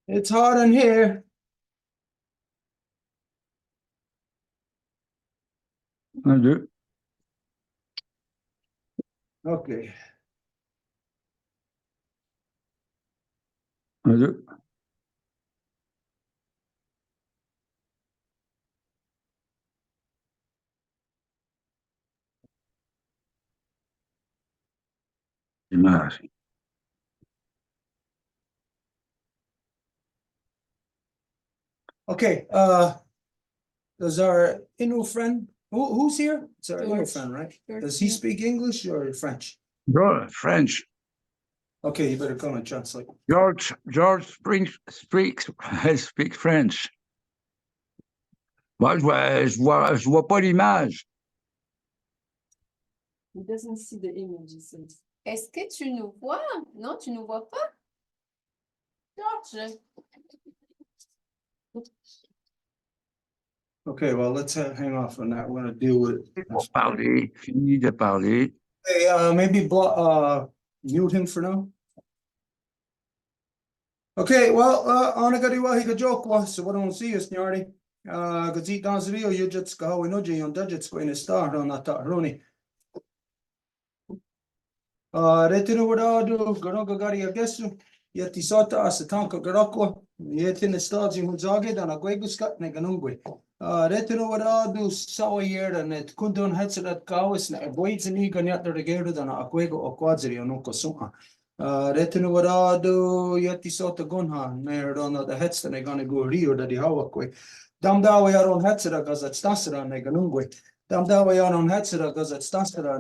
It's hot in here. Un, deux. Okay. Un, deux. Image. Okay. Does our Innu friend who's here? It's our Innu George. friend, right? George, Does he yeah. speak English or French? French. Okay, you better come and translate. George speaks French. Moi, je vois pas l'image. He doesn't see the image, he says. Est-ce que tu nous vois? Non, tu nous vois pas? George. Okay, well, let's hang off on that. We're gonna deal with it. Parler, fini de parler. Hey, maybe mute him for now. Okay, well, ana gadi wahi ka joke was, so what don't see us, Nyardi. Gazit dans rio, you just go in Uji on Dudget's going to start on that Roni. Retinu Wadadu, Garoga Gari Agesu, yet the Sota Asatanka Garoko, yet in the stars in Huzagid and a Gueguskat Neganungwe. Retinu Wadadu, Sawa year and it Kundun Hetzer at Kawis, and avoids an eager yet the regated and a Quego or Quadri on Okosuma. Retinu Wadadu, yet the Sota Gunha, near on the Hetzer, they're gonna go Rio, that the Hawakwe. Damdawe are on Hetzer, because it's Tassera Neganungwe. Damdawe on Hetsera goes at Stansera,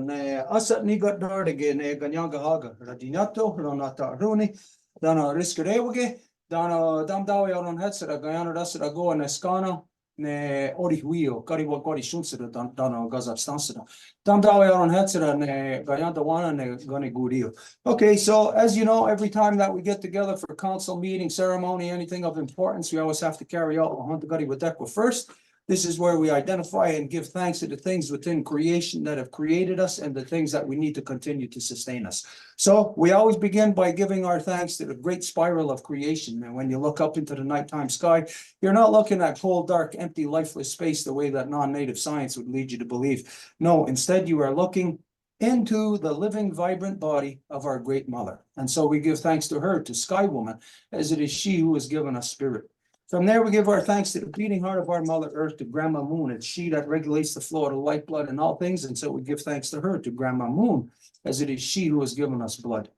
Asat Nigot Dardige, Ganyanga Haga, Radinato, Ronata Runi, Dana Riskerewage, Dana Damdawe on Hetsera, Guyana Rasera go and Escana, Ne Orihuio, Kariwa Gori Shunsera, Dana Gazat Stansera. Damdawe on Hetsera, Ne Guyana Wana, Ne Gani Gurio. Okay, so as you know, every time that we get together for council meeting, ceremony, anything of importance, we always have to carry out Huntagari Wadekwa first. This is where we identify and give thanks to the things within creation that have created us and the things that we need to continue to sustain us. So we always begin by giving our thanks to the great spiral of creation. And when you look up into the nighttime sky, you're not looking at cold, dark, empty, lifeless space the way that non-native science would lead you to believe. No, instead you are looking into the living, vibrant body of our great mother. And so we give thanks to her, to Sky Woman, as it is she who has given us spirit. From there, we give our thanks to the beating heart of our Mother Earth, to Grandma Moon. It's she that regulates the flow of the lifeblood and all things. And so we give thanks to her, to Grandma Moon, as it is she who has given us blood.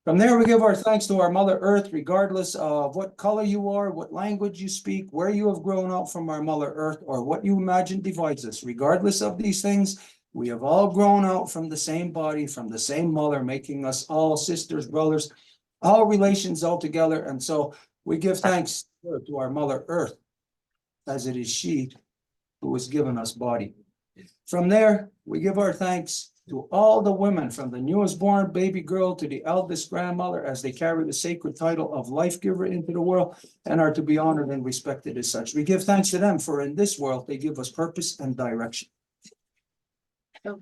From there, we give our thanks to our Mother Earth, regardless of what color you are, what language you speak, where you have grown up from our Mother Earth, or what you imagine divides us. Regardless of these things, we have all grown out from the same body, from the same mother, making us all sisters, brothers, all relations all together. And so we give thanks to our Mother Earth, as it is she who has given us body. From there, we give our thanks to all the women, from the newest born baby girl to the eldest grandmother, as they carry the sacred title of life giver into the world and are to be honored and respected as such. We give thanks to them, for in this world they give us purpose and direction.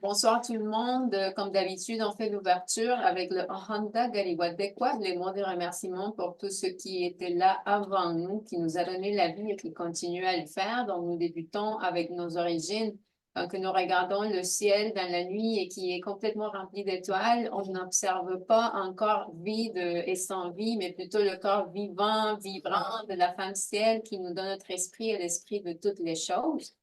Bonsoir tout le monde. Comme d'habitude, on fait l'ouverture avec le Honda Galiwadekwa, les mots de remerciement pour tous ceux qui étaient là avant nous, qui nous a donné la vie et qui continuent à le faire. Donc, nous débutons avec nos origines, que nous regardons le ciel dans la nuit et qui est complètement rempli d'étoiles. On n'observe pas encore vide et sans vie, mais plutôt le corps vivant, vibrant de la femme ciel qui nous donne notre esprit et l'esprit de toutes les choses.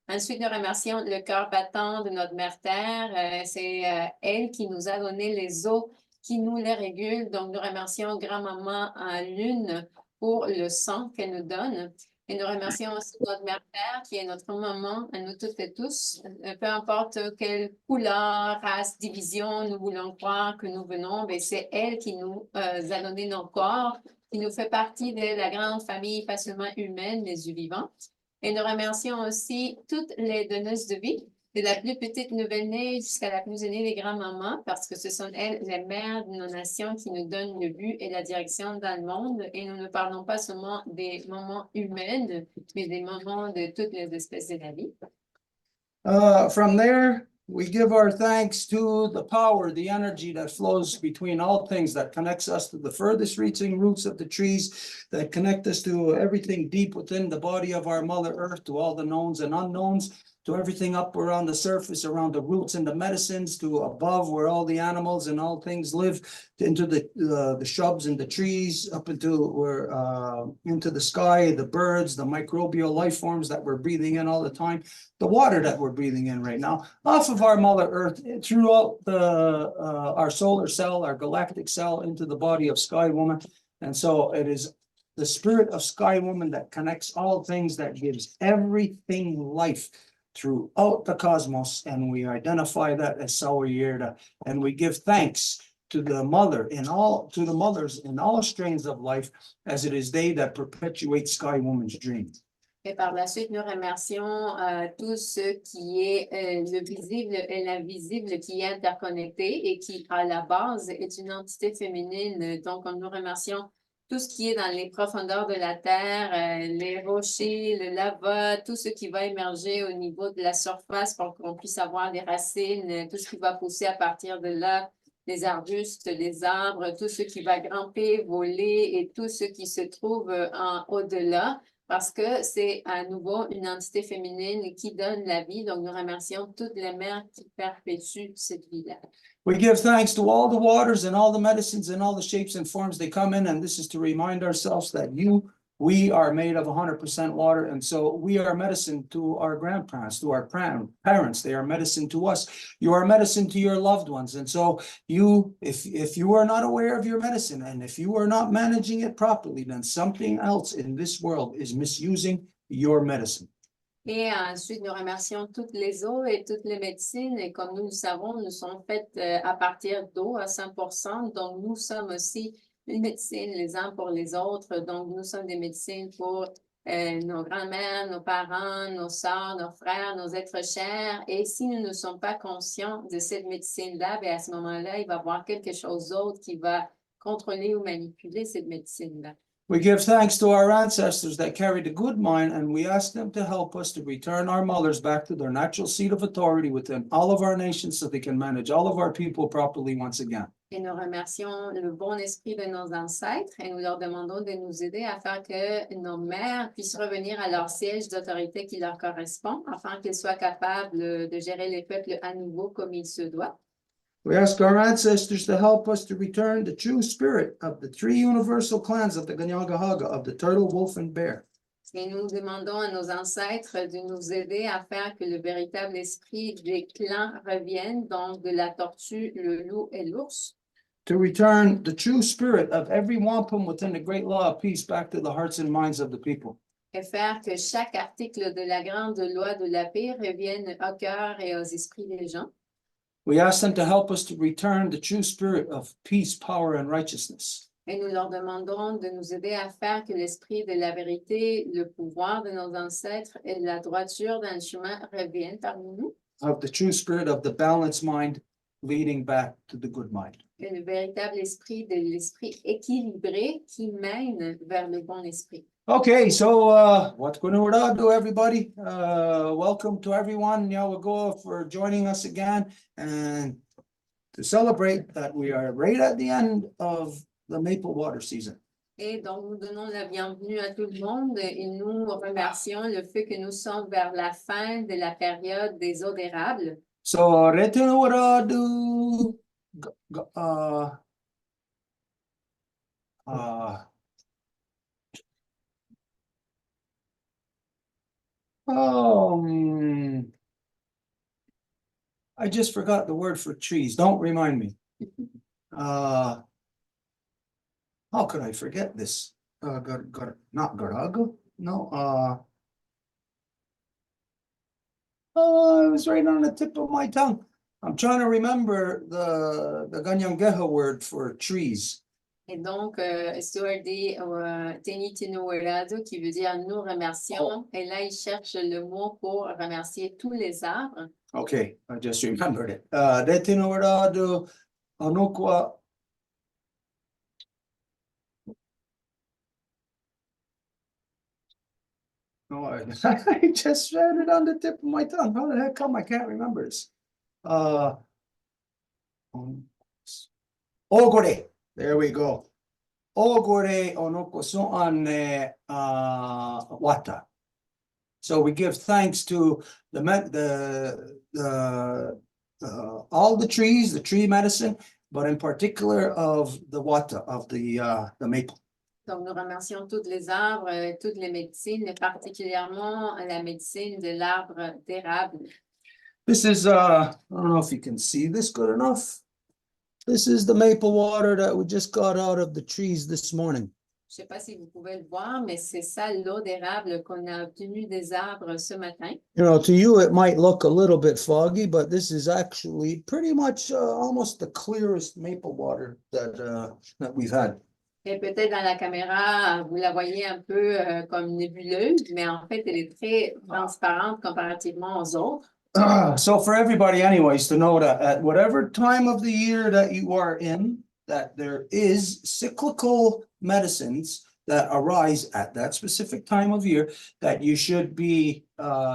Ensuite, nous remercions le cœur battant de notre mère Terre. C'est elle qui nous a donné les eaux, qui nous les régule. Donc, nous remercions grand-maman Lune pour le sang qu'elle nous donne. Et nous remercions aussi notre mère Terre, qui est notre maman, à nous toutes et tous. Peu importe quelle couleur, race, division nous voulons croire que nous venons, mais c'est elle qui nous a donné nos corps, qui nous fait partie de la grande famille, pas seulement humaine, mais du vivant. Et nous remercions aussi toutes les donneuses de vie, de la plus petite nouvelle-née jusqu'à la plus aînée des grands-mamans, parce que ce sont elles, les mères de nos nations, qui nous donnent le but et la direction dans le monde. Et nous ne parlons pas seulement des moments humains, mais des moments de toutes les espèces de la vie. From there, We give our thanks to the power, the energy that flows between all things, that connects us to the furthest reaching roots of the trees, that connect us to everything deep within the body of our Mother Earth, to all the knowns and unknowns, to everything up around the surface, around the roots and the medicines, to above where all the animals and all things live, into the shrubs and the trees, up into where into the sky, the birds, the microbial life forms that we're breathing in all the time, the water that we're breathing in right now, off of our Mother Earth, throughout our solar cell, our galactic cell, into the body of Sky Woman. And so it is the spirit of Sky Woman that connects all things, that gives everything life throughout the cosmos, and we identify that as Sawyerda, and we give thanks to the mother to the mothers in all strains of life, as it is they that perpetuate Sky Woman's dream. Et par la suite, nous remercions tout ce qui est le visible et l'invisible, qui est interconnecté et qui, à la base, est une entité féminine. Donc, nous remercions tout ce qui est dans les profondeurs de la terre, les rochers, le lava, tout ce qui va émerger au niveau de la surface pour qu'on puisse avoir des racines, tout ce qui va pousser à partir de là, les arbustes, les arbres, tout ce qui va grimper, voler et tout ce qui se trouve en au-delà, parce que c'est à nouveau une entité féminine qui donne la vie. Donc, nous remercions toutes les mères qui perpétuent cette vie-là. We give thanks to all the waters and all the medicines and all the shapes and forms they come in, and this is to remind ourselves that we are made of 100% water, and so we are medicine to our grandparents, to our parents. They are medicine to us. You are medicine to your loved ones, and so if you are not aware of your medicine, and if you are not managing it properly, then something else in this world is misusing your medicine. Et ensuite, nous remercions toutes les eaux et toutes les médecines. Et comme nous le savons, nous sommes faites à partir d'eau à 100%. Donc, nous sommes aussi une médecine les uns pour les autres. Donc, nous sommes des médecines pour nos grands-mères, nos parents, nos sœurs, nos frères, nos êtres chers. Et si nous ne sommes pas conscients de cette médecine-là, bien à ce moment-là, il va y avoir quelque chose d'autre qui va contrôler ou manipuler cette médecine-là. We give thanks to our ancestors that carried a good mind, and we ask them to help us to return our mothers back to their natural seat of authority within all of our nations, so they can manage all of our people properly once again. Et nous remercions le bon esprit de nos ancêtres et nous leur demandons de nous aider à faire que nos mères puissent revenir à leur siège d'autorité qui leur correspond, afin qu'elles soient capables de gérer les peuples à nouveau comme il se doit. We ask our ancestors to help us to return the true spirit of the three universal clans of the Ganyangahaga, of the turtle, wolf, and bear. Et nous demandons à nos ancêtres de nous aider à faire que le véritable esprit des clans revienne, donc de la tortue, le loup et l'ours. To return the true spirit of every wampum within the great law of peace back to the hearts and minds of the people. Et faire que chaque article de la grande loi de la paix revienne au cœur et aux esprits des gens. We ask them to help us to return the true spirit of peace, power, and righteousness. Et nous leur demandons de nous aider à faire que l'esprit de la vérité, le pouvoir de nos ancêtres et la droiture dans le chemin reviennent parmi nous. Of the true spirit of the balanced mind leading back to the good mind. Et le véritable esprit de l'esprit équilibré qui mène vers le bon esprit. Okay, so what's going to do, everybody? Welcome to everyone. Yawagoa for joining us again, and to celebrate that we are right at the end of the maple water season. Et donc, nous donnons la bienvenue à tout le monde et nous remercions le fait que nous sommes vers la fin de la période des eaux d'érable. So retinuradu I just forgot the word for trees. Don't remind me. How could I forget this? Not Garago? No. It was right on the tip of my tongue. I'm trying to remember the Ganyangeha word for trees. Et donc, Stuart dit Tenitinoerado, qui veut dire nous remercions. Et là, il cherche le mot pour remercier tous les arbres. Okay, I just remembered it. Retinoerado, Anokwa. No, I just had it on the tip of my tongue. How the heck come I can't remember this? Ogore, there we go. Ogore onoko soan wata. So we give thanks to all the trees, the tree medicine, but in particular of the wata, of the maple. Donc, nous remercions tous les arbres, toutes les médecines, et particulièrement la médecine de l'arbre d'érable. This is, I don't know if you can see this good enough. This is the maple water that we just got out of the trees this morning. Je ne sais pas si vous pouvez le voir, mais c'est ça l'eau d'érable qu'on a obtenue des arbres ce matin. You know, to you, it might look a little bit foggy, but this is actually pretty much almost the clearest maple water that we've had. Et peut-être dans la caméra, vous la voyez un peu comme nébuleuse, mais en fait, elle est très transparente comparativement aux autres. So for everybody anyways, to know that at whatever time of the year that you are in, that there is cyclical medicines that arise at that specific time of year that you should be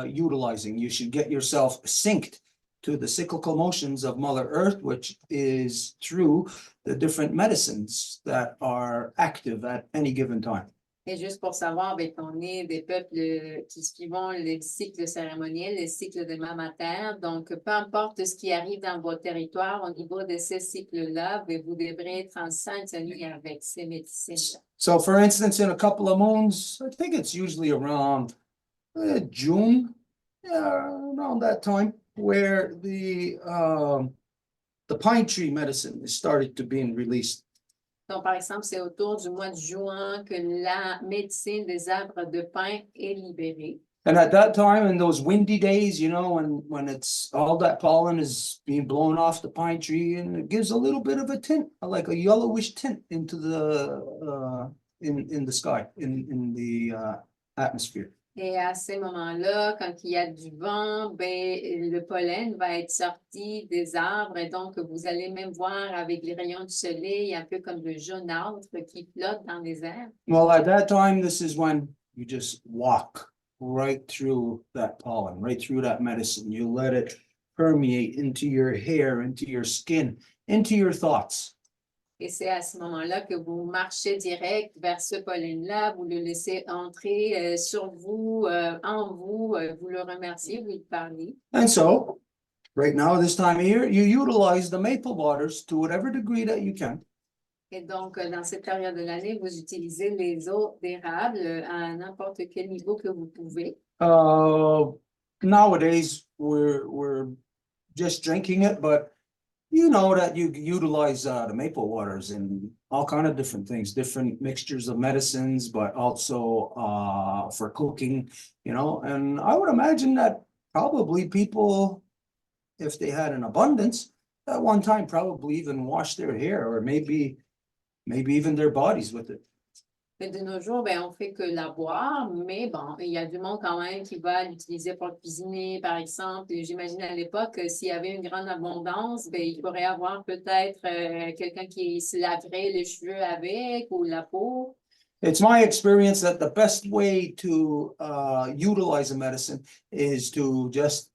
utilizing. You should get yourself synced to the cyclical motions of Mother Earth, which is through the different medicines that are active at any given time. Et juste pour savoir qu'on est des peuples qui suivons les cycles cérémoniels, les cycles de Mama Terre. Donc, peu importe ce qui arrive dans votre territoire au niveau de ces cycles-là, vous devrez être en syntonie avec ces médecines. So for instance, in a couple of moons, I think it's usually around June, around that time, where the pine tree medicine is started to be released. Donc, par exemple, c'est autour du mois de juin que la médecine des arbres de pin est libérée. And at that time, in those windy days, you know, when it's all that pollen is being blown off the pine tree, and it gives a little bit of a tint, like a yellowish tint into the in the sky, in the atmosphere. Et à ces moments-là, quand il y a du vent, le pollen va être sorti des arbres et donc vous allez même voir avec les rayons du soleil un peu comme de jaunâtre qui flotte dans les airs. Well, at that time, this is when you just walk right through that pollen, right through that medicine. You let it permeate into your hair, into your skin, into your thoughts. Et c'est à ce moment-là que vous marchez direct vers ce pollen-là, vous le laissez entrer sur vous, en vous, vous le remerciez, vous lui parlez. And so, right now, this time of year, you utilize the maple waters to whatever degree that you can. Et donc, dans cette période de l'année, vous utilisez les eaux d'érable à n'importe quel niveau que vous pouvez. Nowadays, we're just drinking it, but you know that you utilize the maple waters in all kind of different things, different mixtures of medicines, but also for cooking, you know. And I would imagine that probably people, if they had an abundance, at one time probably even wash their hair or maybe even their bodies with it. Mais de nos jours, on fait que la boire, mais bon, il y a du monde quand même qui va l'utiliser pour cuisiner, par exemple. J'imagine à l'époque, s'il y avait une grande abondance, il pourrait y avoir peut-être quelqu'un qui se laverait les cheveux avec ou la peau. It's my experience that the best way to utilize a medicine is to just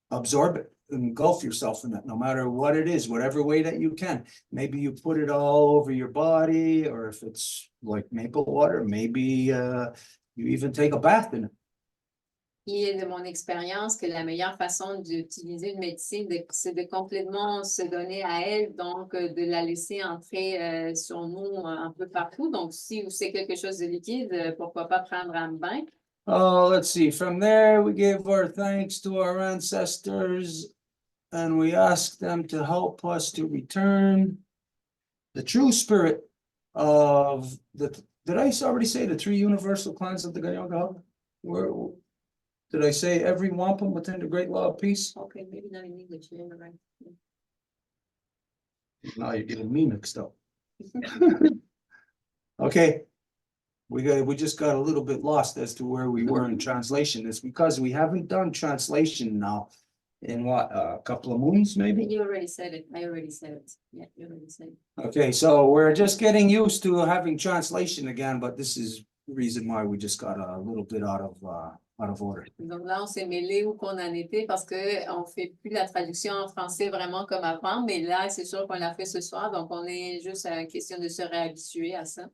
absorb it, engulf yourself in it, no matter what it is, whatever way that you can. Maybe you put it all over your body, or if it's like maple water, maybe you even take a bath in it. Il est de mon expérience que la meilleure façon d'utiliser une médecine, c'est de complètement se donner à elle, donc de la laisser entrer sur nous un peu partout. Donc, si c'est quelque chose de liquide, pourquoi pas prendre un bain? Oh, let's see. From there, we give our thanks to our ancestors, and we ask them to help us to return the true spirit of the. Did I already say the three universal clans of the Gayaga? Did I say every wampum within the great law of peace? Okay, maybe not in English. Right. Now you're getting me mixed up. Okay. We just got a little bit lost as to where we were in translation. It's because we haven't done translation now in what, a couple of moons, maybe? You already said it. I already said it. Yeah, you already said it. Okay, so we're just getting used to having translation again, but this is the reason why we just got a little bit out of out of order. Donc là, on s'est mêlé où qu'on en était parce qu'on fait plus la traduction en français vraiment comme avant, mais là, c'est sûr qu'on l'a fait ce soir, donc on est juste à la question de se réhabituer à ça.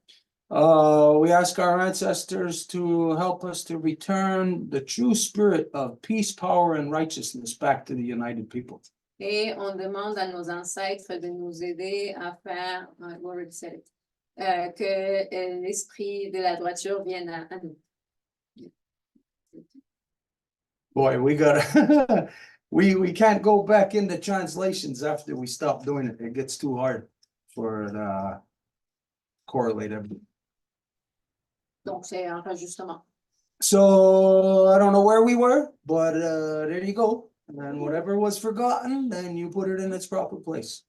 We ask our ancestors to help us to return the true spirit of peace, power, and righteousness back to the United people. Et on demande à nos ancêtres de nous aider à faire, que l'esprit de la droiture vienne à nous. Boy, we gotta, we can't go back into translations after we stop doing it. It gets too hard for the correlate everything. Donc, c'est un rajustement. So I don't know where we were, but there you go. And whatever was forgotten, then you put it in its proper place.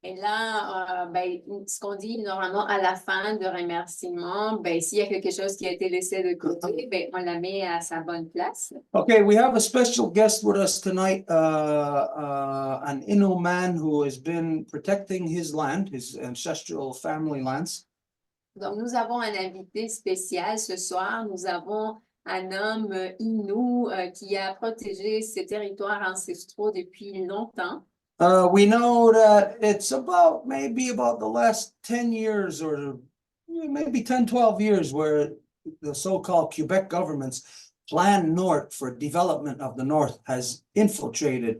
Et là, ben, ce qu'on dit normalement à la fin de remerciement, ben, s'il y a quelque chose qui a été laissé de côté, ben, on la met à sa bonne place. Okay, we have a special guest with us tonight, an Innu man who has been protecting his land, his ancestral family lands. Donc, nous avons un invité spécial ce soir. Nous avons un homme Innu qui a protégé ses territoires ancestraux depuis longtemps. We know that it's maybe about the last 10 years or maybe 10, 12 years where the so-called Quebec government's plan north for development of the north has invaded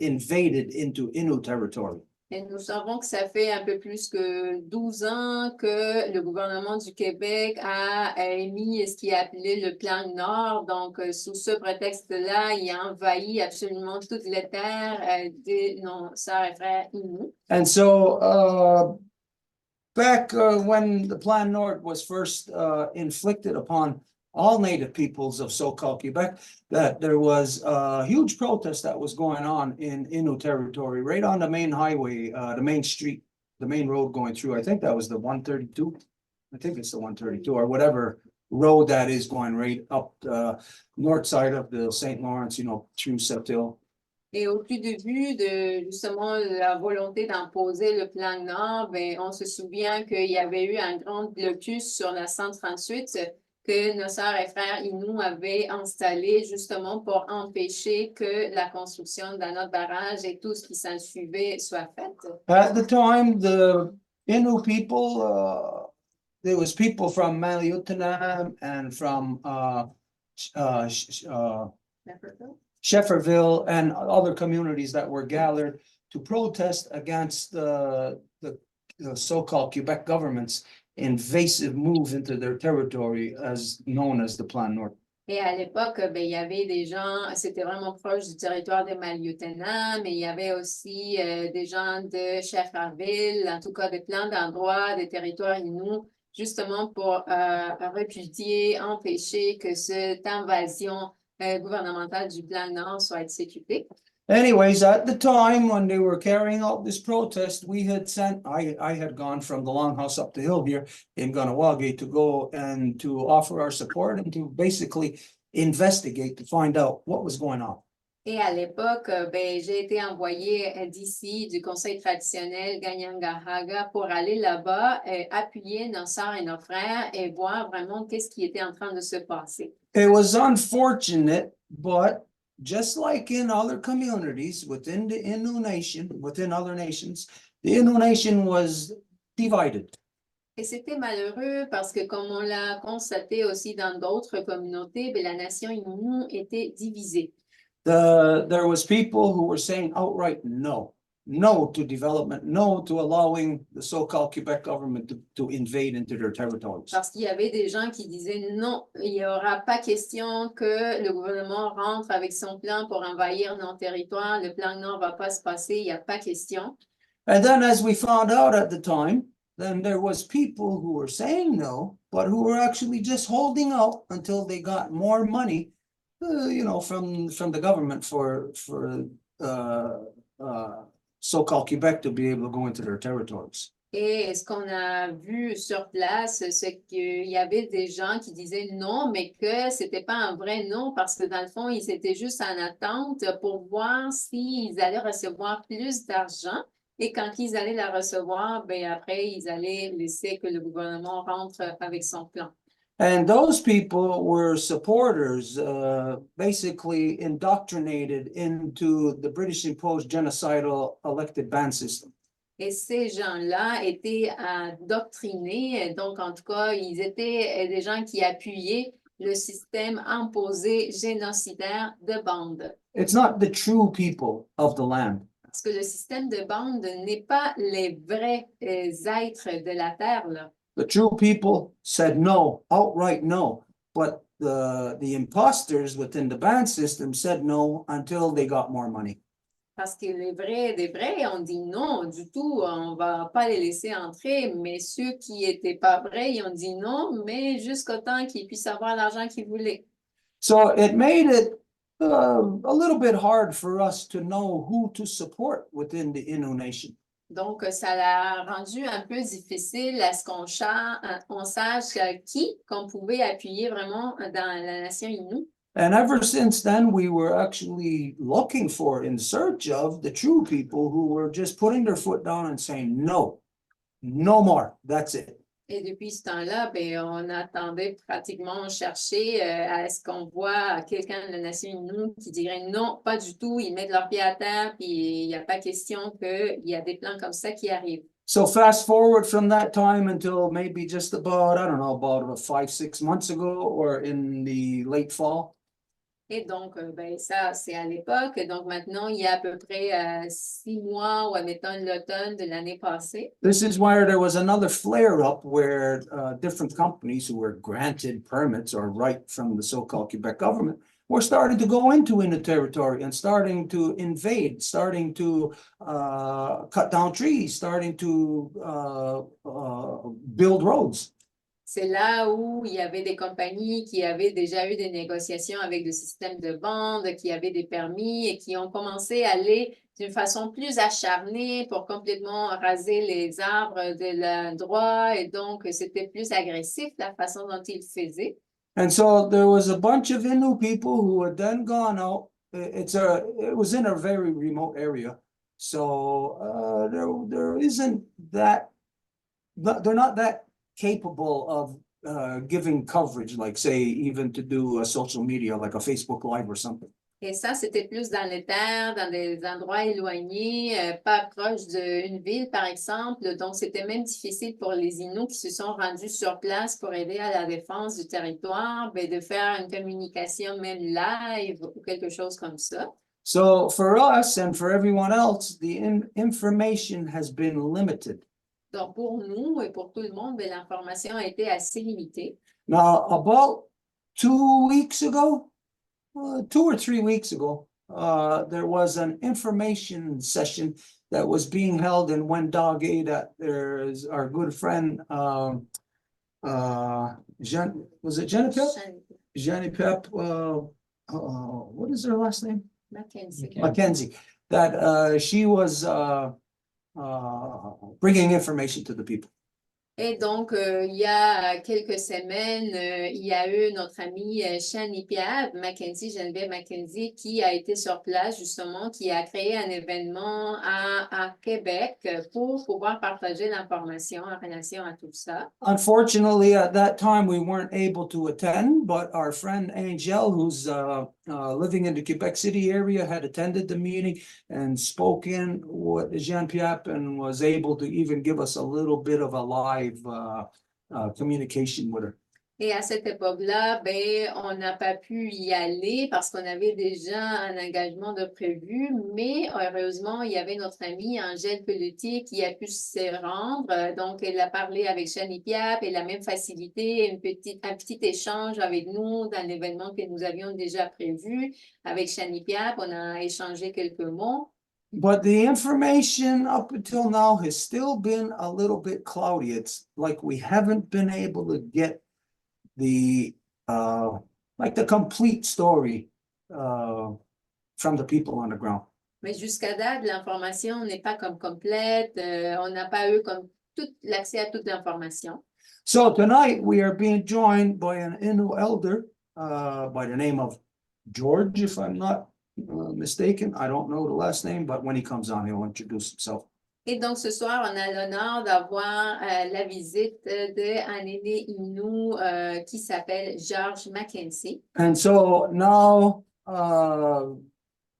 into Innu territory. Et nous savons que ça fait un peu plus que 12 ans que le gouvernement du Québec a émis ce qui est appelé le plan Nord. Donc, sous ce prétexte-là, il a envahi absolument toutes les terres de nos sœurs et frères Inuits. And so back when the Plan Nord was first inflicted upon all native peoples of so-called Quebec, that there was a huge protest that was going on in Innu territory, right on the main highway, the main street, the main road going through. I think that was the 132. I think it's the 132 or whatever road that is going right up the north side of the St. Lawrence, through Sept-Îles. Et au tout début de justement la volonté d'imposer le plan Nord, ben, on se souvient qu'il y avait eu un grand blocus sur la 138 que nos sœurs et frères Inuits avaient installé justement pour empêcher que la construction d'un autre barrage et tout ce qui s'en suivait soit fait. At the time, the Innu people, there was people from Maliotenam and from Shefferville and other communities that were gathered to protest against the so-called Quebec government's invasive move into their territory as known as the Plan Nord. Et à l'époque, ben, il y avait des gens, c'était vraiment proche du territoire de Maliotenam, mais il y avait aussi des gens de Shefferville, en tout cas de plein d'endroits, des territoires Inuits, justement pour répudier, empêcher que cette invasion gouvernementale du Plan Nord soit exécutée. Anyways, at the time when they were carrying out this protest, we had sent, I had gone from the Longhouse up the hill here in Ganawagi to go and to offer our support and to basically investigate to find out what was going on. Et à l'époque, ben, j'ai été envoyée d'ici, du conseil traditionnel Ganyangahaga, pour aller là-bas, appuyer nos sœurs et nos frères et voir vraiment qu'est-ce qui était en train de se passer. It was unfortunate, but just like in other communities within the Innu nation, within other nations, the Innu nation was divided. Et c'était malheureux parce que, comme on l'a constaté aussi dans d'autres communautés, ben, la nation Innu était divisée. There was people who were saying outright no to development, no to allowing the so-called Quebec government to invade into their territories. Parce qu'il y avait des gens qui disaient non, il n'y aura pas question que le gouvernement rentre avec son plan pour envahir nos territoires, le plan Nord ne va pas se passer, il n'y a pas question. And then as we found out at the time, then there was people who were saying no, but who were actually just holding out until they got more money, from the government for so-called Quebec to be able to go into their territories. Et ce qu'on a vu sur place, c'est qu'il y avait des gens qui disaient non, mais que c'était pas un vrai non parce que dans le fond, ils étaient juste en attente pour voir s'ils allaient recevoir plus d'argent. Et quand ils allaient la recevoir, ben après, ils allaient laisser que le gouvernement rentre avec son plan. And those people were supporters, basically indoctrinated into the British imposed genocidal elected band system. Et ces gens-là étaient doctrinés, donc en tout cas, ils étaient des gens qui appuyaient le système imposé génocidaire de bande. It's not the true people of the land. Parce que le système de bande n'est pas les vrais êtres de la terre, là. The true people said no, outright no. But the imposters within the band system said no until they got more money. Parce que les vrais des vrais ont dit non du tout, on va pas les laisser entrer, mais ceux qui étaient pas vrais, ils ont dit non, mais jusqu'au temps qu'ils puissent avoir l'argent qu'ils voulaient. So it made it a little bit hard for us to know who to support within the Innu Nation. Donc, ça l'a rendu un peu difficile à ce on sache qui qu'on pouvait appuyer vraiment dans la nation Innu. And ever since then, we were actually looking for, in search of the true people who were just putting their foot down and saying, no, no more, that's it. Et depuis ce temps-là, ben, on attendait pratiquement, on cherchait à ce qu'on voit quelqu'un de la nation Innu qui dirait non, pas du tout, ils mettent leurs pieds à terre, puis il n'y a pas question qu'il y a des plans comme ça qui arrivent. So fast forward from that time until maybe just about, I don't know, about 5-6 months ago or in the late fall. Et donc, ben, ça, c'est à l'époque. Donc, maintenant, il y a à peu près 6 mois ou, admettons, l'automne de l'année passée. This is where there was another flare-up where different companies who were granted permits or right from the so-called Quebec government were starting to go into Innu territory and starting to invade, starting to cut down trees, starting to build roads. C'est là où il y avait des compagnies qui avaient déjà eu des négociations avec le système de bande, qui avaient des permis et qui ont commencé à aller d'une façon plus acharnée pour complètement raser les arbres de l'endroit. Et donc, c'était plus agressif la façon dont ils faisaient. And so there was a bunch of Innu people who had then gone out. It was in a very remote area. So there isn't that, they're not that capable of giving coverage, like say, even to do a social media, like a Facebook Live or something. Et ça, c'était plus dans les terres, dans des endroits éloignés, pas proches d'une ville, par exemple. Donc, c'était même difficile pour les Inuits qui se sont rendus sur place pour aider à la défense du territoire, ben, de faire une communication même live ou quelque chose comme ça. So for us and for everyone else, the information has been limited. Donc, pour nous et pour tout le monde, ben, l'information a été assez limitée. Now, about 2 weeks ago, 2 or 3 weeks ago, there was an information session that was being held in Wendoge that there's our good friend, was it Jenny Pep? What is her last name? Mackenzie. That she was bringing information to the people. Et donc, il y a quelques semaines, il y a eu notre amie Shani Piab, Geneviève Mackenzie, qui a été sur place justement, qui a créé un événement à Québec pour pouvoir partager l'information en relation à tout ça. Unfortunately, at that time, we weren't able to attend, but our friend Angel, who's living in the Quebec City area, had attended the meeting and spoken with Jean Piap and was able to even give us a little bit of a live communication with her. Et à cette époque-là, ben, on n'a pas pu y aller parce qu'on avait déjà un engagement de prévu, mais heureusement, il y avait notre amie Angèle Pelletier qui a pu se rendre. Donc, elle a parlé avec Shani Piap, elle a même facilité un petit échange avec nous dans l'événement que nous avions déjà prévu. Avec Shani Piap, on a échangé quelques mots. But the information up until now has still been a little bit cloudy. It's like we haven't been able to get the complete story from the people on the ground. Mais jusqu'à date, l'information n'est pas comme complète. On n'a pas eu comme tout l'accès à toute l'information. So tonight we are being joined by an Innu elder by the name of George, if I'm not mistaken. I don't know the last name, but when he comes on, he'll introduce himself. Et donc, ce soir, on a l'honneur d'avoir la visite d'un aîné Innu qui s'appelle George Mackenzie. And so now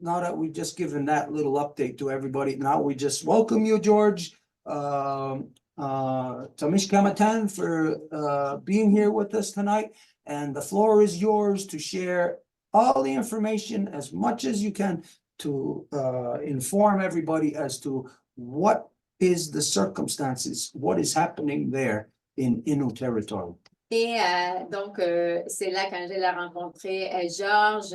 that we've just given that little update to everybody, now we just welcome you, George, Tamish Kamatan, for being here with us tonight. And the floor is yours to share all the information as much as you can to inform everybody as to what is the circumstances, what is happening there in Innu territory. Et donc, c'est là qu'Angèle a rencontré Georges.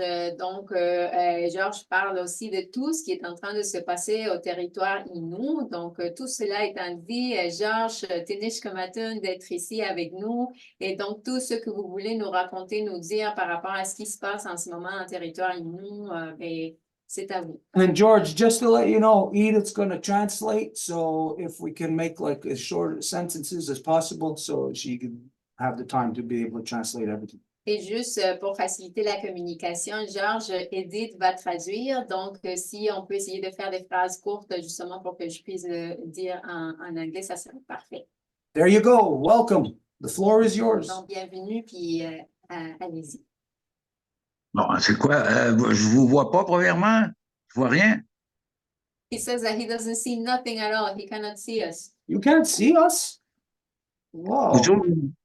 Georges parle aussi de tout ce qui est en train de se passer au territoire Innu. Donc, tout cela étant dit, Georges, Tenish Komatun d'être ici avec nous. Et donc, tout ce que vous voulez nous raconter, nous dire par rapport à ce qui se passe en ce moment en territoire Innu, c'est à vous. And George, just to let you know, Edith's going to translate. So if we can make like as short sentences as possible so she can have the time to be able to translate everything. Et juste pour faciliter la communication, Georges, Edith va traduire. Donc, si on peut essayer de faire des phrases courtes justement pour que je puisse le dire en anglais, ça serait parfait. There you go. Welcome. The floor is yours. Donc, bienvenue, puis allez-y. Bon, c'est quoi? Je vous vois pas, premièrement. Je vois rien. He says that he doesn't see nothing at all. He cannot see us. You can't see us? Wow.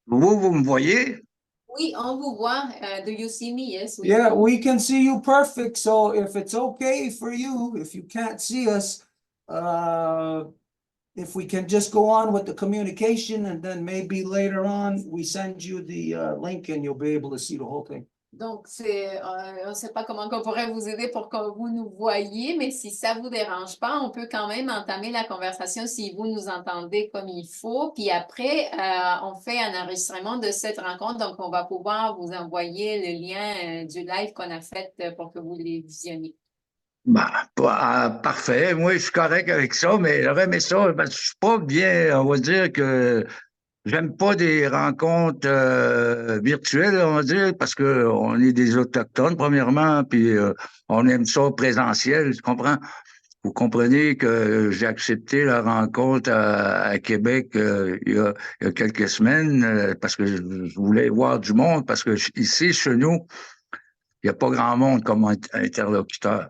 Vous me voyez? Oui, on vous voit. Do you see me? Yes. We Yeah, we can see you perfect. So if it's okay for you, if you can't see us, if we can just go on with the communication and then maybe later on we send you the link and you'll be able to see the whole thing. Donc, on ne sait pas comment on pourrait vous aider pour que vous nous voyiez, mais si ça ne vous dérange pas, on peut quand même entamer la conversation si vous nous entendez comme il faut. Puis après, on fait un enregistrement de cette rencontre, donc on va pouvoir vous envoyer le lien du live qu'on a fait pour que vous les visionniez. Bah, parfait. Moi, je suis correct avec ça, mais j'aurais aimé ça. Parce que je suis pas bien, on va dire que j'aime pas des rencontres virtuelles, on va dire, parce que on est des Autochtones, premièrement, puis on aime ça présentiel, tu comprends? Vous comprenez que j'ai accepté la rencontre à Québec il y a quelques semaines parce que je voulais voir du monde, parce que ici, chez nous, il n'y a pas grand monde comme interlocuteur.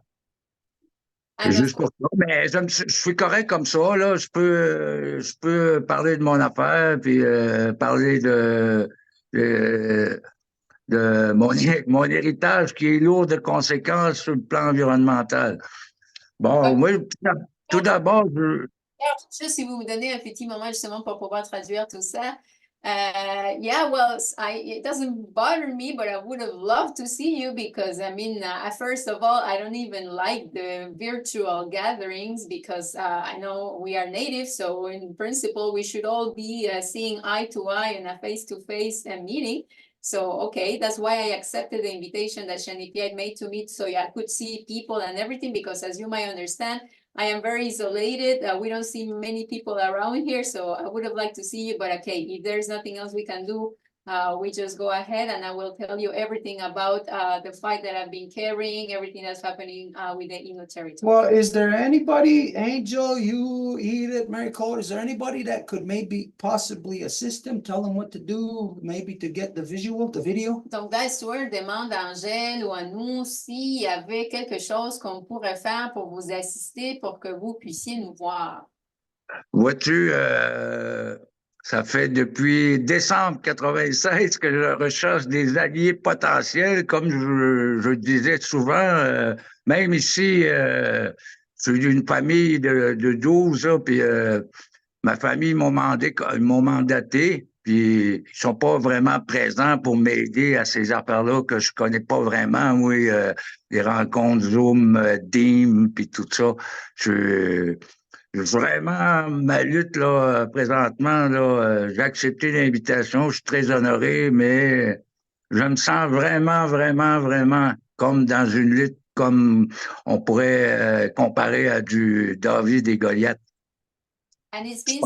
C'est juste pour ça. Mais je suis correct comme ça, là. Je peux parler de mon affaire, puis parler de mon héritage qui est lourd de conséquences sur le plan environnemental. Bon, moi, tout d'abord, Juste si vous me donnez un petit moment justement pour pouvoir traduire tout ça. Yeah, well, it doesn't bother me, but I would have loved to see you because, I mean, first of all, I don't even like the virtual gatherings because I know we are native, so in principle, we should all be seeing eye to eye in a face-to-face meeting. So, okay, that's why I accepted the invitation that Shanipi had made to me so I could see people and everything because as you might understand, I am very isolated. We don't see many people around here, so I would have liked to see you. But okay, if there's nothing else we can do, we just go ahead and I will tell you everything about the fight that I've been carrying, everything that's happening with the Innu territory. Well, is there anybody, Angel, you, Edith, Mary Cole, is there anybody that could maybe possibly assist him, tell him what to do, maybe to get the video? Donc, Diceware demande à Angèle ou à nous s'il y avait quelque chose qu'on pourrait faire pour vous assister pour que vous puissiez nous voir. vois-tu, ça fait depuis décembre 96 que je recherche des alliés potentiels, comme je disais souvent, même ici, je suis d'une famille de 12, là, puis ma famille m'ont mandaté, puis ils sont pas vraiment présents pour m'aider à ces affaires-là que je connais pas vraiment, moi, les rencontres Zoom, Team, puis tout ça. Vraiment, ma lutte, là, présentement, là, j'ai accepté l'invitation, je suis très honoré, mais je me sens vraiment, vraiment, vraiment comme dans une lutte comme on pourrait comparer à du David et Goliath. And it's been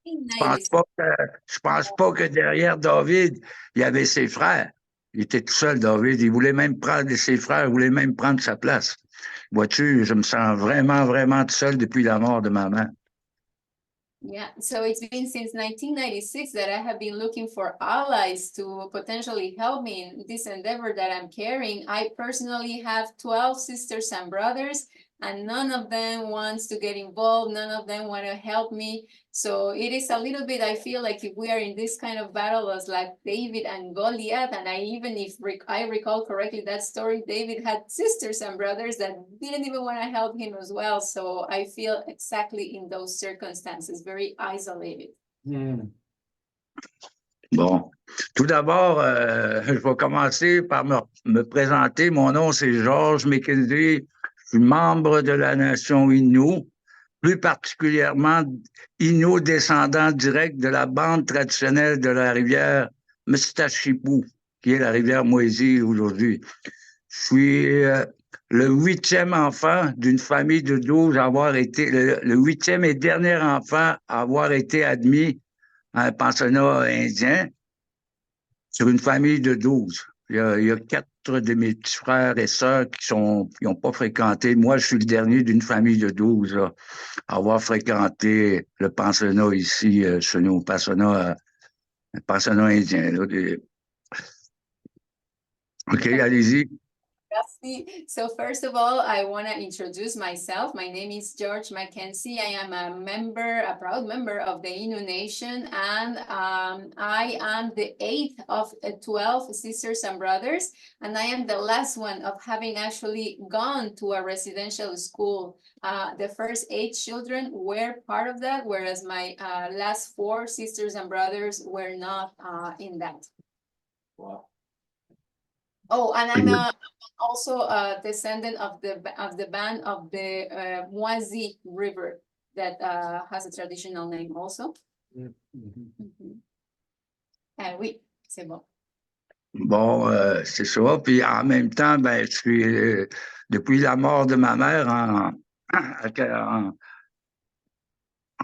Je since je pense pas que derrière David, il y avait ses frères. Il était tout seul, David. Il voulait même prendre ses frères, il voulait même prendre sa place. Vois-tu, je me sens vraiment, vraiment tout seul depuis la mort de ma mère. Yeah, so it's been since 1996 that I have been looking for allies to potentially help me in this endeavor that I'm carrying. I personally have 12 sisters and brothers, and none of them wants to get involved. None of them want to help me. So it is a little bit, I feel like if we are in this kind of battle as like David and Goliath, and if I recall correctly that story, David had sisters and brothers that didn't even want to help him as well. So I feel exactly in those circumstances, very isolated. Bon, tout d'abord, je vais commencer par me présenter. Mon nom, c'est George McKenzie. Je suis membre de la nation Innu, plus particulièrement Innu descendant direct de la bande traditionnelle de la rivière Mistachipou, qui est la rivière Moisy aujourd'hui. Je suis le 8e enfant d'une famille de 12 à avoir été, le 8e et dernier enfant à avoir été admis à un pensionnat indien sur une famille de 12. Il y a 4 de mes petits frères et sœurs qui n'ont pas fréquenté. Moi, je suis le dernier d'une famille de 12 là, à avoir fréquenté le pensionnat ici, chez nous, pensionnat indien. Là, OK, allez-y. Merci. So first of all, I want to introduce myself. My name is George Mackenzie. I am a proud member of the Innu Nation, and I am the 8th of 12 sisters and brothers, and I am the last one of having actually gone to a residential school. The first 8 children were part of that, whereas my last 4 sisters and brothers were not in that. Wow. Oh, and I'm also a descendant of the band of the Moisy River that has a traditional name also. Oui, c'est bon. Bon, c'est ça. Puis en même temps, ben, je suis depuis la mort de ma mère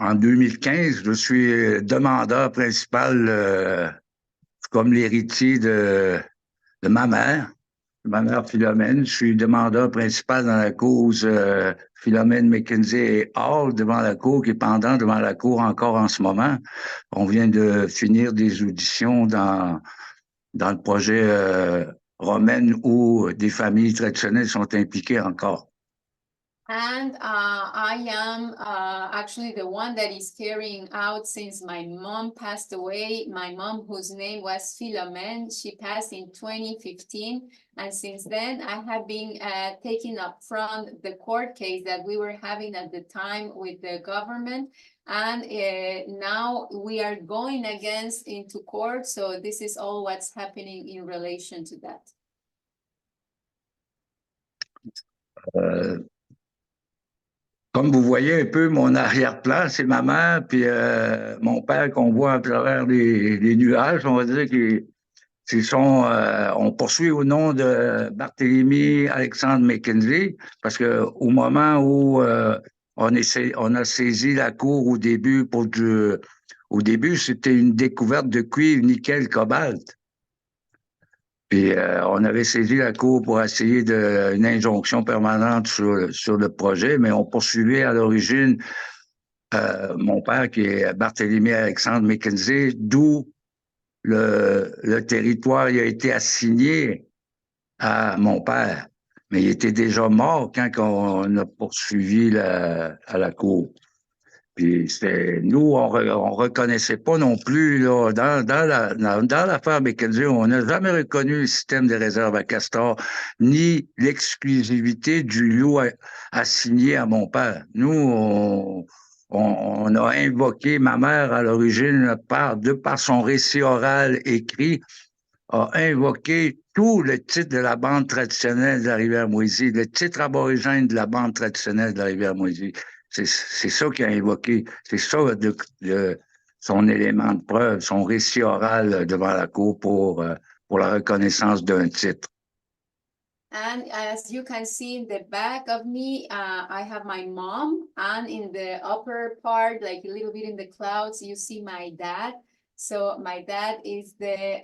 en 2015, je suis demandeur principal comme l'héritier de ma mère Philomène. Je suis demandeur principal dans la cause Philomène McKenzie et Hall devant la cour, qui est pendant devant la cour encore en ce moment. On vient de finir des auditions dans le projet Romaine où des familles traditionnelles sont impliquées encore. And I am actually the one that is carrying out since my mom passed away. My mom, whose name was Philomène, she passed in 2015. And since then, I have been taking up front the court case that we were having at the time with the government. And now we are going into court. So this is all what's happening in relation to that. Comme vous voyez un peu mon arrière-plan, c'est ma mère puis mon père qu'on voit à travers les nuages, on va dire, on poursuit au nom de Barthélemy Alexandre McKenzie, parce que au moment où on a saisi la cour au début c'était une découverte de cuivre, nickel, cobalt. Puis on avait saisi la cour pour essayer une injonction permanente sur le projet, mais on poursuivait à l'origine mon père qui est Barthélemy Alexandre McKenzie, d'où le territoire il a été assigné à mon père. Mais il était déjà mort quand on a poursuivi à la cour. Puis nous, on reconnaissait pas non plus, là, dans l'affaire McKenzie, on n'a jamais reconnu le système de réserve à castor, ni l'exclusivité du lot assigné à mon père. Nous, on a invoqué ma mère à l'origine par son récit oral écrit, a invoqué tout le titre de la bande traditionnelle de la rivière Moisy, le titre aborigène de la bande traditionnelle de la rivière Moisy. C'est ça qu'il a invoqué. C'est ça son élément de preuve, son récit oral devant la cour pour la reconnaissance d'un titre. And as you can see in the back of me, I have my mom, and in the upper part, like a little bit in the clouds, you see my dad. So my dad is the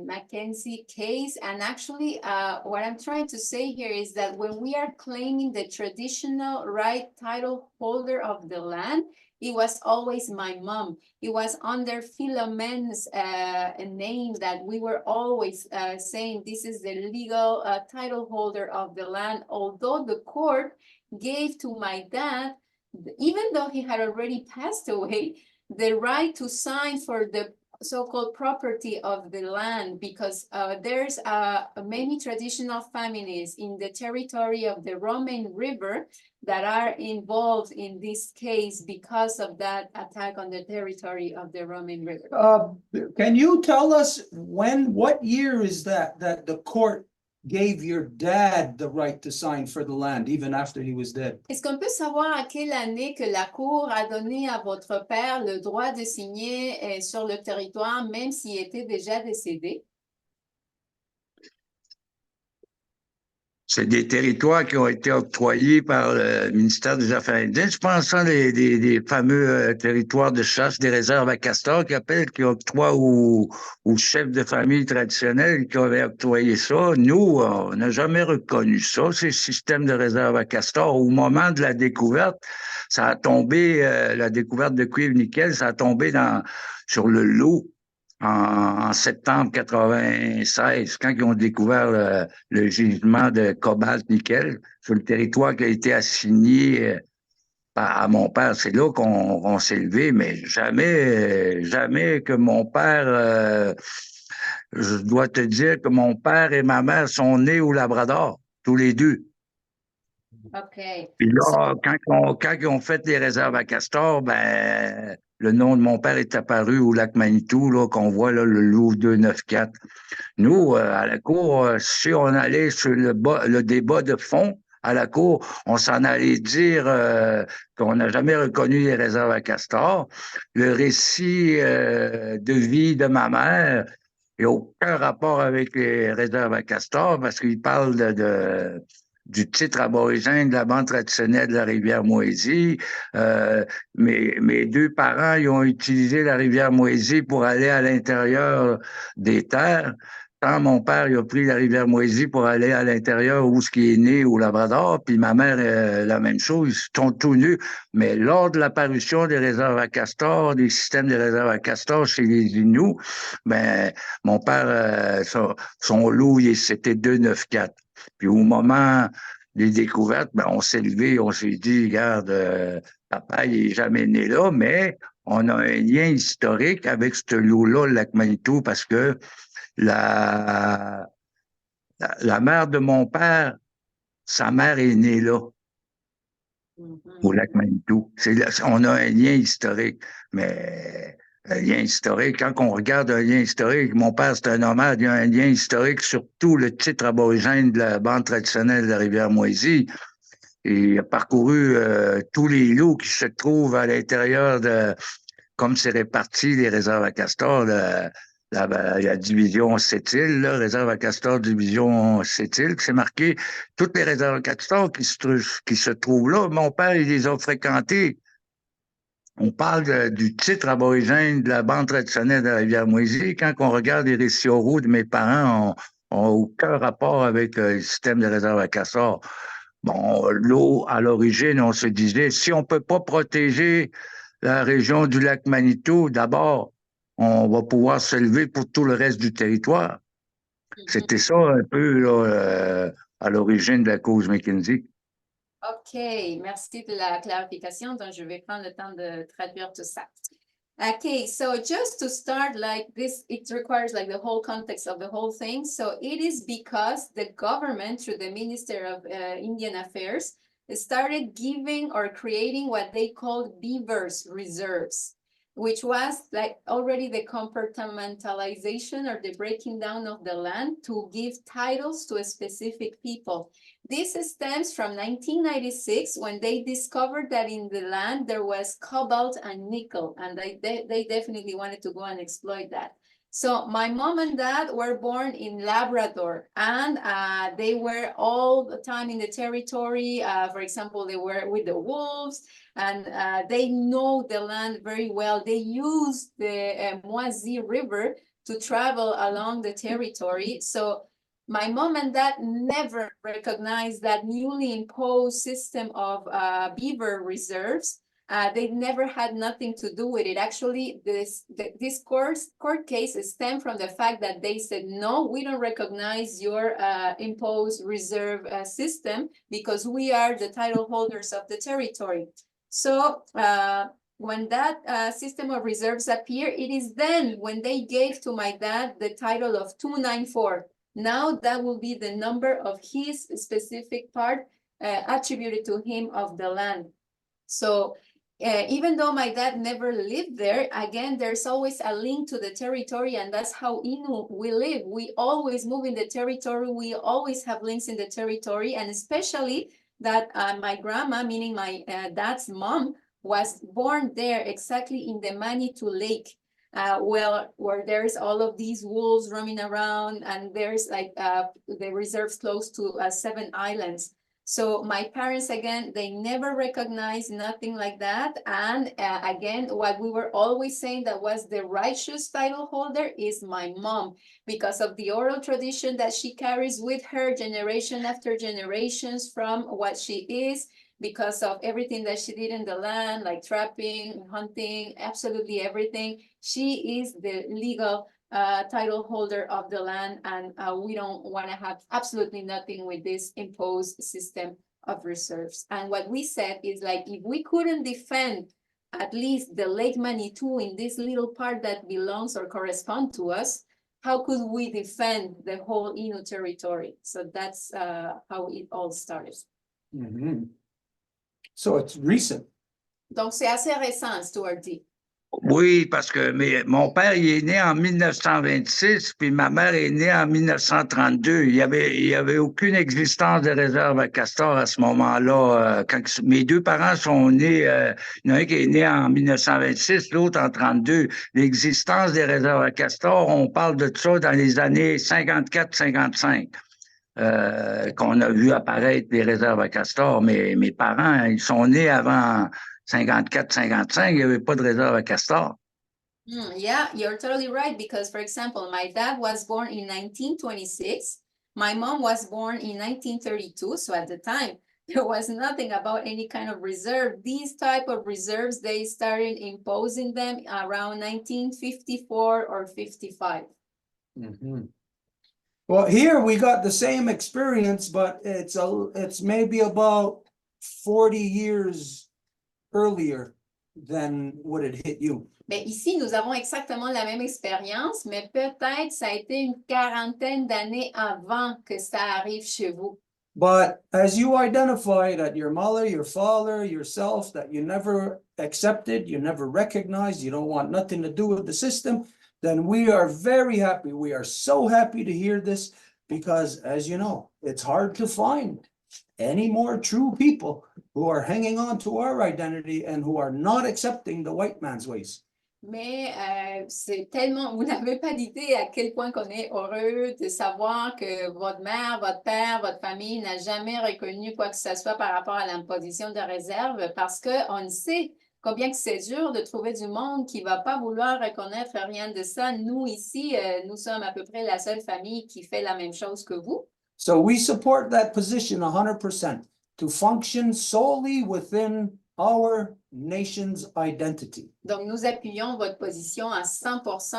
Mackenzie case. And actually, what I'm trying to say here is that when we are claiming the traditional right title holder of the land, it was always my mom. It was under Philomene's name that we were always saying this is the legal title holder of the land, although the court gave to my dad, even though he had already passed away, the right to sign for the so-called property of the land, because there's many traditional families in the territory of the Romaine River that are involved in this case because of that attack on the territory of the Romaine River. Can you tell us what year is that the court gave your dad the right to sign for the land even after he was dead? Est-ce qu'on peut savoir à quelle année que la Cour a donné à votre père le droit de signer sur le territoire, même s'il était déjà décédé? C'est des territoires qui ont été octroyés par le ministère des Affaires indiennes. Je pense à des fameux territoires de chasse, des réserves à castors qui octroient aux chefs de famille traditionnels qui avaient octroyé ça. Nous, on n'a jamais reconnu ça, ces systèmes de réserves à castors. Au moment de la découverte, ça a tombé, la découverte de cuivre-nickel, ça a tombé sur le lot. En septembre 96, quand ils ont découvert le gisement de cobalt-nickel sur le territoire qui a été assigné à mon père. C'est là qu'on s'est levé, mais jamais que mon père... je dois te dire que mon père et ma mère sont nés au Labrador, tous les deux. OK. Puis là, quand ils ont fait les réserves à Castor, ben, le nom de mon père est apparu au lac Manitou, là, qu'on voit, là, le loup 294. Nous, à la cour, si on allait sur le débat de fond, à la cour, on s'en allait dire qu'on n'a jamais reconnu les réserves à Castor. Le récit de vie de ma mère n'a aucun rapport avec les réserves à Castor parce qu'il parle du titre aborigène de la bande traditionnelle de la rivière Moisy. Mes deux parents, ils ont utilisé la rivière Moisy pour aller à l'intérieur des terres. Quand mon père il a pris la rivière Moisy pour aller à l'intérieur où ce qui est né au Labrador, puis ma mère, la même chose, ils sont tous nus. Mais lors de l'apparition des réserves à castor, des systèmes de réserves à castor chez les Inuits, ben, mon père, son loup, c'était 294. Puis au moment des découvertes, ben, on s'est levé, on s'est dit, regarde, papa, il est jamais né là, mais on a un lien historique avec ce loup-là, le lac Manitou, parce que la mère de mon père, sa mère est née là, au lac Manitou. On a un lien historique, mais un lien historique, quand on regarde un lien historique, mon père, c'est un nomade, il y a un lien historique sur tout le titre aborigène de la bande traditionnelle de la rivière Moisy. Et il a parcouru tous les loups qui se trouvent à l'intérieur de, comme c'est réparti, les réserves à castor, la division Sept-Îles, réserve à castor, division Sept-Îles, c'est marqué toutes les réserves à castor qui se trouvent là. Mon père, il les a fréquentées. On parle du titre aborigène de la bande traditionnelle de la rivière Moisy. Quand on regarde les récits oraux de mes parents, on aucun rapport avec le système de réserve à castor. Bon, l'eau, à l'origine, on se disait, si on peut pas protéger la région du lac Manitou, d'abord, on va pouvoir se lever pour tout le reste du territoire. C'était ça un peu là, à l'origine de la cause McKinsey. OK, merci de la clarification. Donc, je vais prendre le temps de traduire tout ça. Okay, so just to start like this, it requires like the whole context of the whole thing. So it is because the government, through the Minister of Indian Affairs, started giving or creating what they called beavers reserves, which was like already the compartmentalization or the breaking down of the land to give titles to a specific people. This stems from 1996 when they discovered that in the land there was cobalt and nickel, and they definitely wanted to go and exploit that. So my mom and dad were born in Labrador, and they were all the time in the territory. For example, they were with the wolves, and they know the land very well. They use the Moisy River to travel along the territory. So my mom and dad never recognized that newly imposed system of beaver reserves They never had nothing to do with it. Actually, this court case stemmed from the fact that they said, no, we don't recognize your imposed reserve system because we are the title holders of the territory. So when that system of reserves appear, it is then when they gave to my dad the title of 294. Now that will be the number of his specific part attributed to him of the land. So even though my dad never lived there, again, there's always a link to the territory, and that's how Innu we live. We always move in the territory. We always have links in the territory, and especially that my grandma, meaning my dad's mom, was born there exactly in the Manitou Lake. Where there's all of these wolves roaming around, and there's like the reserves close to 7 islands. So my parents, again, they never recognized nothing like that. And again, what we were always saying that was the righteous title holder is my mom, because of the oral tradition that she carries with her generation after generations from what she is, because of everything that she did in the land, like trapping, hunting, absolutely everything. She is the legal title holder of the land, and we don't want to have absolutely nothing with this imposed system of reserves. And what we said is, like, if we couldn't defend at least the Lake Manitou in this little part that belongs or correspond to us, how could we defend the whole Innu territory? So that's how it all started. Mm-hmm. So it's recent. Donc c'est assez récent, Stuart D. Oui, parce que mon père, il est né en 1926, puis ma mère est née en 1932. Il y avait aucune existence de réserve à castor à ce moment-là. Quand mes 2 parents sont nés, il y en a un qui est né en 1926, l'autre en 32. L'existence des réserves à castor, on parle de ça dans les années 54-55. Qu'on a vu apparaître des réserves à castor, mais mes parents, ils sont nés avant 54-55, il n'y avait pas de réserve à castor. Yeah, you're totally right, because, for example, my dad was born in 1926. My mom was born in 1932, so at the time, there was nothing about any kind of reserve. These type of reserves, they started imposing them around 1954 or 55. Mm-hmm. Well, here we got the same experience, but it's maybe about 40 years earlier than what it hit you. Mais ici, nous avons exactement la même expérience, mais peut-être ça a été une quarantaine d'années avant que ça arrive chez vous. But as you identify that your mother, your father, yourself, that you never accepted, you never recognized, you don't want nothing to do with the system, then we are very happy. We are so happy to hear this, because as you know, it's hard to find any more true people who are hanging on to our identity and who are not accepting the white man's ways. Mais c'est tellement, vous n'avez pas d'idée à quel point qu'on est heureux de savoir que votre mère, votre père, votre famille n'a jamais reconnu quoi que ce soit par rapport à l'imposition de réserve, parce qu'on sait combien que c'est dur de trouver du monde qui ne va pas vouloir reconnaître rien de ça. Nous, ici, nous sommes à peu près la seule famille qui fait la même chose que vous. So we support that position 100%, to function solely within our nation's identity. Donc, nous appuyons votre position à 100%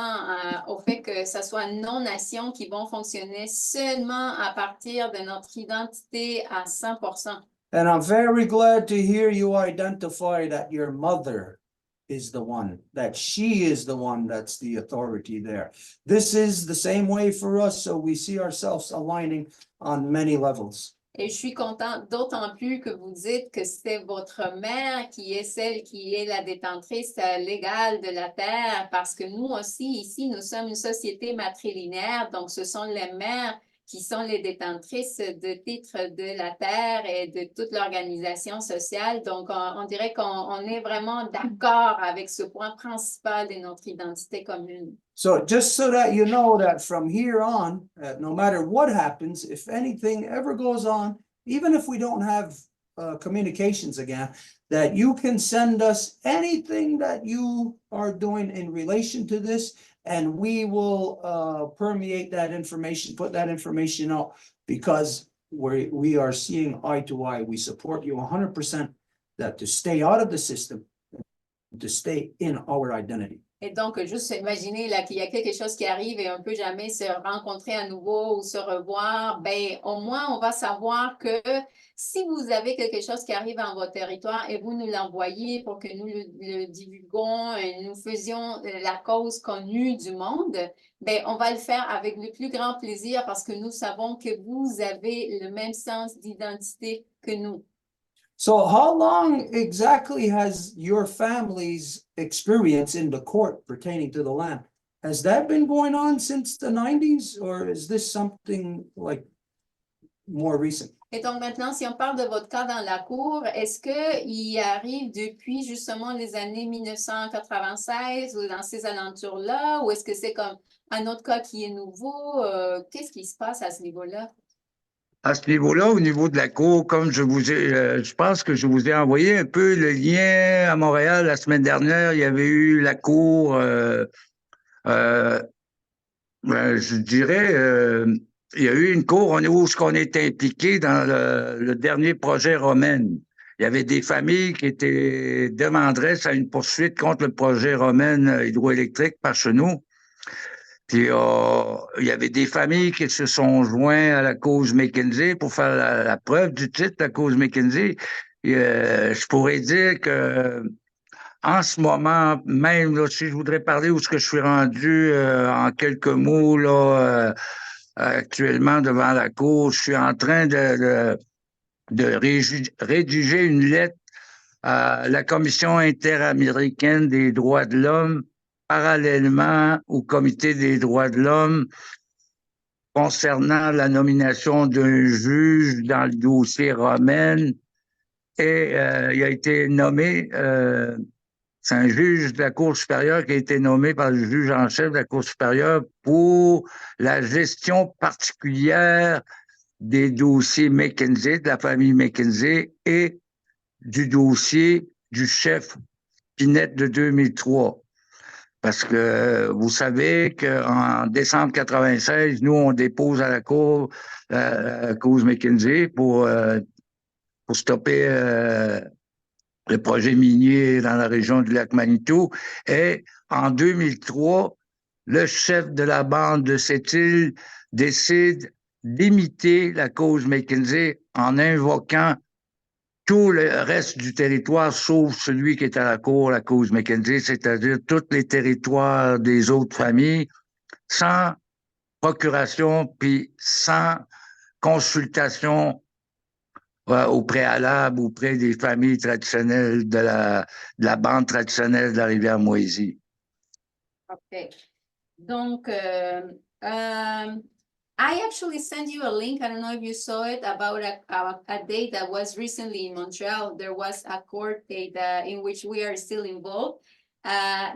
au fait que ce soit nos nations qui vont fonctionner seulement à partir de notre identité à 100%. And I'm very glad to hear you identify that your mother is the one, that she is the one that's the authority there. This is the same way for us, so we see ourselves aligning on many levels. Et je suis contente d'autant plus que vous dites que c'est votre mère qui est celle qui est la détentrice légale de la terre, parce que nous aussi, ici, nous sommes une société matrilinéaire, donc ce sont les mères qui sont les détentrices de titres de la terre et de toute l'organisation sociale. Donc, on dirait qu'on est vraiment d'accord avec ce point principal de notre identité commune. So just so that you know that from here on, no matter what happens, if anything ever goes on, even if we don't have communications again, that you can send us anything that you are doing in relation to this, and we will permeate that information, put that information out, because we are seeing eye to eye. We support you 100% that to stay out of the system, to stay in our identity. Et donc, juste imaginer là, qu'il y a quelque chose qui arrive et on ne peut jamais se rencontrer à nouveau ou se revoir, ben, au moins, on va savoir que si vous avez quelque chose qui arrive dans votre territoire et vous nous l'envoyez pour que nous le divulguons et nous faisions la cause connue du monde, ben, on va le faire avec le plus grand plaisir parce que nous savons que vous avez le même sens d'identité que nous. So how long exactly has your family's experience in the court pertaining to the land? Has that been going on since the 90s, or is this something like more recent? Et donc maintenant, si on parle de votre cas dans la cour, est-ce qu'il arrive depuis justement les années 1996 ou dans ces alentours-là, ou est-ce que c'est comme un autre cas qui est nouveau? Qu'est-ce qui se passe à ce niveau-là? À ce niveau-là, au niveau de la cour, comme je pense que je vous ai envoyé un peu le lien à Montréal la semaine dernière. Il y avait eu la cour, je dirais, il y a eu une cour où on était impliqué dans le dernier projet Romaine. Il y avait des familles qui étaient demanderesses à une poursuite contre le projet Romaine hydroélectrique par chez nous. Puis il y avait des familles qui se sont joints à la cause McKinsey pour faire la preuve du titre, la cause McKinsey. Et, je pourrais dire que en ce moment, même là, si je voudrais parler où ce que je suis rendu en quelques mots là, actuellement devant la cour, je suis en train de rédiger une lettre à la Commission interaméricaine des droits de l'homme, parallèlement au Comité des droits de l'homme, concernant la nomination d'un juge dans le dossier Romaine. Et il a été nommé, c'est un juge de la Cour supérieure qui a été nommé par le juge en chef de la Cour supérieure pour la gestion particulière des dossiers McKinsey, de la famille McKinsey et du dossier du chef Pinette de 2003. Parce que vous savez qu'en décembre 96, nous, on dépose à la Cour la cause McKinsey pour stopper le projet minier dans la région du lac Manitou. Et en 2003, le chef de la bande de cette île décide d'imiter la cause McKinsey en invoquant tout le reste du territoire, sauf celui qui est à la cour, la cause McKinsey, c'est-à-dire tous les territoires des autres familles, sans procuration puis sans consultation au préalable auprès des familles traditionnelles de la bande traditionnelle de la rivière Moisie. OK. Donc, I actually sent you a link. I don't know if you saw it about a date that was recently in Montreal. There was a court date in which we are still involved.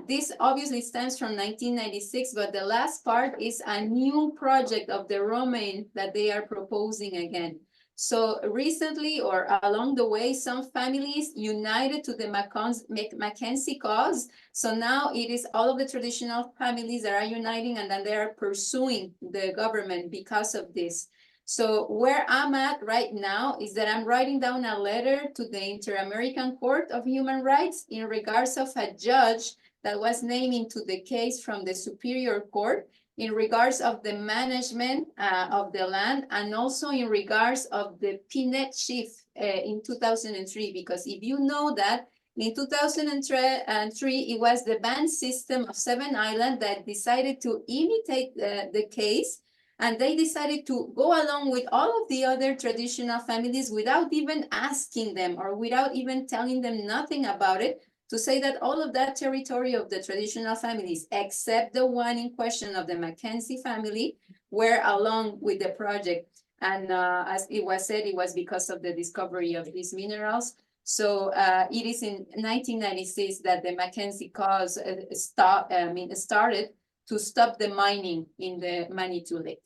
This obviously stems from 1996, but the last part is a new project of the Romaine that they are proposing again. So recently or along the way, some families united to the Mackenzie cause. So now it is all of the traditional families that are uniting and then they are pursuing the government because of this. So where I'm at right now is that I'm writing down a letter to the Inter-American Court of Human Rights in regards of a judge that was named into the case from the Superior Court in regards of the management of the land and also in regards of the Pinette shift in 2003. Because if you know that in 2003, it was the band system of Seven Islands that decided to imitate the case. And they decided to go along with all of the other traditional families without even asking them or without even telling them nothing about it, to say that all of that territory of the traditional families, except the one in question of the Mackenzie family, were along with the project. And as it was said, it was because of the discovery of these minerals. So it is in 1996 that the Mackenzie cause started to stop the mining in the Manitou Lake.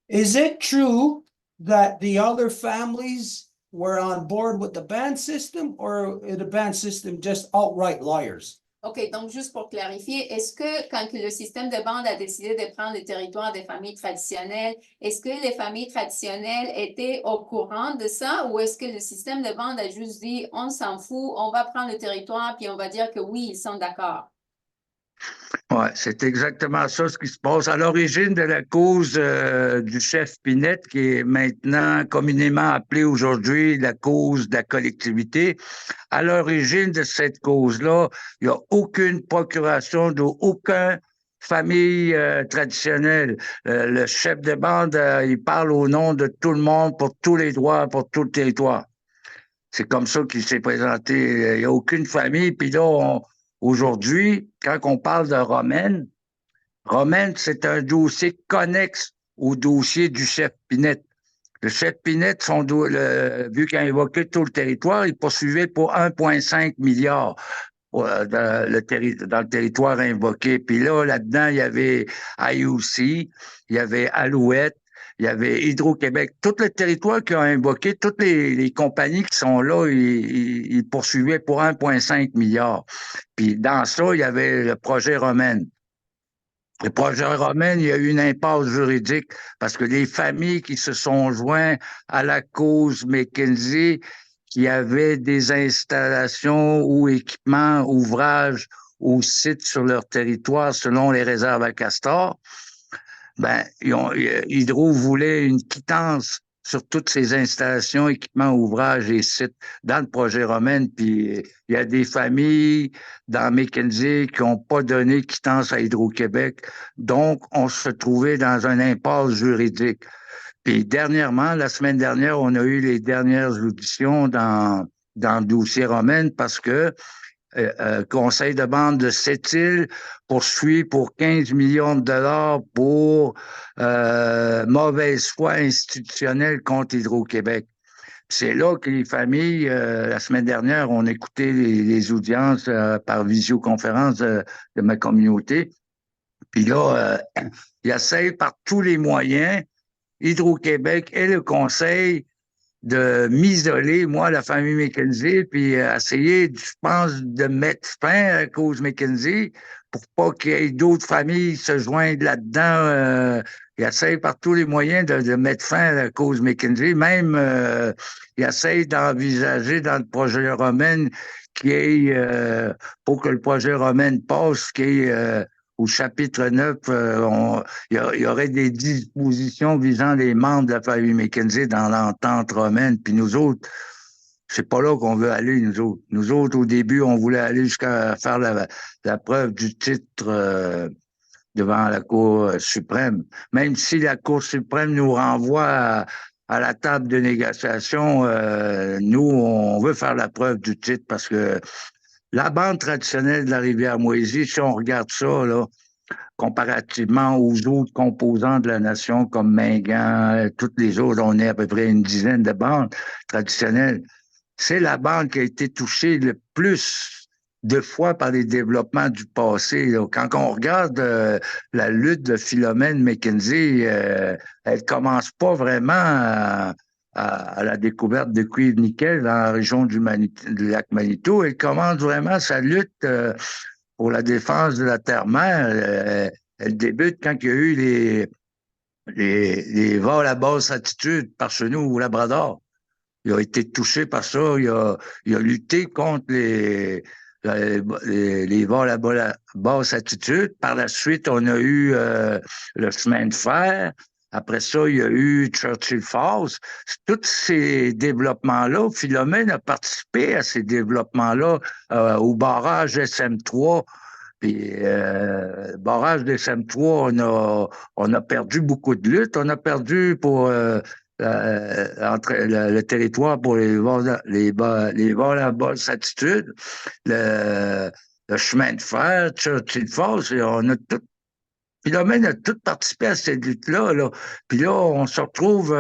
Is it true that the other families were on board with the ban system, or is the ban system just outright liars? OK, donc juste pour clarifier, est-ce que quand le système de bande a décidé de prendre le territoire des familles traditionnelles, est-ce que les familles traditionnelles étaient au courant de ça ou est-ce que le système de bande a juste dit on s'en fout, on va prendre le territoire puis on va dire que oui, ils sont d'accord? Ouais, c'est exactement ça ce qui se passe. À l'origine de la cause du chef Pinette, qui est maintenant communément appelée aujourd'hui la cause de la collectivité, à l'origine de cette cause-là, il n'y a aucune procuration d'aucun famille traditionnelle. Le chef de bande, il parle au nom de tout le monde, pour tous les droits, pour tout le territoire. C'est comme ça qu'il s'est présenté. Il n'y a aucune famille. Puis là, aujourd'hui, quand on parle de Romaine, Romaine, c'est un dossier connexe au dossier du chef Pinette. Le chef Pinette, vu qu'il a évoqué tout le territoire, il poursuivait pour 1,5 milliard dans le territoire invoqué. Puis là, là-dedans, il y avait IUC, il y avait Alouette, il y avait Hydro-Québec. Tout le territoire qui a invoqué, toutes les compagnies qui sont là, ils poursuivaient pour 1,5 milliard. Puis dans ça, il y avait le projet Romaine. Le projet Romaine, il y a eu une impasse juridique parce que les familles qui se sont joints à la cause McKinsey, qui avaient des installations ou équipements, ouvrages ou sites sur leur territoire selon les réserves à Castor, ben, Hydro voulait une quittance sur toutes ces installations, équipements, ouvrages et sites dans le projet Romaine. Puis il y a des familles dans McKinsey qui n'ont pas donné quittance à Hydro-Québec. Donc, on se trouvait dans un impasse juridique. Puis dernièrement, la semaine dernière, on a eu les dernières auditions dans le dossier Romaine parce que conseil de bande de Sept-Îles poursuit pour 15 millions de dollars pour mauvaise foi institutionnelle contre Hydro-Québec. C'est là que les familles, la semaine dernière, on écouté les audiences par visioconférence de ma communauté. Puis là, ils essayent par tous les moyens, Hydro-Québec et le conseil, de m'isoler, moi, la famille McKenzie, puis essayer, je pense, de mettre fin à la cause McKenzie pour pas qu'il y ait d'autres familles se joignent là-dedans. Ils essayent par tous les moyens de mettre fin à la cause McKenzie. Même, ils essayent d'envisager dans le projet Romaine qu'il y ait, pour que le projet Romaine passe, qu'il y ait au chapitre 9, il y aurait des dispositions visant les membres de la famille McKenzie dans l'entente romaine. Puis nous autres, c'est pas là qu'on veut aller, nous autres. Nous autres, au début, on voulait aller jusqu'à faire la preuve du titre devant la Cour suprême. Même si la Cour suprême nous renvoie à la table de négociation, nous, on veut faire la preuve du titre parce que la bande traditionnelle de la rivière Moisy, si on regarde ça, là, comparativement aux autres composants de la nation comme Mingan, toutes les autres, on est à peu près une dizaine de bandes traditionnelles. C'est la bande qui a été touchée le plus de fois par les développements du passé. Là. Quand on regarde la lutte de Philomène McKenzie, elle commence pas vraiment à la découverte de cuivre-nickel dans la région du lac Manitou. Elle commence vraiment sa lutte pour la défense de la terre-mère. Elle débute quand il y a eu les vols à basse altitude par chez nous au Labrador. Il a été touché par ça. Il a lutté contre les vols à basse altitude. Par la suite, on a eu le chemin de fer. Après ça, il y a eu Churchill Falls. Tous ces développements-là, Philomène a participé à ces développements-là au barrage SM3. Puis, barrage de SM3, on a perdu beaucoup de luttes. On a perdu pour entre le territoire pour les vols à basse altitude, le chemin de fer, Churchill Falls, et on a tout. Philomène a tout participé à cette lutte-là. Là. Puis là, on se retrouve.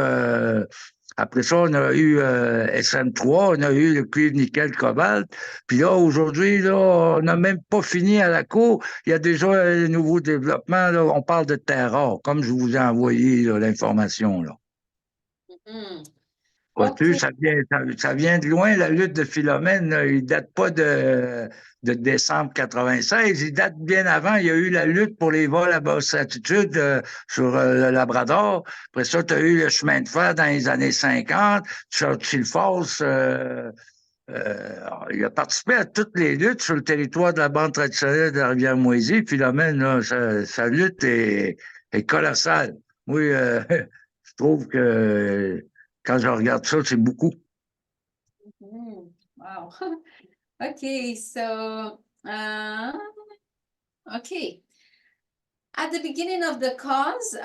Après ça, on a eu SM3, on a eu le cuivre nickel cobalt. Puis là, aujourd'hui, là, on n'a même pas fini à la cour. Il y a déjà un nouveau développement. Là, on parle de terre rare, comme je vous ai envoyé l'information. Là. Mhm. Vois-tu, Ok. ça vient de loin, la lutte de Philomène. Là. Il date pas de décembre 96, il date bien avant. Il y a eu la lutte pour les vols à basse altitude sur le Labrador. Après ça, tu as eu le chemin de fer dans les années 50, Churchill Falls. Il a participé à toutes les luttes sur le territoire de la bande traditionnelle de la Rivière-Moisy. Philomène, là, sa lutte est colossale. Oui, je trouve que quand je regarde ça, c'est beaucoup. Wow. Okay, so okay. At the beginning of the cause,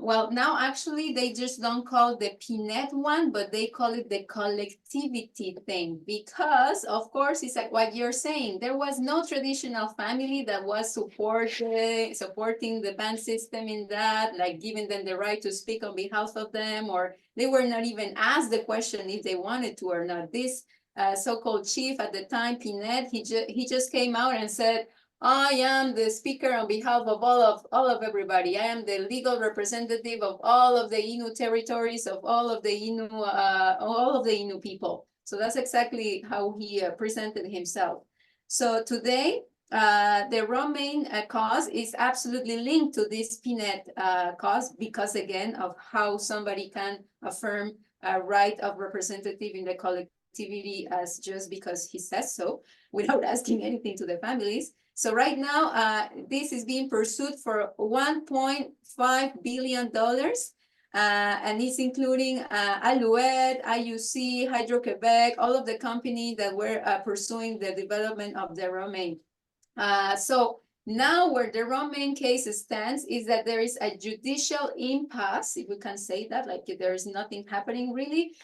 well, now actually they just don't call the PNET one, but they call it the collectivity thing because, of course, it's like what you're saying. There was no traditional family that was supporting the band system in that, like giving them the right to speak on behalf of them, or they were not even asked the question if they wanted to or not. This so-called chief at the time, PNET, he just came out and said, I am the speaker on behalf of all of everybody. I am the legal representative of all of the Innu territories, of all of the Innu people. So that's exactly how he presented himself. So today, the Romaine cause is absolutely linked to this PNET cause because, again, of how somebody can affirm a right of representative in the collectivity as just because he says so, without asking anything to the families. So right now, this is being pursued for $1.5 billion, and it's including Alouette, IUC, Hydro-Quebec, all of the companies that were pursuing the development of the Romaine. So now where the Romaine case stands is that there is a judicial impasse, if we can say that, like there is nothing happening really,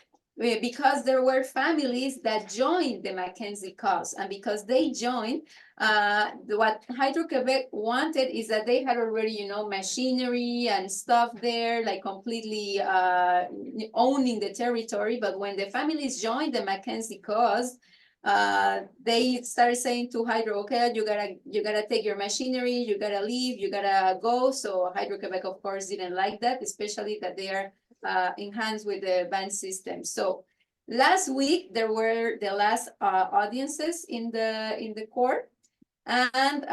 because there were families that joined the Mackenzie cause, and because they joined, what Hydro-Quebec wanted is that they had already, machinery and stuff there, like completely owning the territory. But when the families joined the Mackenzie cause, they started saying to Hydro, okay, you gotta take your machinery, you gotta leave, you gotta go. So Hydro-Quebec, of course, didn't like that, especially that they are in hands with the band system. So last week there were the last audiences in the court, and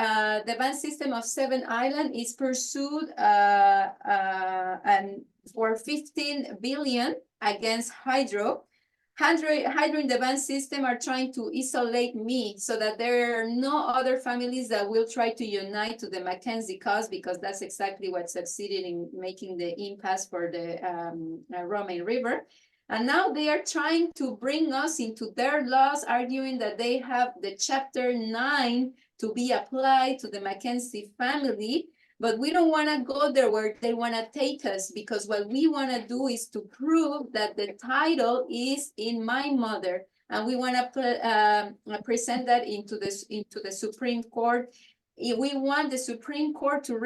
the band system of Seven Island is pursued and for 15 billion against Hydro. Hydro in the band system are trying to isolate me so that there are no other families that will try to unite to the Mackenzie cause, because that's exactly what succeeded in making the impasse for the Romaine River. And now they are trying to bring us into their laws, arguing that they have the Chapter 9 to be applied to the Mackenzie family. But we don't want to go there where they want to take us, because what we want to do is to prove that the title is in my mother, and we want to present that into the Supreme Court. If we want the Supreme Court to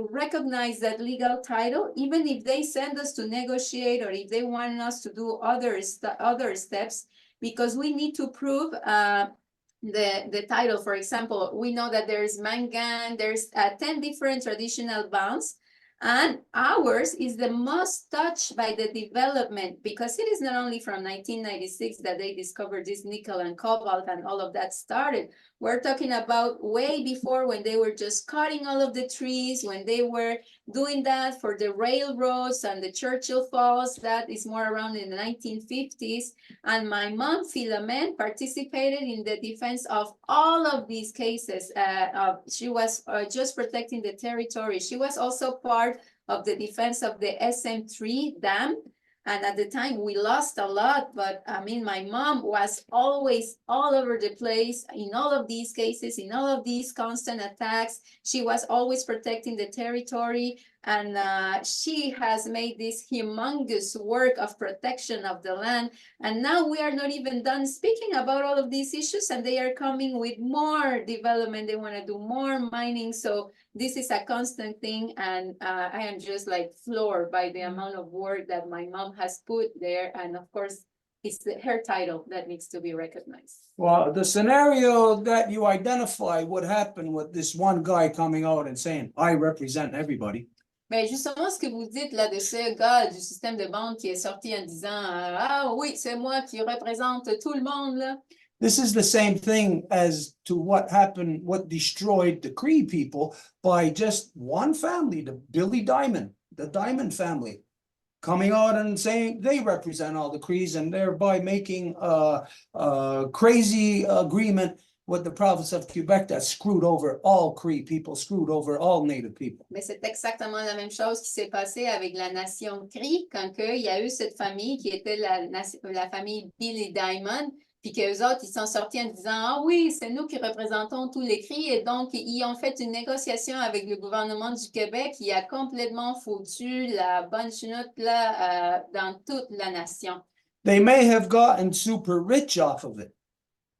recognize that legal title, even if they send us to negotiate or if they want us to do other steps, because we need to prove the title. For example, we know that there's Mangan, there's 10 different traditional bands, and ours is the most touched by the development, because it is not only from 1996 that they discovered this nickel and cobalt and all of that started. We're talking about way before, when they were just cutting all of the trees, when they were doing that for the railroads and the Churchill Falls. That is more around in the 1950s. And my mom, Philomène, participated in the defense of all of these cases. She was just protecting the territory. She was also part of the defense of the SM3 dam. And at the time we lost a lot, but I mean, my mom was always all over the place in all of these cases, in all of these constant attacks. She was always protecting the territory, and she has made this humongous work of protection of the land. And now we are not even done speaking about all of these issues, and they are coming with more development. They want to do more mining. So this is a constant thing, and I am just like floored by the amount of work that my mom has put there. And of course, it's her title that needs to be recognized. Well, the scenario that you identify would happen with this one guy coming out and saying, I represent everybody. Mais justement, ce que vous dites là de ce gars du système de bande qui est sorti en disant ah oui, c'est moi qui représente tout le monde là. This is the same thing as to what happened, what destroyed the Cree people by just one family, the Billy Diamond, the Diamond family, coming out and saying they represent all the Crees and thereby making a crazy agreement with the province of Quebec that screwed over all Cree people, screwed over all Native people. Mais c'est exactement la même chose qui s'est passé avec la nation Cree quand il y a eu cette famille qui était la famille Billy Diamond, puis qu'eux autres, ils sont sortis en disant ah oui, c'est nous qui représentons tous les Cris, et donc ils ont fait une négociation avec le gouvernement du Québec qui a complètement foutu la bonne chenoute là, dans toute la nation. They may have gotten super rich off of it.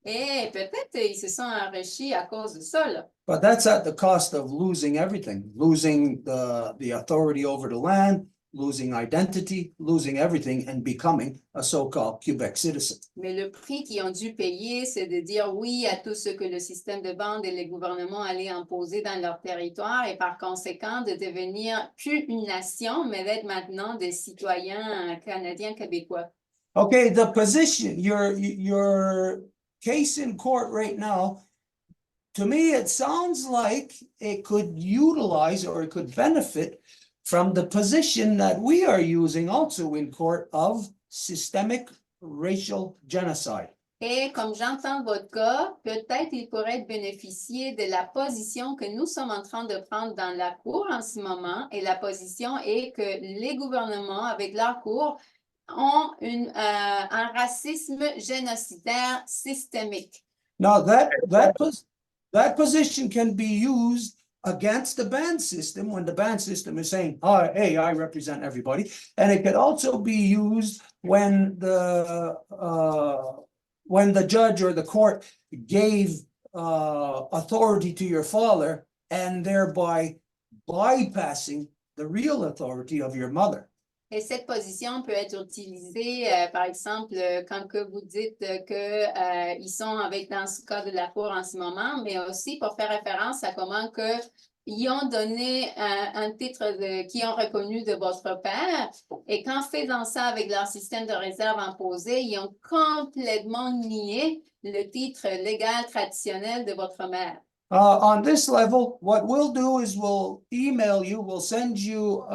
Et peut-être ils se sont enrichis à cause de ça, là. But that's at the cost of losing everything, losing the authority over the land, losing identity, losing everything, and becoming a so-called Quebec citizen. Mais le prix qu'ils ont dû payer, c'est de dire oui à tout ce que le système de bande et les gouvernements allaient imposer dans leur territoire et par conséquent de devenir plus une nation, mais d'être maintenant des citoyens canadiens québécois. Okay, the position, your case in court right now, to me, it sounds like it could utilize or it could benefit from the position that we are using also in court of systemic racial genocide. Et comme j'entends votre cas, peut-être il pourrait bénéficier de la position que nous sommes en train de prendre dans la Cour en ce moment. Et la position est que les gouvernements, avec leur Cour, ont un racisme génocidaire systémique. Now, that position can be used against the band system when the band system is saying, oh, hey, I represent everybody. And it could also be used when the judge or the court gave authority to your father and thereby bypassing the real authority of your mother. Et cette position peut être utilisée, par exemple, quand que vous dites qu'ils sont avec, dans ce cas de la Cour en ce moment, mais aussi pour faire référence à comment que ils ont donné un titre qu'ils ont reconnu de votre père, et qu'en faisant ça avec leur système de réserve imposé, ils ont complètement nié le titre légal traditionnel de votre mère. On this level, what we'll do is we'll email you, we'll send you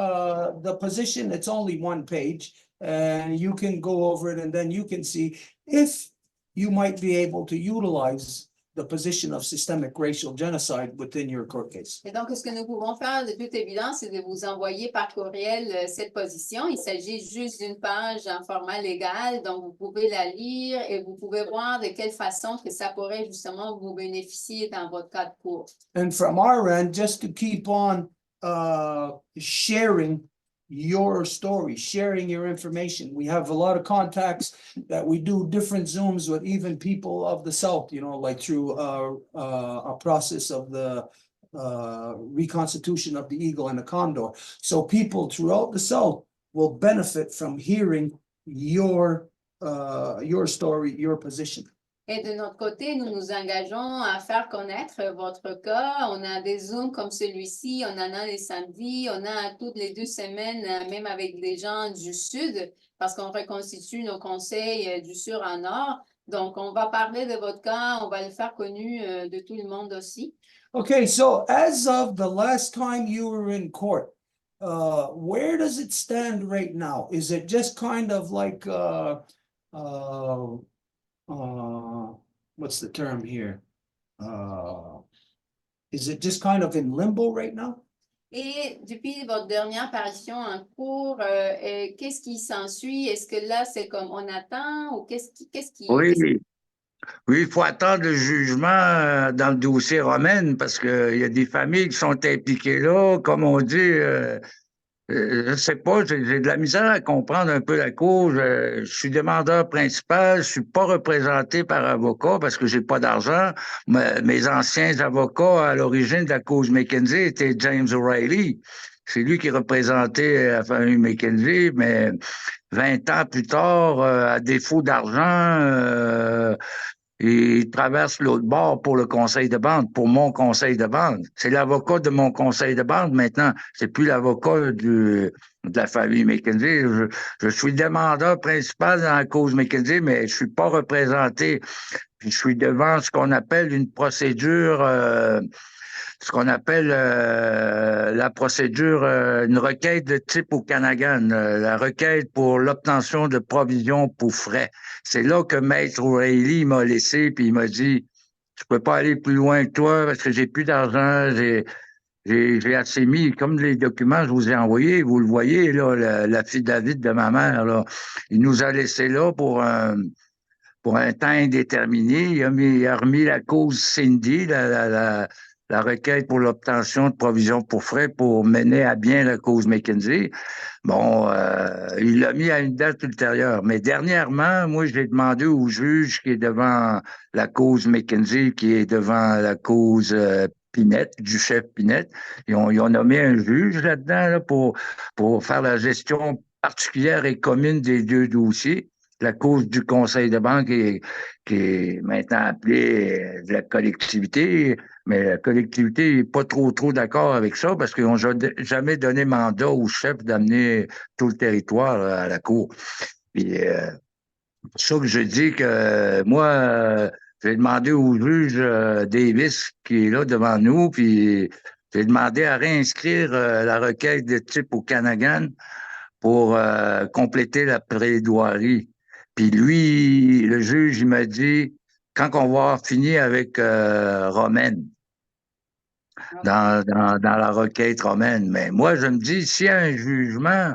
the position. It's only one page, and you can go over it, and then you can see if you might be able to utilize the position of systemic racial genocide within your court case. Et donc, ce que nous pouvons faire de toute évidence, c'est de vous envoyer par courriel cette position. Il s'agit juste d'une page en format légal, donc vous pouvez la lire et vous pouvez voir de quelle façon que ça pourrait justement vous bénéficier dans votre cas de cours. And from our end, just to keep on sharing your story, sharing your information. We have a lot of contacts that we do different Zooms with even people of the South, you know, like through a process of the reconstitution of the eagle and the condor. So people throughout the South will benefit from hearing your story, your position. Et de notre côté, nous nous engageons à faire connaître votre cas. On a des Zooms comme celui-ci, on en a les samedis, on a toutes les 2 semaines, même avec des gens du Sud, parce qu'on reconstitue nos conseils du Sud en Nord. Donc, on va parler de votre cas, on va le faire connu de tout le monde aussi. Okay, so as of the last time you were in court, where does it stand right now? Is it just kind of like what's the term here? Is it just kind of in limbo right now? Et depuis votre dernière apparition en cours, qu'est-ce qui s'ensuit? Est-ce que là, c'est comme on attend ou qu'est-ce qui... Oui, oui, il faut attendre le jugement dans le dossier romain parce qu'il y a des familles qui sont impliquées là. Comme on dit, je sais pas, j'ai de la misère à comprendre un peu la cause. Je suis demandeur principal, je suis pas représenté par avocat parce que j'ai pas d'argent. Mes anciens avocats à l'origine de la cause McKenzie étaient James O'Reilly. C'est lui qui représentait la famille McKenzie, mais 20 ans plus tard, à défaut d'argent, il traverse l'autre bord pour le conseil de bande, pour mon conseil de bande. C'est l'avocat de mon conseil de bande maintenant. C'est plus l'avocat de la famille McKenzie. Je suis demandeur principal dans la cause McKenzie, mais je suis pas représenté. Puis je suis devant ce qu'on appelle une procédure, la procédure, une requête de type au Canadian, la requête pour l'obtention de provisions pour frais. C'est là que Maître O'Reilly m'a laissé, puis il m'a dit, je peux pas aller plus loin que toi parce que j'ai plus d'argent, j'ai assez mis, comme les documents que je vous ai envoyés, vous le voyez, là, l'affidavit de ma mère, là. Il nous a laissé là pour un temps indéterminé. Il a remis la cause Cindy, la requête pour l'obtention de provisions pour frais pour mener à bien la cause McKenzie. Bon, il l'a mis à une date ultérieure. Mais dernièrement, moi, j'ai demandé au juge qui est devant la cause McKenzie, qui est devant la cause Pinette, du chef Pinette. Ils ont nommé un juge là-dedans là, pour faire la gestion particulière et commune des deux dossiers. La cause du conseil de banque qui est maintenant appelée de la collectivité, mais la collectivité n'est pas trop d'accord avec ça parce qu'ils n'ont jamais donné mandat au chef d'amener tout le territoire à la cour. Puis, c'est pour ça que je dis que moi, j'ai demandé au juge Davis qui est là devant nous, puis j'ai demandé à réinscrire la requête de type au Canadian pour compléter la plaidoirie. Puis lui, le juge, il m'a dit, quand on va avoir fini avec Romaine, dans la requête romaine, mais moi, je me dis, s'il y a un jugement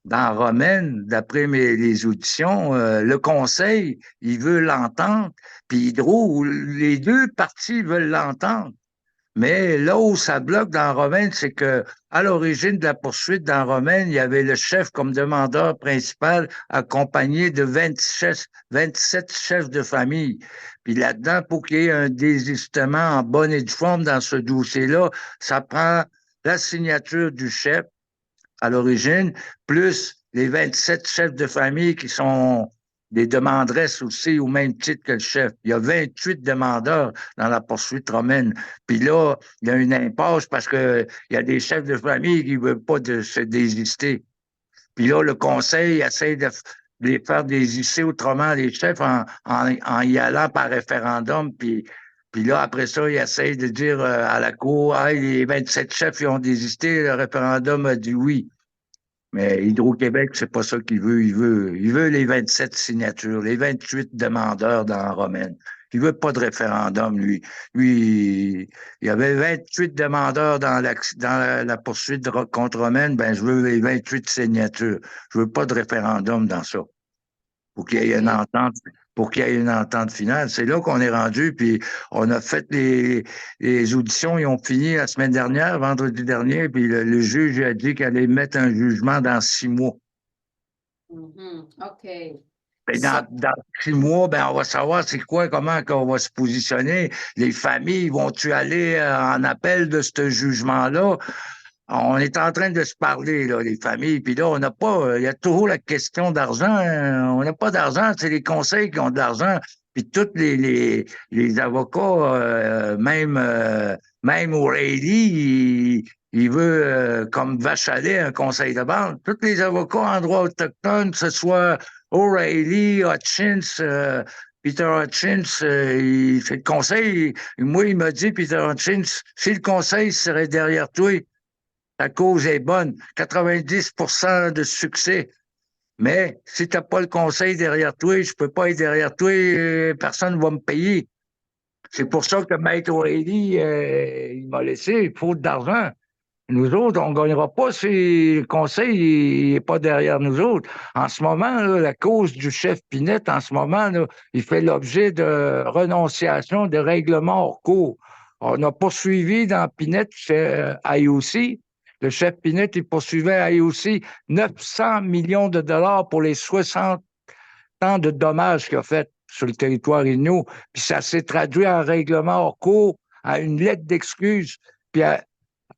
dans Romaine, d'après les auditions, le conseil, il veut l'entendre, puis Hydro, les deux parties veulent l'entendre. Mais là où ça bloque dans Romaine, c'est que à l'origine de la poursuite dans Romaine, il y avait le chef comme demandeur principal accompagné de 27 chefs de famille. Puis là-dedans, pour qu'il y ait un désistement en bonne et due forme dans ce dossier-là, ça prend la signature du chef à l'origine, plus les 27 chefs de famille qui sont des demanderesses aussi au même titre que le chef. Il y a 28 demandeurs dans la poursuite romaine. Puis là, il y a une impasse parce que il y a des chefs de famille qui ne veulent pas se désister. Puis là, le conseil essaie de les faire désister autrement les chefs en y allant par référendum. Puis là, après ça, il essaie de dire à la cour, ah, les 27 chefs, ils ont désisté, le référendum a dit oui. Mais Hydro-Québec, c'est pas ça qu'il veut. Il veut les 27 signatures, les 28 demandeurs dans Romaine. Il veut pas de référendum, lui. Lui, il y avait 28 demandeurs dans la poursuite contre Romaine. Ben, je veux les 28 signatures. Je veux pas de référendum dans ça. Pour qu'il y ait une entente, pour qu'il y ait une entente finale. C'est là qu'on est rendu, puis on a fait les auditions, ils ont fini la semaine dernière, vendredi dernier, puis le juge a dit qu'elle allait mettre un jugement dans 6 mois. OK. Ben, dans 6 mois, ben, on va savoir c'est quoi, comment qu'on va se positionner. Les familles vont-tu aller en appel de ce jugement-là? On est en train de se parler, là, les familles, puis là, on n'a pas, il y a toujours la question d'argent. On n'a pas d'argent, c'est les conseils qui ont de l'argent. Puis tous les avocats, même O'Reilly, il veut, comme vache à lait, un conseil de banque. Tous les avocats en droit autochtone, que ce soit O'Reilly, Hutchins, Peter Hutchins, il fait le conseil. Moi, il m'a dit, Peter Hutchins, si le conseil serait derrière toi, ta cause est bonne, 90% de succès. Mais si tu n'as pas le conseil derrière toi, je peux pas être derrière toi, personne ne va me payer. C'est pour ça que Maître O'Reilly, il m'a laissé, faute d'argent. Nous autres, on ne gagnera pas si le conseil n'est pas derrière nous autres. En ce moment, là, la cause du chef Pinette, en ce moment, là, il fait l'objet de renonciation de règlements hors cours. On a poursuivi dans Pinette IOC. Le chef Pinette, il poursuivait IOC 900 millions de dollars pour les 60 ans de dommages qu'il a fait sur le territoire inuit. Puis ça s'est traduit en règlement hors cours, à une lettre d'excuse, puis à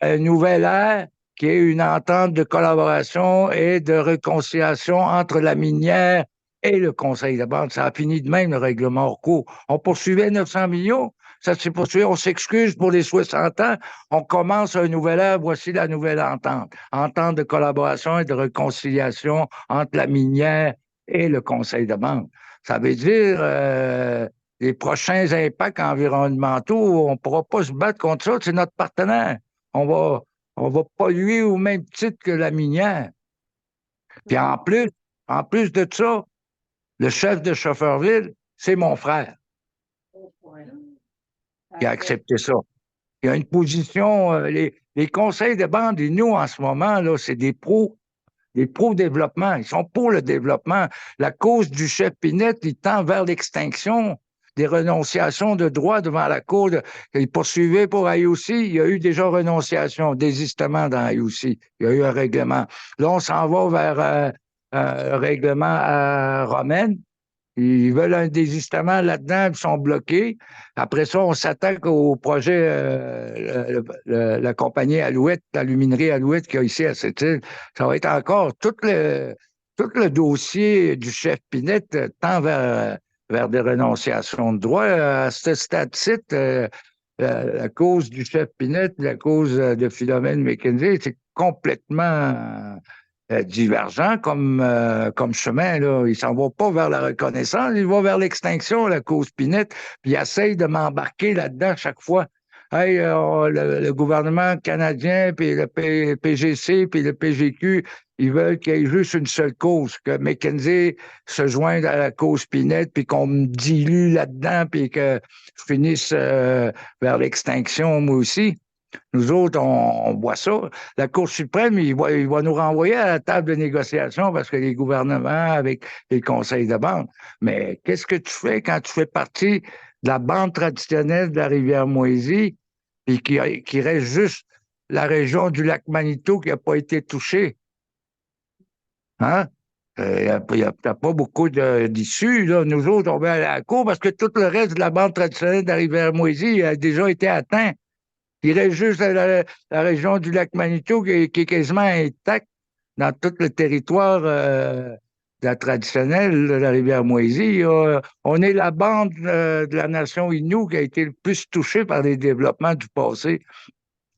une nouvelle ère qui est une entente de collaboration et de réconciliation entre la minière et le conseil de bande. Ça a fini de même, le règlement hors cours. On poursuivait 900 millions. Ça s'est poursuivi. On s'excuse pour les 60 ans. On commence un nouvel ère. Voici la nouvelle entente. Entente de collaboration et de réconciliation entre la minière et le conseil de bande. Ça veut dire les prochains impacts environnementaux, on ne pourra pas se battre contre ça. C'est notre partenaire. On va, on va polluer au même titre que la minière. Puis en plus de ça, le chef de Chauffeurville, c'est mon frère qui a accepté ça. Il y a une position, les conseils de bande, et nous, en ce moment, là, c'est des pro-développement. Ils sont pour le développement. La cause du chef Pinette, il tend vers l'extinction des renonciations de droits devant la Cour. Il poursuivait pour IOC. Il y a eu déjà renonciation, désistement dans IOC. Il y a eu un règlement. Là, on s'en va vers un règlement romaine. Ils veulent un désistement là-dedans, ils sont bloqués. Après ça, on s'attaque au projet, la compagnie Alouette, l'aluminerie Alouette qu'il y a ici à cette île. Ça va être encore tout le dossier du chef Pinette tend vers des renonciations de droits. À ce stade-ci, la cause du chef Pinette, la cause de Philomène McKenzie, c'est complètement divergent comme chemin. Là. Il s'en va pas vers la reconnaissance, il va vers l'extinction, la cause Pinette, puis il essaye de m'embarquer là-dedans chaque fois. Hey, le gouvernement canadien, puis le PGC, puis le PGQ, ils veulent qu'il y ait juste une seule cause, que McKenzie se joigne à la cause Pinette, puis qu'on me dilue là-dedans, puis que je finisse vers l'extinction, moi aussi. Nous autres, on voit ça. La Cour suprême, il va nous renvoyer à la table de négociation parce que les gouvernements avec les conseils de bande. Mais qu'est-ce que tu fais quand tu fais partie de la bande traditionnelle de la rivière Moisy et qui reste juste la région du lac Manitou qui n'a pas été touchée? Hein? Il n'y a pas beaucoup d'issues. Là. Nous autres, on va à la Cour parce que tout le reste de la bande traditionnelle de la rivière Moisy a déjà été atteint. Il reste juste la région du lac Manitou qui est quasiment intacte dans tout le territoire de la traditionnelle de la rivière Moisy. On est la bande de la nation Innu qui a été le plus touchée par les développements du passé.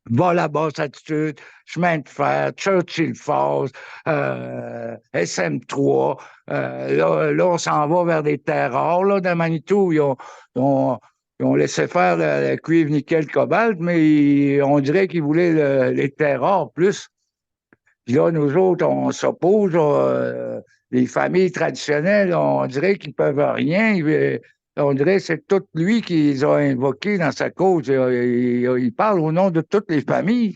Vol à basse altitude, chemin de fer, Churchill Falls, SM3. Là, on s'en va vers des terres rares. Là, dans Manitou, ils ont laissé faire le cuivre, nickel, cobalt, mais on dirait qu'ils voulaient les terres rares plus. Puis là, nous autres, on s'oppose. Les familles traditionnelles, on dirait qu'ils peuvent rien. On dirait que c'est tout lui qu'ils ont invoqué dans sa cause. Il parle au nom de toutes les familles.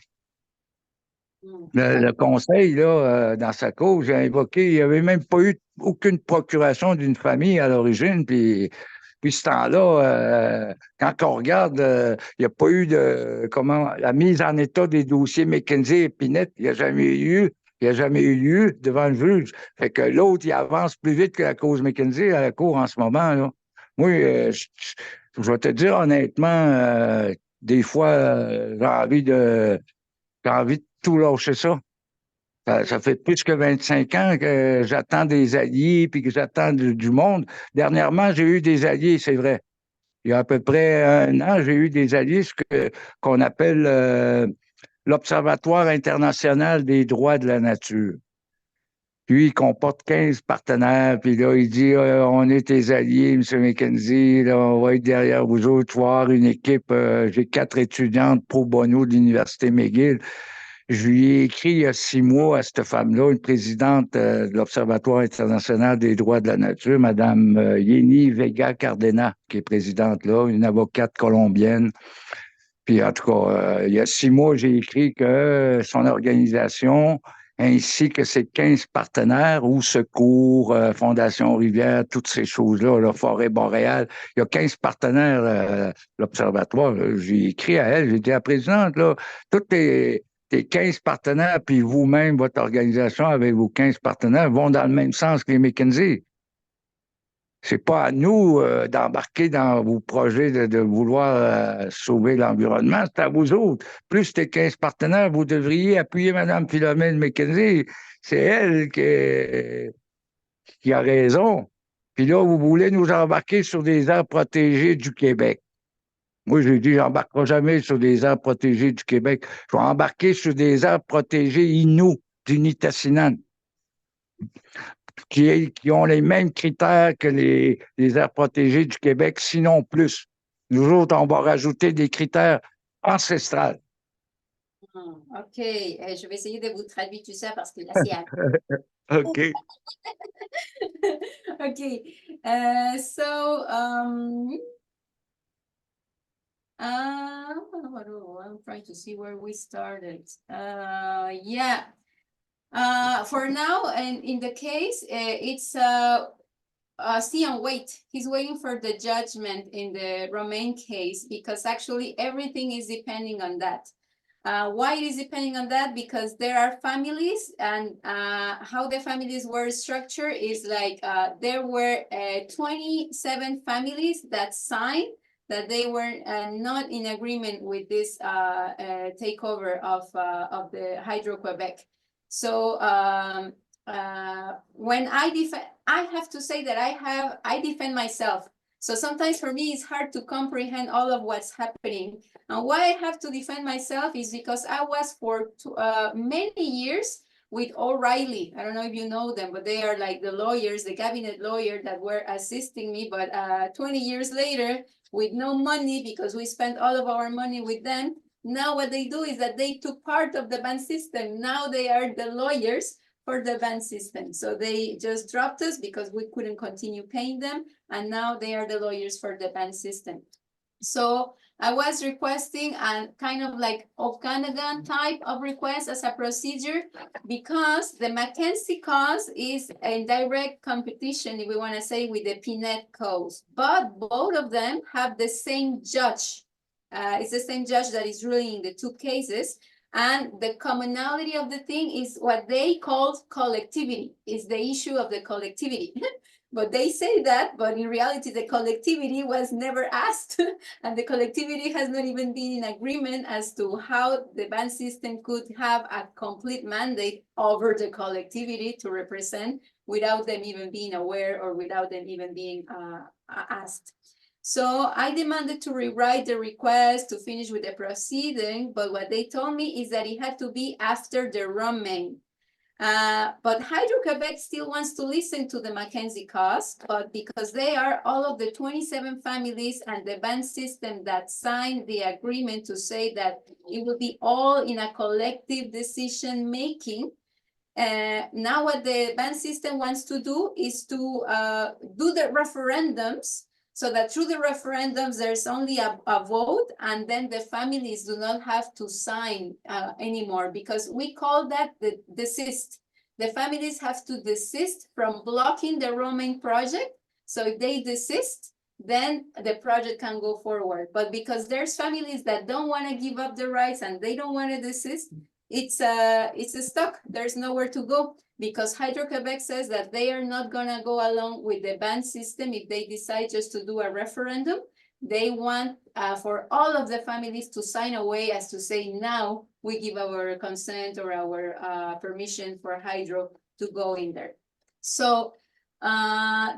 Le conseil, là, dans sa cause, j'ai invoqué, il n'y avait même pas eu aucune procuration d'une famille à l'origine. Puis ce temps-là, quand on regarde, il n'y a pas eu la mise en état des dossiers McKenzie et Pinette, il n'y a jamais eu. Il n'y a jamais eu lieu devant le juge. Fait que l'autre, il avance plus vite que la cause McKenzie à la cour en ce moment. Là. Moi, je vais te dire honnêtement, des fois, j'ai envie de tout lâcher ça. Ça fait plus que 25 ans que j'attends des alliés puis que j'attends du monde. Dernièrement, j'ai eu des alliés, c'est vrai. Il y a à peu près un an, j'ai eu des alliés, qu'on appelle l'Observatoire international des droits de la nature. Lui, il comporte 15 partenaires, puis là, il dit on est tes alliés, M. McKenzie, là, on va être derrière vous autres, tu vas avoir une équipe. J'ai 4 étudiantes pro bono de l'Université McGill. Je lui ai écrit il y a 6 mois à cette femme-là, une présidente de l'Observatoire international des droits de la nature, Mme Yeni Vega Cardena, qui est présidente là, une avocate colombienne. Puis en tout cas, il y a 6 mois, j'ai écrit que son organisation, ainsi que ses 15 partenaires, ou Secours, Fondation Rivière, toutes ces choses-là, la Forêt boréale, il y a 15 partenaires, l'Observatoire. J'ai écrit à elle, j'ai dit à la présidente, là, toutes tes 15 partenaires, puis vous-même, votre organisation, avec vos 15 partenaires, vont dans le même sens que les McKenzie. C'est pas à nous d'embarquer dans vos projets de vouloir sauver l'environnement, c'est à vous autres. Plus tes 15 partenaires, vous devriez appuyer Mme Philomène McKenzie. C'est elle qui a raison. Puis là, vous voulez nous embarquer sur des aires protégées du Québec. Moi, j'ai dit, j'embarquerai jamais sur des aires protégées du Québec. Je vais embarquer sur des aires protégées Innu, du Nitassinan, qui ont les mêmes critères que les aires protégées du Québec, sinon plus. Nous autres, on va rajouter des critères ancestrales. OK, je vais essayer de vous traduire tout ça parce que là, c'est OK. Okay, so I'm trying to see where we started. Yeah. For now, and in the case, it's see and wait. He's waiting for the judgment in the Romain case because actually everything is depending on that. Why it is depending on that? Because there are families, and how the families were structured is like there were 27 families that signed that they were not in agreement with this takeover of the Hydro-Quebec. So when I have to say that I defend myself. So sometimes for me, it's hard to comprehend all of what's happening. And why I have to defend myself is because I was for many years with O'Reilly. I don't know if you know them, but they are like the lawyers, the cabinet lawyer that were assisting me. But 20 years later, with no money, because we spent all of our money with them, now what they do is that they took part of the band system. Now they are the lawyers for the band system. So they just dropped us because we couldn't continue paying them. And now they are the lawyers for the band system. So I was requesting a kind of like Okanagan type of request as a procedure because the Mackenzie cause is in direct competition, if we want to say, with the Pinette cause. But both of them have the same judge. It's the same judge that is ruling in the two cases. And the commonality of the thing is what they called collectivity, is the issue of the collectivity. But they say that, but in reality, the collectivity was never asked. And the collectivity has not even been in agreement as to how the band system could have a complete mandate over the collectivity to represent without them even being aware or without them even being asked. So I demanded to rewrite the request to finish with the proceeding, but what they told me is that it had to be after the Romain. But Hydro-Quebec still wants to listen to the Mackenzie cause, but because they are all of the 27 families and the band system that signed the agreement to say that it will be all in a collective decision making, now what the band system wants to do is to do the referendums, so that through the referendums, there's only a vote, and then the families do not have to sign anymore, because we call that the desist. The families have to desist from blocking the Romain project. So if they desist, then the project can go forward. But because there's families that don't want to give up the rights and they don't want to desist, it's a stuck. There's nowhere to go, because Hydro-Quebec says that they are not gonna go along with the band system if they decide just to do a referendum. They want for all of the families to sign away as to say, now we give our consent or our permission for Hydro to go in there. So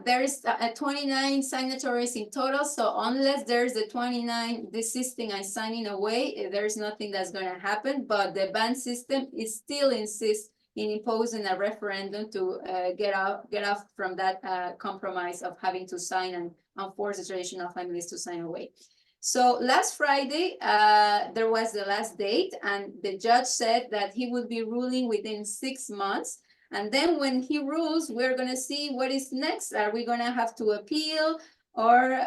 there's 29 signatories in total. So unless there's the 29 desisting and signing away, there's nothing that's going to happen. But the band system is still insists in imposing a referendum to get off from that compromise of having to sign and force the traditional families to sign away. So last Friday, there was the last date, and the judge said that he would be ruling within 6 months. And then when he rules, we're going to see what is next. Are we going to have to appeal, or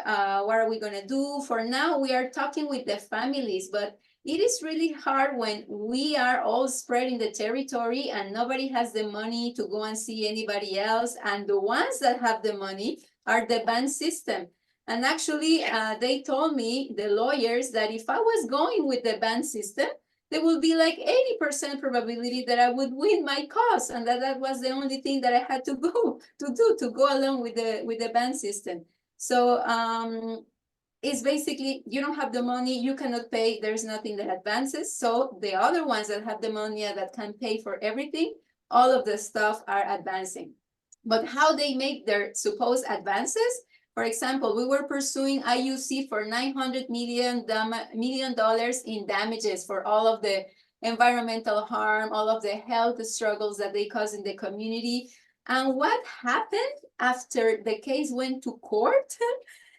what are we going to do? For now, we are talking with the families, but it is really hard when we are all spread in the territory and nobody has the money to go and see anybody else. And the ones that have the money are the band system. And actually, they told me, the lawyers, that if I was going with the band system, there would be like 80% probability that I would win my cause, and that was the only thing that I had to go along with the band system. So it's basically, you don't have the money, you cannot pay, there's nothing that advances. So the other ones that have the money that can pay for everything, all of the stuff are advancing. but how they make their supposed advances. For example, we were pursuing IUC for $900 million in damages for all of the environmental harm, all of the health struggles that they cause in the community. And what happened after the case went to court?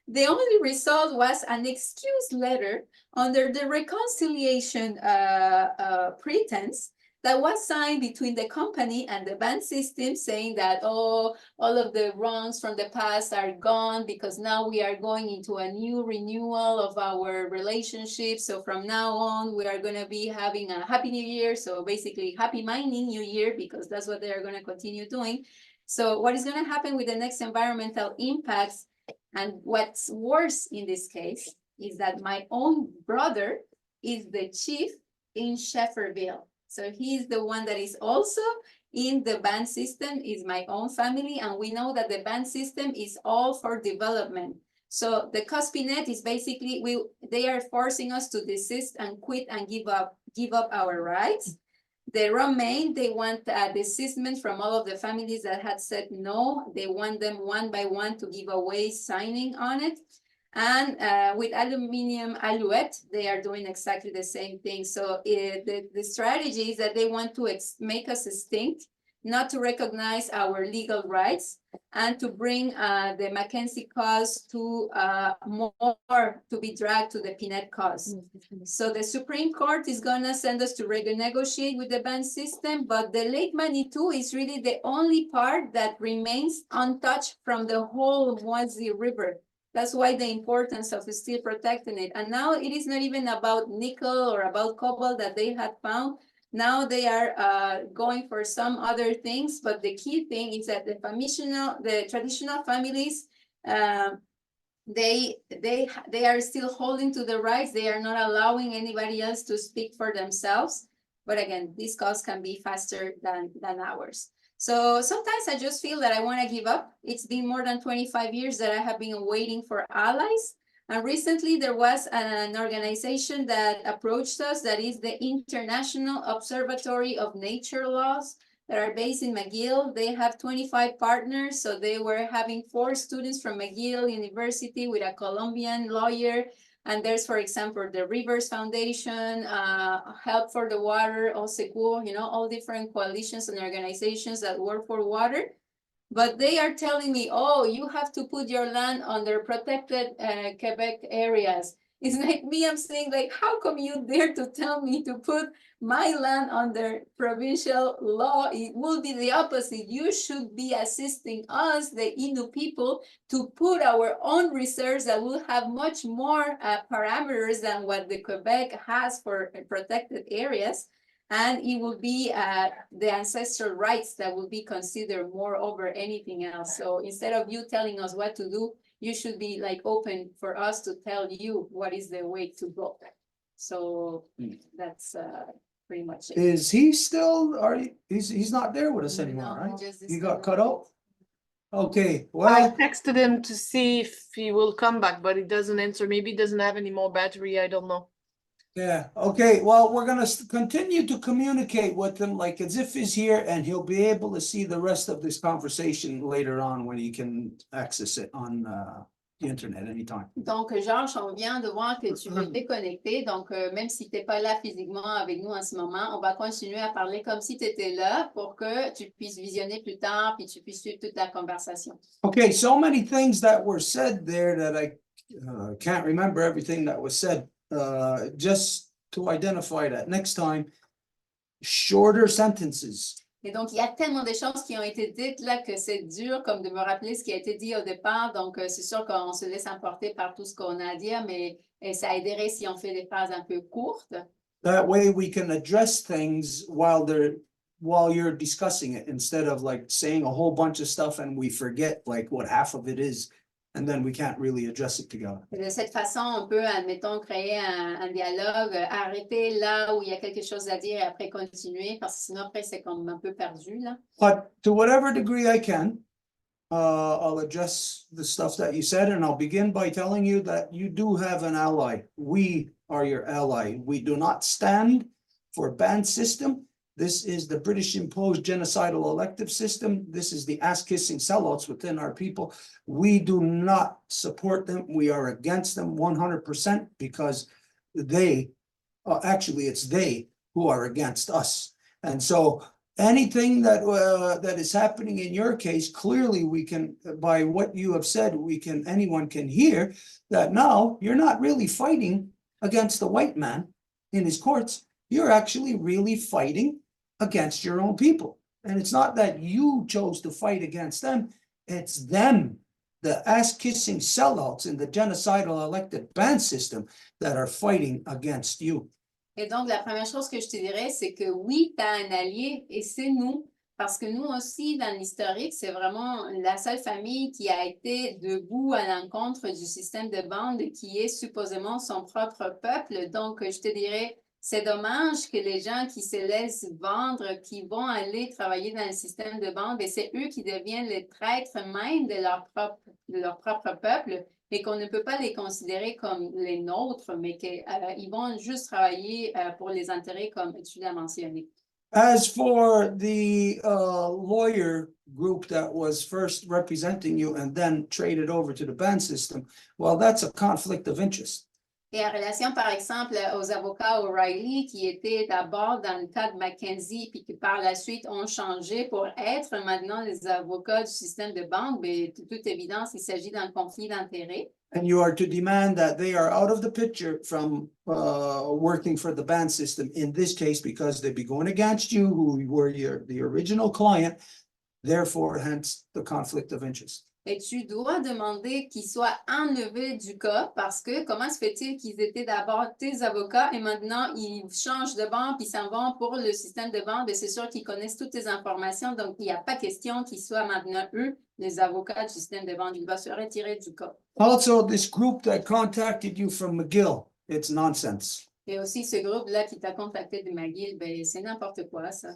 The only result was an excuse letter under the reconciliation pretense that was signed between the company and the band system, saying that, oh, all of the wrongs from the past are gone because now we are going into a new renewal of our relationship. So from now on, we are going to be having a happy new year. So basically happy mining new year, because that's what they are going to continue doing. So what is going to happen with the next environmental impacts? And what's worse in this case is that my own brother is the chief in Shefferville. So he's the one that is also in the band system, is my own family. And we know that the band system is all for development. So the Cuspinet is basically, they are forcing us to desist and quit and give up our rights. The Romaine, they want a desistment from all of the families that had said no. They want them one by one to give away signing on it. And with Aluminium Alouette, they are doing exactly the same thing. So the strategy is that they want to make us extinct, not to recognize our legal rights, and to bring the Mackenzie cause to more to be dragged to the Pinette cause. So the Supreme Court is gonna send us to renegotiate with the band system, but the Lake Manitou is really the only part that remains untouched from the whole Moisy River. That's why the importance of still protecting it. And now it is not even about nickel or about cobalt that they had found. Now they are going for some other things, but the key thing is that the traditional families, they are still holding to the rights. They are not allowing anybody else to speak for themselves. But again, this cause can be faster than ours. So sometimes I just feel that I want to give up. It's been more than 25 years that I have been waiting for allies. And recently there was an organization that approached us, that is the International Observatory of Nature Laws, that are based in McGill. They have 25 partners. So they were having 4 students from McGill University with a Colombian lawyer. And there's, for example, the Rivers Foundation, Help for the Water, All Secure, all different coalitions and organizations that work for water. But they are telling me, oh, you have to put your land under protected Quebec areas. It's like me, I'm saying, like, how come you dare to tell me to put my land under provincial law? It will be the opposite. You should be assisting us, the Innu people, to put our own reserves that will have much more parameters than what the Quebec has for protected areas. And it will be the ancestral rights that will be considered more over anything else. So instead of you telling us what to do, you should be like open for us to tell you what is the way to go. So that's pretty much it. Is he still, he's not there with us anymore, No, right? just He got cut off? Okay, I well, texted him to see if he will come back, but he doesn't answer. Maybe he doesn't have any more battery. I don't know. yeah, okay, well, we're gonna continue to communicate with him like as if he's here, and he'll be able to see the rest of this conversation later on when he can access it on the internet anytime. Donc, Georges, on vient de voir que tu veux te déconnecter. Donc, même si tu n'es pas là physiquement avec nous en ce moment, on va continuer à parler comme si tu étais là pour que tu puisses visionner plus tard puis tu puisses suivre toute la conversation. Okay, so many things that were said there that I can't remember everything that was said. Just to identify that next time, shorter sentences. Et donc, il y a tellement de choses qui ont été dites là que c'est dur comme de me rappeler ce qui a été dit au départ. Donc, c'est sûr qu'on se laisse emporter par tout ce qu'on a à dire, mais ça aiderait si on fait des phrases un peu courtes. That way we can address things while you're discussing it, instead of like saying a whole bunch of stuff and we forget like what half of it is, and then we can't really address it together. Et de cette façon, on peut, admettons, créer un dialogue, arrêter là où il y a quelque chose à dire et après continuer, parce que sinon après c'est comme un peu perdu là. But to whatever degree I can, I'll address the stuff that you said, and I'll begin by telling you that you do have an ally. We are your ally. We do not stand for band system. This is the British imposed genocidal elective system. This is the ass-kissing sellouts within our people. We do not support them. We are against them 100% because they, actually, it's they who are against us. And so anything that that is happening in your case, clearly we can, by what you have said, anyone can hear that now you're not really fighting against the white man in his courts. You're actually really fighting against your own people. And it's not that you chose to fight against them, it's them, the ass-kissing sellouts in the genocidal elected band system that are fighting against you. Et donc, la première chose que je te dirais, c'est que oui, tu as un allié et c'est nous. Parce que nous aussi, dans l'historique, c'est vraiment la seule famille qui a été debout à l'encontre du système de bande qui est supposément son propre peuple. Donc, je te dirais, c'est dommage que les gens qui se laissent vendre, qui vont aller travailler dans le système de bande, c'est eux qui deviennent les traîtres même de leur propre peuple et qu'on ne peut pas les considérer comme les nôtres, mais qu'ils vont juste travailler pour les intérêts comme tu l'as mentionné. As for the lawyer group that was first representing you and then traded over to the band system, well, that's a conflict of interest. Et en relation, par exemple, aux avocats O'Reilly qui étaient d'abord dans le cas de Mackenzie puis qui par la suite ont changé pour être maintenant les avocats du système de bande, mais de toute évidence, il s'agit d'un conflit d'intérêts. And you are to demand that they are out of the picture from working for the band system in this case because they'd be going against you, who were the original client, therefore, hence the conflict of interest. Et tu dois demander qu'ils soient enlevés du cas parce que comment se fait-il qu'ils étaient d'abord tes avocats et maintenant ils changent de banque puis s'en vont pour le système de banque? C'est sûr qu'ils connaissent toutes tes informations, donc il n'y a pas question qu'ils soient maintenant eux les avocats du système de banque. Ils doivent se retirer du cas. Also, this group that contacted you from McGill, it's nonsense. Et aussi ce groupe-là qui t'a contacté de McGill, c'est n'importe quoi ça.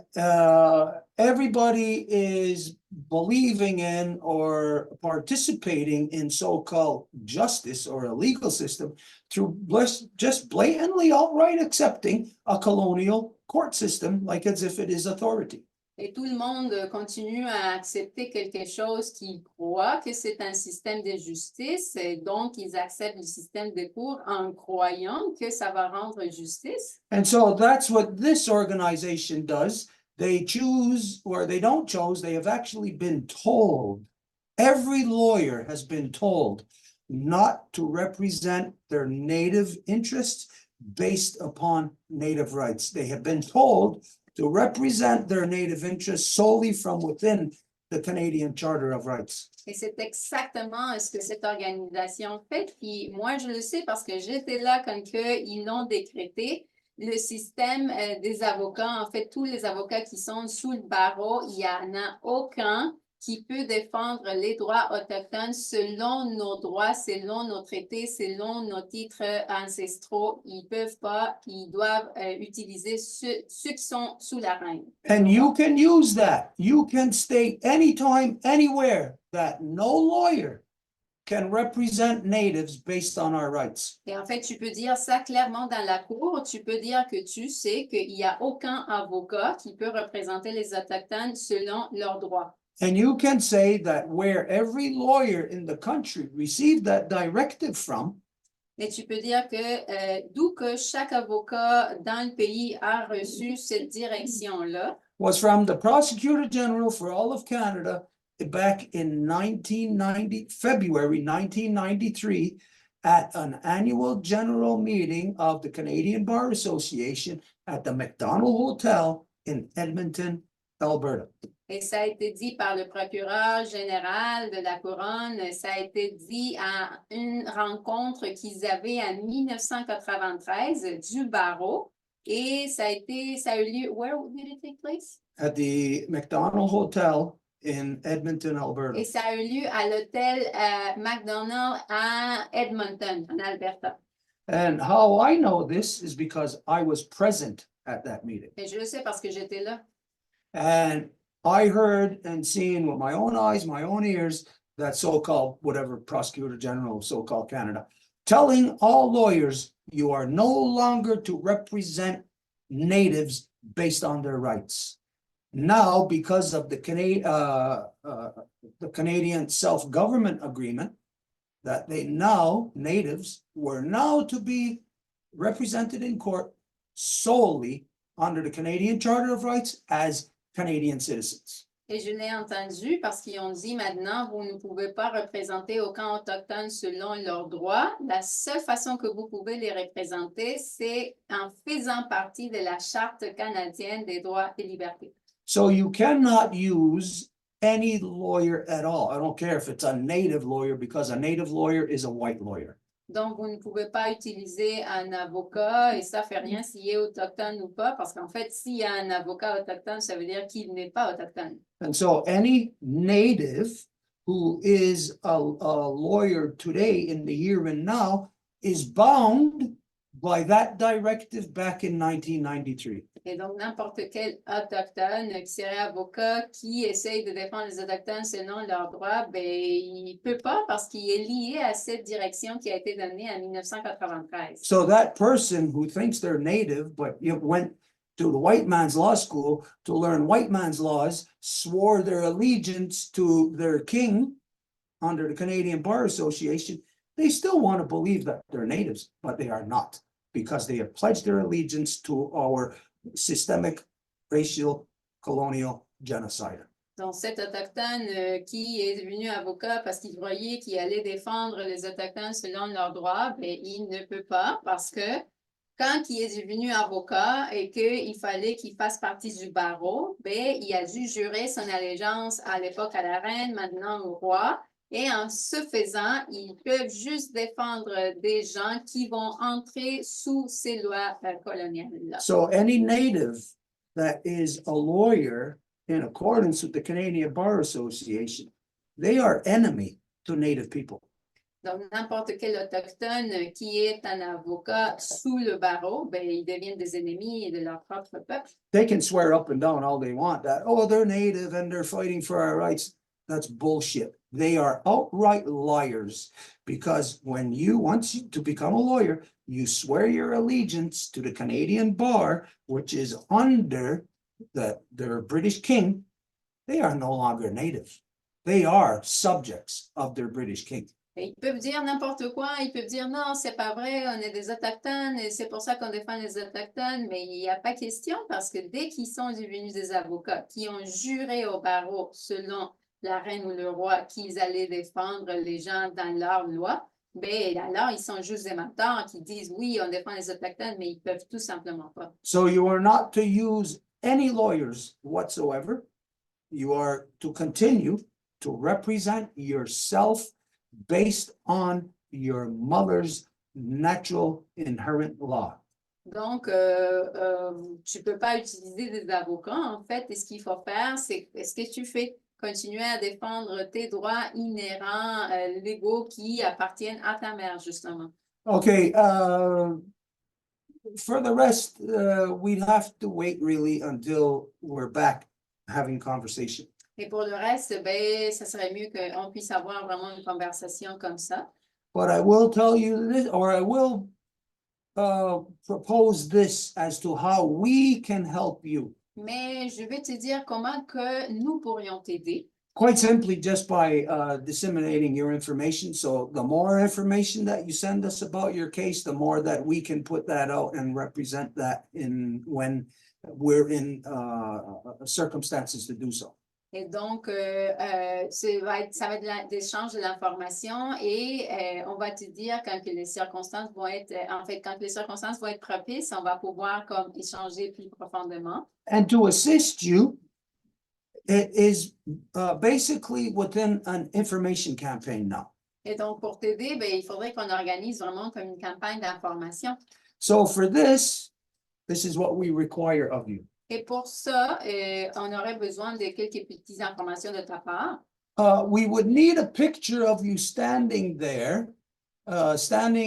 Everybody is believing in or participating in so-called justice or a legal system through just blatantly outright accepting a colonial court system like as if it is authority. Et tout le monde continue à accepter quelque chose qu'ils croient que c'est un système de justice, et donc ils acceptent le système de cour en croyant que ça va rendre justice. And so that's what this organization does. They choose, or they don't choose, they have actually been told, every lawyer has been told not to represent their native interests based upon native rights. They have been told to represent their native interests solely from within the Canadian Charter of Rights. Et c'est exactement ce que cette organisation fait. Puis moi, je le sais parce que j'étais là quand ils l'ont décrété. Le système des avocats, en fait, tous les avocats qui sont sous le barreau, il n'y en a aucun qui peut défendre les droits autochtones selon nos droits, selon nos traités, selon nos titres ancestraux. Ils peuvent pas, ils doivent utiliser ceux qui sont sous la reine. And you can use that. You can state anytime, anywhere that no lawyer can represent natives based on our rights. Et en fait, tu peux dire ça clairement dans la cour. Tu peux dire que tu sais qu'il n'y a aucun avocat qui peut représenter les Autochtones selon leurs droits. And you can say that where every lawyer in the country received that directive from, Et tu peux dire que d'où que chaque avocat dans le pays a reçu cette direction-là, was from the Prosecutor General for all of Canada back in February 1993, at an annual general meeting of the Canadian Bar Association at the McDonald Hotel in Edmonton, Alberta. et ça a été dit par le procureur général de la Couronne, ça a été dit à une rencontre qu'ils avaient en 1993 du barreau, et ça a eu lieu, where did it take place? At the McDonald Hotel in Edmonton, Alberta. Et ça a eu lieu à l'hôtel McDonald à Edmonton, en Alberta. And how I know this is because I was present at that meeting. Et je le sais parce que j'étais là. And I heard and seen with my own eyes, my own ears, that so-called, whatever, Prosecutor General of so-called Canada, telling all lawyers, you are no longer to represent natives based on their rights. Now, because of the Canadian self-government agreement, that natives were now to be represented in court solely under the Canadian Charter of Rights as Canadian citizens. Et je l'ai entendu parce qu'ils ont dit maintenant, vous ne pouvez pas représenter aucun autochtone selon leurs droits. La seule façon que vous pouvez les représenter, c'est en faisant partie de la Charte canadienne des droits et libertés. So you cannot use any lawyer at all. I don't care if it's a native lawyer, because a native lawyer is a white lawyer. Donc, vous ne pouvez pas utiliser un avocat et ça fait rien s'il est autochtone ou pas, parce qu'en fait, s'il y a un avocat autochtone, ça veut dire qu'il n'est pas autochtone. And so any native who is a lawyer today in the here and now is bound by that directive back in 1993. Et donc, n'importe quel autochtone qui serait avocat, qui essaye de défendre les autochtones selon leurs droits, ben, il ne peut pas parce qu'il est lié à cette direction qui a été donnée en 1993. So that person who thinks they're native, but went to the white man's law school to learn white man's laws, swore their allegiance to their king under the Canadian Bar Association, they still want to believe that they're natives, but they are not, because they have pledged their allegiance to our systemic racial colonial genocide. Donc, cet autochtone qui est devenu avocat parce qu'il croyait qu'il allait défendre les autochtones selon leurs droits, ben, il ne peut pas parce que quand il est devenu avocat et qu'il fallait qu'il fasse partie du barreau, ben, il a dû jurer son allégeance à l'époque à la reine, maintenant au roi. Et en ce faisant, ils peuvent juste défendre des gens qui vont entrer sous ces lois coloniales-là. So any native that is a lawyer in accordance with the Canadian Bar Association, they are enemy to native people. Donc, n'importe quel autochtone qui est un avocat sous le barreau, ben, ils deviennent des ennemis de leur propre peuple. They can swear up and down all they want that, oh, they're native and they're fighting for our rights. That's bullshit. They are outright liars, because once you to become a lawyer, you swear your allegiance to the Canadian Bar, which is under their British king. They are no longer natives. They are subjects of their British king. Et ils peuvent dire n'importe quoi, ils peuvent dire non, c'est pas vrai, on est des autochtones et c'est pour ça qu'on défend les autochtones, mais il n'y a pas question parce que dès qu'ils sont devenus des avocats qui ont juré au barreau selon la reine ou le roi qu'ils allaient défendre les gens dans leur loi, ben alors ils sont juste des menteurs qui disent oui, on défend les autochtones, mais ils peuvent tout simplement pas. So you are not to use any lawyers whatsoever. You are to continue to represent yourself based on your mother's natural inherent law. Donc, tu ne peux pas utiliser des avocats, en fait, et ce qu'il faut faire, c'est ce que tu fais, continuer à défendre tes droits inhérents, légaux qui appartiennent à ta mère, justement. Okay, for the rest, we'd have to wait really until we're back having conversation. Et pour le reste, ben, ça serait mieux qu'on puisse avoir vraiment une conversation comme ça. But I will tell you this, or I will propose this as to how we can help you. Mais je vais te dire comment que nous pourrions t'aider. Quite simply, just by disseminating your information. So the more information that you send us about your case, the more that we can put that out and represent that when we're in circumstances to do so. Et donc, ça va être l'échange de l'information et on va te dire quand que les circonstances vont être, quand les circonstances vont être propices, on va pouvoir comme échanger plus profondément. And to assist you, it is basically within an information campaign now. Et donc, pour t'aider, ben, il faudrait qu'on organise vraiment comme une campagne d'information. So for this is what we require of you. Et pour ça, on aurait besoin de quelques petites informations de ta part. We would need a picture of you standing there, outside,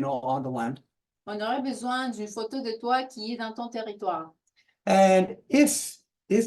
on the land. On aurait besoin d'une photo de toi qui est dans ton territoire. And if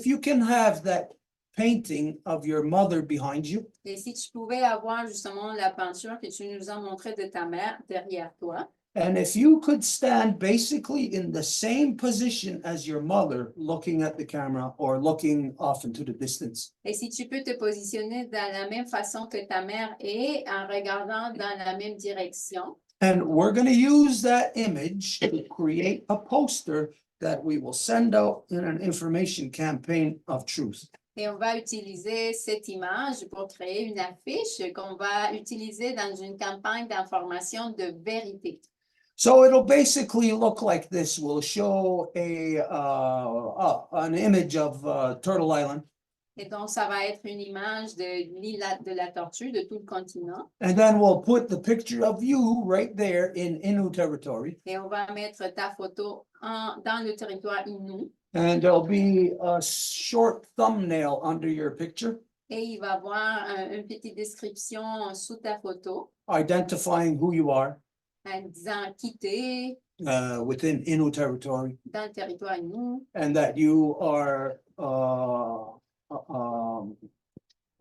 you can have that painting of your mother behind you, Et si tu pouvais avoir justement la peinture que tu nous as montrée de ta mère derrière toi. And if you could stand basically in the same position as your mother, looking at the camera or looking off into the distance. Et si tu peux te positionner dans la même façon que ta mère est, en regardant dans la même direction. And we're going to use that image to create a poster that we will send out in an information campaign of truth. Et on va utiliser cette image pour créer une affiche qu'on va utiliser dans une campagne d'information de vérité. So it'll basically look like this. We'll show an image of Turtle Island. Et donc, ça va être une image de l'île de la Tortue, de tout le continent. And then we'll put the picture of you right there in Innu territory. Et on va mettre ta photo dans le territoire Innu. And there'll be a short thumbnail under your picture, Et il va y avoir une petite description sous ta photo, identifying who you are en disant quitter within Innu territory, dans le territoire Innu, and that you are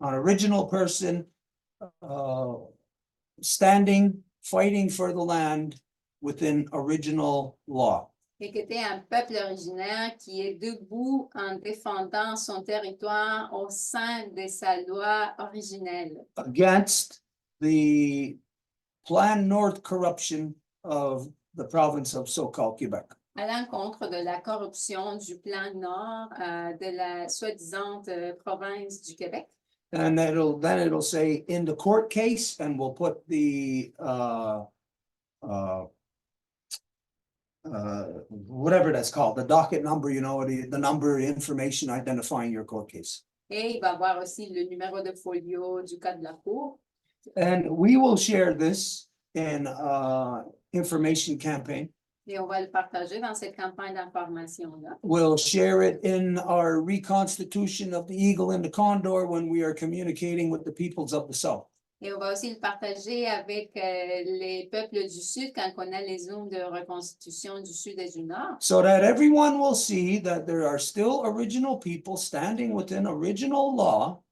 an original person standing, fighting for the land within original law. et que tu es un peuple originaire qui est debout en défendant son territoire au sein de sa loi originelle, Against the Plan North corruption of the province of so-called Quebec. à l'encontre de la corruption du plan Nord de la soi-disant province du Québec. And then it'll say in the court case, and we'll put the whatever that's called, the docket number, you know, the number information identifying your court case. Et il va y avoir aussi le numéro de folio du cas de la cour. And we will share this in information campaign. Et on va le partager dans cette campagne d'information-là. We'll share it in our reconstitution of the eagle and the condor when we are communicating with the peoples of the South. Et on va aussi le partager avec les peuples du Sud quand on a les zones de reconstitution du Sud et du Nord. So that everyone will see that there are still original people standing within original law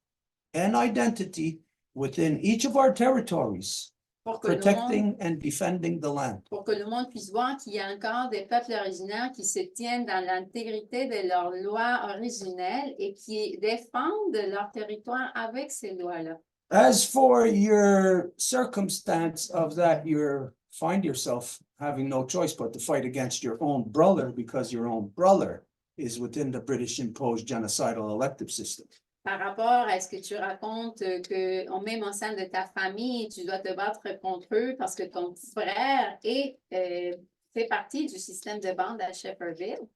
and identity within each of our territories, Pour que, protecting and defending the land. pour que le monde puisse voir qu'il y a encore des peuples originaires qui se tiennent dans l'intégrité de leurs lois originelles et qui défendent leur territoire avec ces lois-là. As for your circumstance of that, you find yourself having no choice but to fight against your own brother because your own brother is within the British imposed genocidal elective system. Par rapport à ce que tu racontes, que même au sein de ta famille, tu dois te battre contre eux parce que ton frère fait partie du système de bande à Shefferville.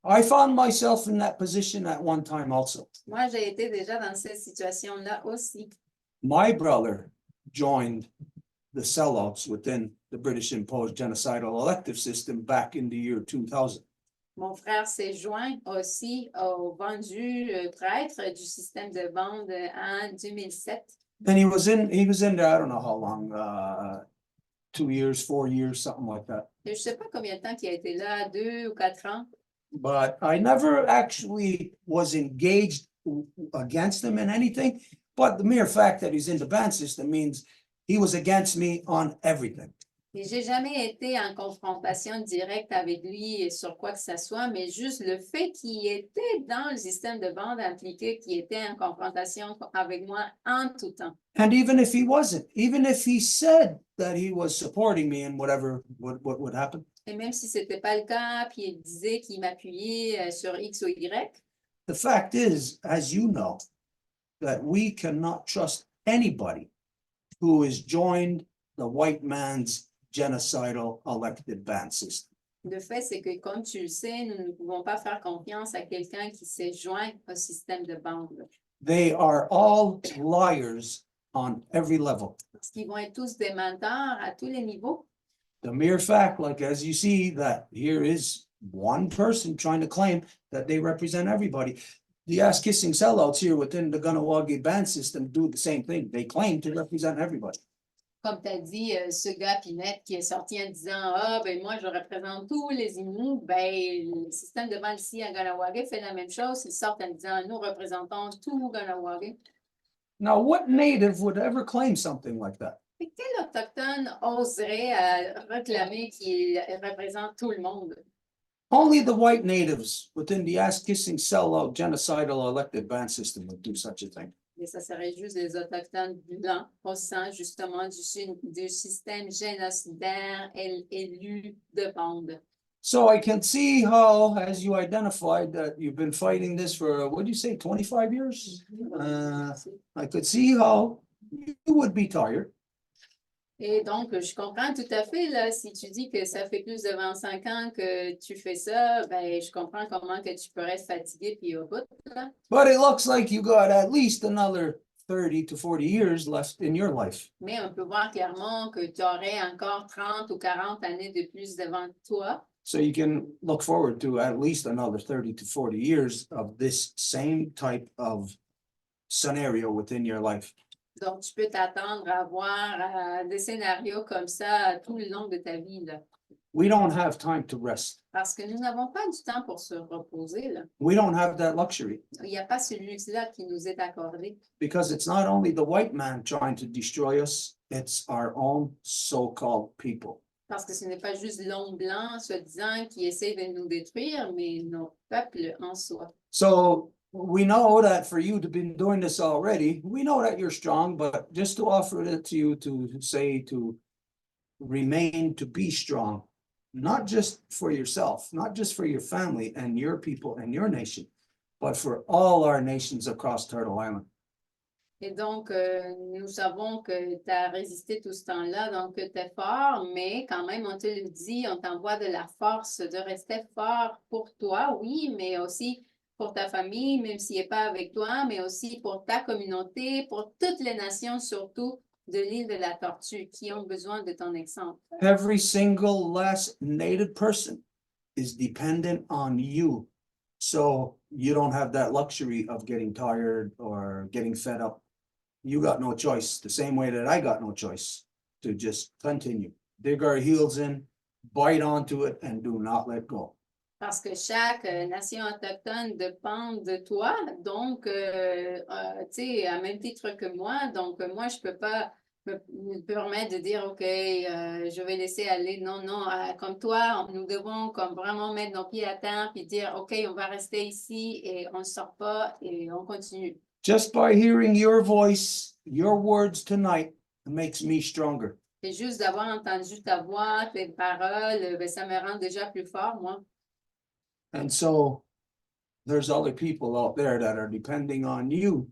I found myself in that position at one time also. Moi, j'ai été déjà dans cette situation-là aussi. My brother joined the sellouts within the British imposed genocidal elective system back in the year 2000. Mon frère s'est joint aussi aux vendus traîtres du système de bande en 2007. And he was in there, I don't know how long, 2 years, 4 years, something like that. Et je ne sais pas combien de temps il a été là, 2 ou 4 ans. But I never actually was engaged against him in anything. But the mere fact that he's in the ban system means he was against me on everything. Et j'ai jamais été en confrontation directe avec lui sur quoi que ce soit, mais juste le fait qu'il était dans le système de bande impliqué, qu'il était en confrontation avec moi en tout temps. And even if he wasn't, even if he said that he was supporting me in whatever would happen, Et même si ce n'était pas le cas, puis il disait qu'il m'appuyait sur X ou Y, the fact is, as you know, that we cannot trust anybody who has joined the white man's genocidal elected ban system. le fait, c'est que, comme tu le sais, nous ne pouvons pas faire confiance à quelqu'un qui s'est joint au système de bande. They are all liars on every level. Parce qu'ils vont être tous des menteurs à tous les niveaux. The mere fact, like as you see, that here is one person trying to claim that they represent everybody. The ass-kissing sellouts here within the Ganawagi ban system do the same thing. They claim to represent everybody. Comme tu as dit, ce gars Pinette qui est sorti en disant « Ah, ben moi, je représente tous les Inuits. » Ben, le système de bande ici à Ganawagi fait la même chose. Ils sortent en disant « Nous représentons tout Ganawagi. » Now, what native would ever claim something like that? Et quel autochtone oserait réclamer qu'il représente tout le monde? Only the white natives within the ass-kissing, sellout, genocidal elected band system would do such a thing. Et ça serait juste les autochtones blancs au sein justement du système génocidaire élu de bande. So I can see how, as you identified, that you've been fighting this for, what do you say, 25 years? I could see how you would be tired. Et donc, je comprends tout à fait, là, si tu dis que ça fait plus de 25 ans que tu fais ça, ben, je comprends comment que tu pourrais être fatigué puis au bout, là. But it looks like you got at least another 30 to 40 years left in your life. Mais on peut voir clairement que tu aurais encore 30 ou 40 années de plus devant toi. So you can look forward to at least another 30 to 40 years of this same type of scenario within your life. Donc, tu peux t'attendre à voir des scénarios comme ça tout le long de ta vie, là. We don't have time to rest. Parce que nous n'avons pas du temps pour se reposer, là. We don't have that luxury Il n'y a pas ce luxe-là qui nous est accordé. because it's not only the white man trying to destroy us, it's our own so-called people. Parce que ce n'est pas juste l'homme blanc, soi-disant, qui essaie de nous détruire, mais nos peuples en soi. So we know that for you to been doing this already, we know that you're strong, but just to offer it to you to say to remain to be strong, not just for yourself, not just for your family and your people and your nation, but for all our nations across Turtle Island. Et donc, nous savons que tu as résisté tout ce temps-là, donc tu es fort, mais quand même, on te le dit, on t'envoie de la force de rester fort pour toi, oui, mais aussi pour ta famille, même s'il n'est pas avec toi, mais aussi pour ta communauté, pour toutes les nations, surtout de l'île de la Tortue, qui ont besoin de ton exemple. Every single last native person is dependent on you. So you don't have that luxury of getting tired or getting fed up. You got no choice, the same way that I got no choice to just continue. Dig our heels in, bite onto it, and do not let go. Parce que chaque nation autochtone dépend de toi, donc, tu sais, à même titre que moi, donc moi, je ne peux pas me permettre de dire, OK, je vais laisser aller. Non, non, comme toi, nous devons comme vraiment mettre nos pieds à terre puis dire, OK, on va rester ici et on ne sort pas et on continue. Just by hearing your voice, your words tonight, it makes me stronger. Et juste d'avoir entendu ta voix, tes paroles, ben, ça me rend déjà plus fort, moi. And so there's other people out there that are depending on you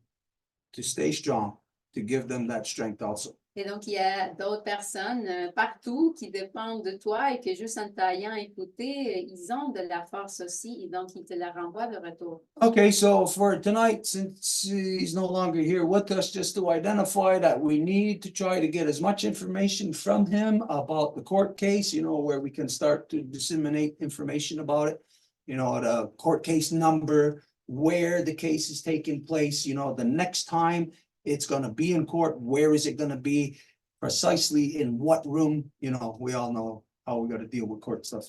to stay strong, to give them that strength also. Et donc, il y a d'autres personnes partout qui dépendent de toi et que juste en t'ayant écouté, ils ont de la force aussi et donc ils te la renvoient de retour. Okay, so for tonight, since he's no longer here with us, just to identify that we need to try to get as much information from him about the court case, you know, where we can start to disseminate information about it. You know, the court case number, where the case is taking place, you know, the next time it's going to be in court, where is it going to be, precisely in what room, you know, we all know how we got to deal with court stuff.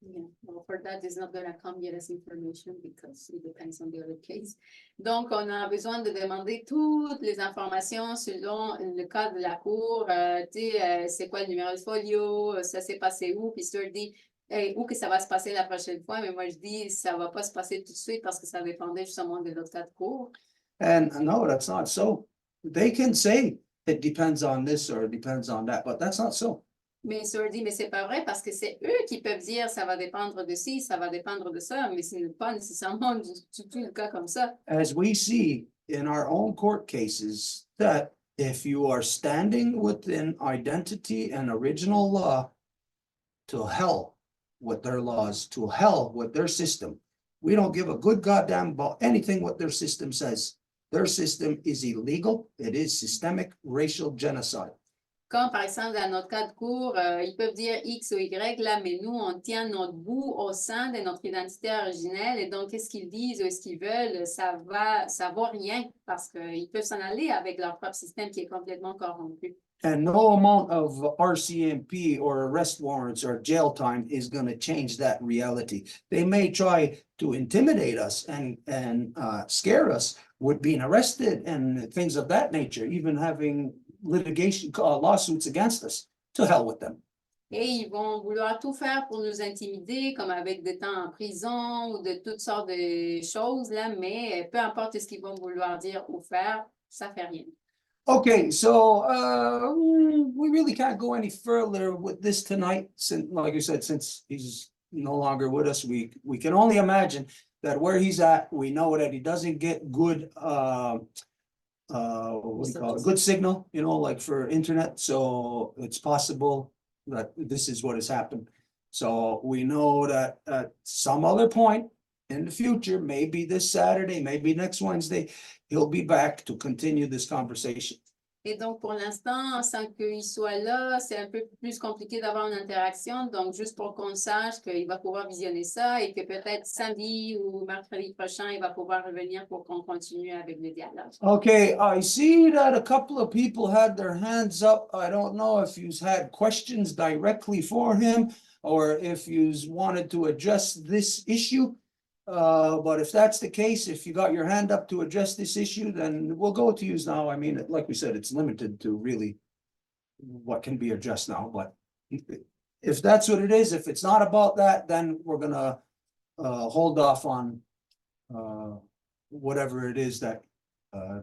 Yeah, well, for that is not going to come yet as information because it depends on the other case. Donc, on a besoin de demander toutes les informations selon le cas de la cour. Tu sais, c'est quoi le numéro de folio, ça s'est passé où, puis tu dis où que ça va se passer la prochaine fois, mais moi je dis ça va pas se passer tout de suite parce que ça dépendait justement de l'autre cas de cour. And no, that's not so. They can say it depends on this or it depends on that, but that's not so. Mais Sir dit, mais c'est pas vrai parce que c'est eux qui peuvent dire ça va dépendre de ci, ça va dépendre de ça, mais ce n'est pas nécessairement du tout le cas comme ça. As we see in our own court cases, that if you are standing within identity and original law, to hell with their laws, to hell with their system. We don't give a good goddamn about anything what their system says. Their system is illegal. It is systemic racial genocide. Comme par exemple dans notre cas de cours, ils peuvent dire X ou Y là, mais nous, on tient notre bout au sein de notre identité originelle et donc qu'est-ce qu'ils disent ou ce qu'ils veulent, ça vaut rien parce qu'ils peuvent s'en aller avec leur propre système qui est complètement corrompu. And no amount of RCMP or arrest warrants or jail time is going to change that reality. They may try to intimidate us and scare us with being arrested and things of that nature, even having litigation, lawsuits against us. To hell with them. Et ils vont vouloir tout faire pour nous intimider, comme avec des temps en prison ou de toutes sortes de choses, là, mais peu importe ce qu'ils vont vouloir dire ou faire, ça fait rien. Okay, so we really can't go any further with this tonight, since, like I said, since he's no longer with us, we can only imagine that where he's at, we know that he doesn't get good what do you call it, good signal, you know, like for internet, so it's possible that this is what has happened. So we know that at some other point in the future, maybe this Saturday, maybe next Wednesday, he'll be back to continue this conversation. Et donc, pour l'instant, sans qu'il soit là, c'est un peu plus compliqué d'avoir une interaction. Donc, juste pour qu'on sache qu'il va pouvoir visionner ça et que peut-être samedi ou mercredi prochain, il va pouvoir revenir pour qu'on continue avec le dialogue. Okay, I see that a couple of people had their hands up. I don't know if you've had questions directly for him or if you wanted to address this issue. But if that's the case, if you got your hand up to address this issue, then we'll go to you now. I mean, like we said, it's limited to really what can be addressed now, but if that's what it is, if it's not about that, then we're gonna hold off on whatever it is that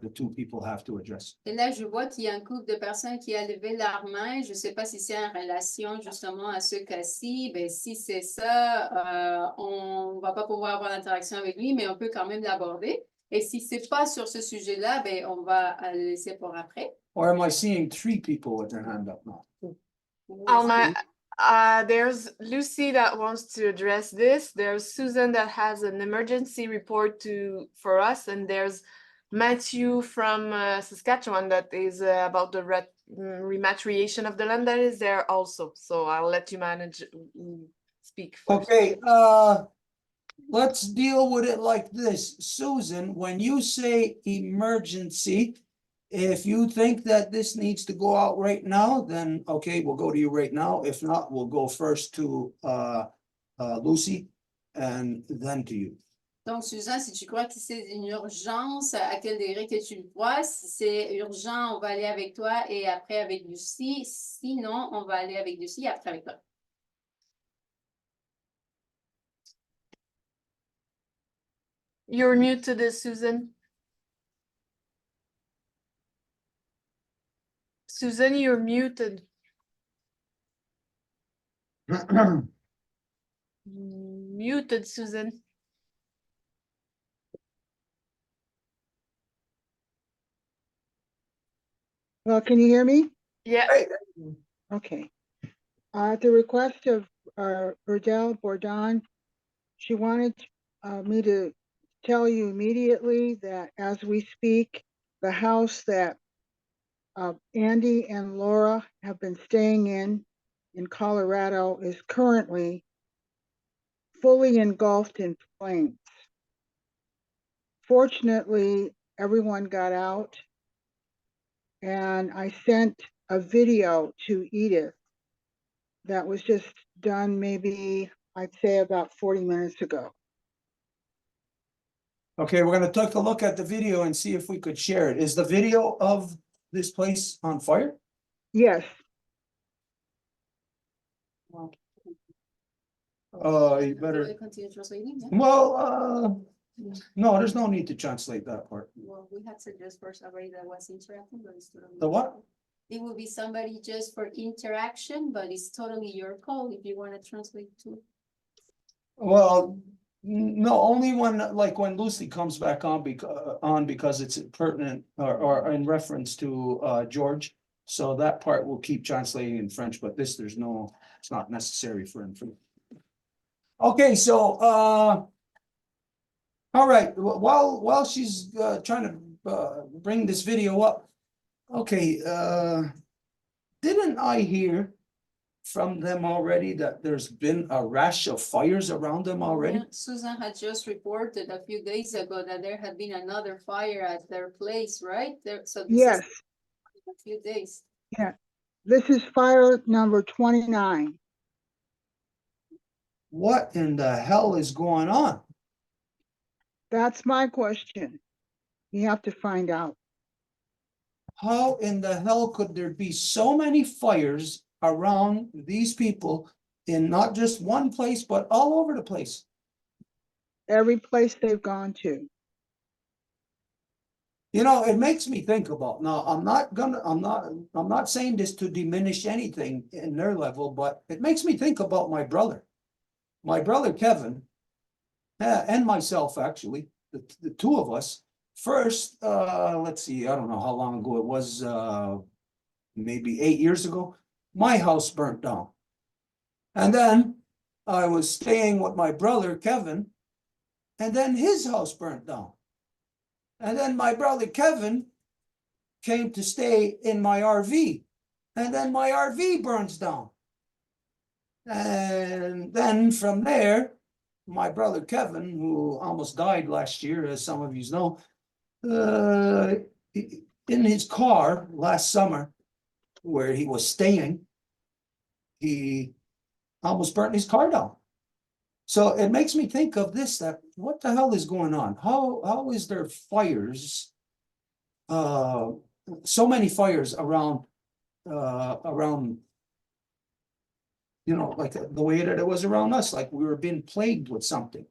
the two people have to address. Et là, je vois qu'il y a un couple de personnes qui a levé leur main. Je ne sais pas si c'est en relation justement à ce cas-ci. Ben, si c'est ça, on ne va pas pouvoir avoir l'interaction avec lui, mais on peut quand même l'aborder. Et si ce n'est pas sur ce sujet-là, ben, on va le laisser pour après. Or am I seeing three people with their hand up now? There's Lucy that wants to address this. There's Susan that has an emergency report for us, and there's Matthew from Saskatchewan that is about the rematriation of the land that is there also. So I'll let you speak first. Okay, let's deal with it like this. Susan, when you say emergency, if you think that this needs to go out right now, then okay, we'll go to you right now. If not, we'll go first to Lucy and then to you. Donc, Suzanne, si tu crois que c'est une urgence, à quel degré que tu le vois? Si c'est urgent, on va aller avec toi et après avec Lucie. Sinon, on va aller avec Lucie et après avec toi. You're muted, Susan. Susan, you're muted. Muted, Susan. Well, can you hear me? Yeah. Okay. At the request of Burdell Bourdon, she wanted me to tell you immediately that as we speak, the house that Andy and Laura have been staying in Colorado is currently fully engulfed in flames. Fortunately, everyone got out, and I sent a video to Edith that was just done maybe, I'd say about 40 minutes ago. Okay, we're gonna take a look at the video and see if we could share it. Is the video of this place on fire? Yes. You better, well, no, there's no need to translate that part. Well, we had suggest for somebody that was interacting, but it's totally. The what? It will be somebody just for interaction, but it's totally your call if you want to translate too. Well, no, only when, like when Lucy comes back on because it's pertinent or in reference to George. So that part will keep translating in French, but this, it's not necessary for him. Okay, so all right, while she's trying to bring this video up, okay, didn't I hear from them already that there's been a rash of fires around them already? Yeah, Susan had just reported a few days ago that there had been another fire at their place, right? So this Yes. is a few days. Yeah. This is fire number 29. What in the hell is going on? That's my question. You have to find out. how in the hell could there be so many fires around these people in not just one place, but all over the place? Every place they've gone to. You know, it makes me think about, now, I'm not saying this to diminish anything in their level, but it makes me think about my brother. My brother Kevin, and myself, actually, the two of us, first, let's see, I don't know how long ago it was, maybe 8 years ago, my house burnt down. And then I was staying with my brother Kevin, and then his house burnt down. And then my brother Kevin came to stay in my RV, and then my RV burns down. And then from there, my brother Kevin, who almost died last year, as some of you know, in his car last summer, where he was staying, he almost burnt his car down. So it makes me think of this, that what the hell is going on? How is there fires, so many fires around, you know, like the way that it was around us, like we were being plagued with something.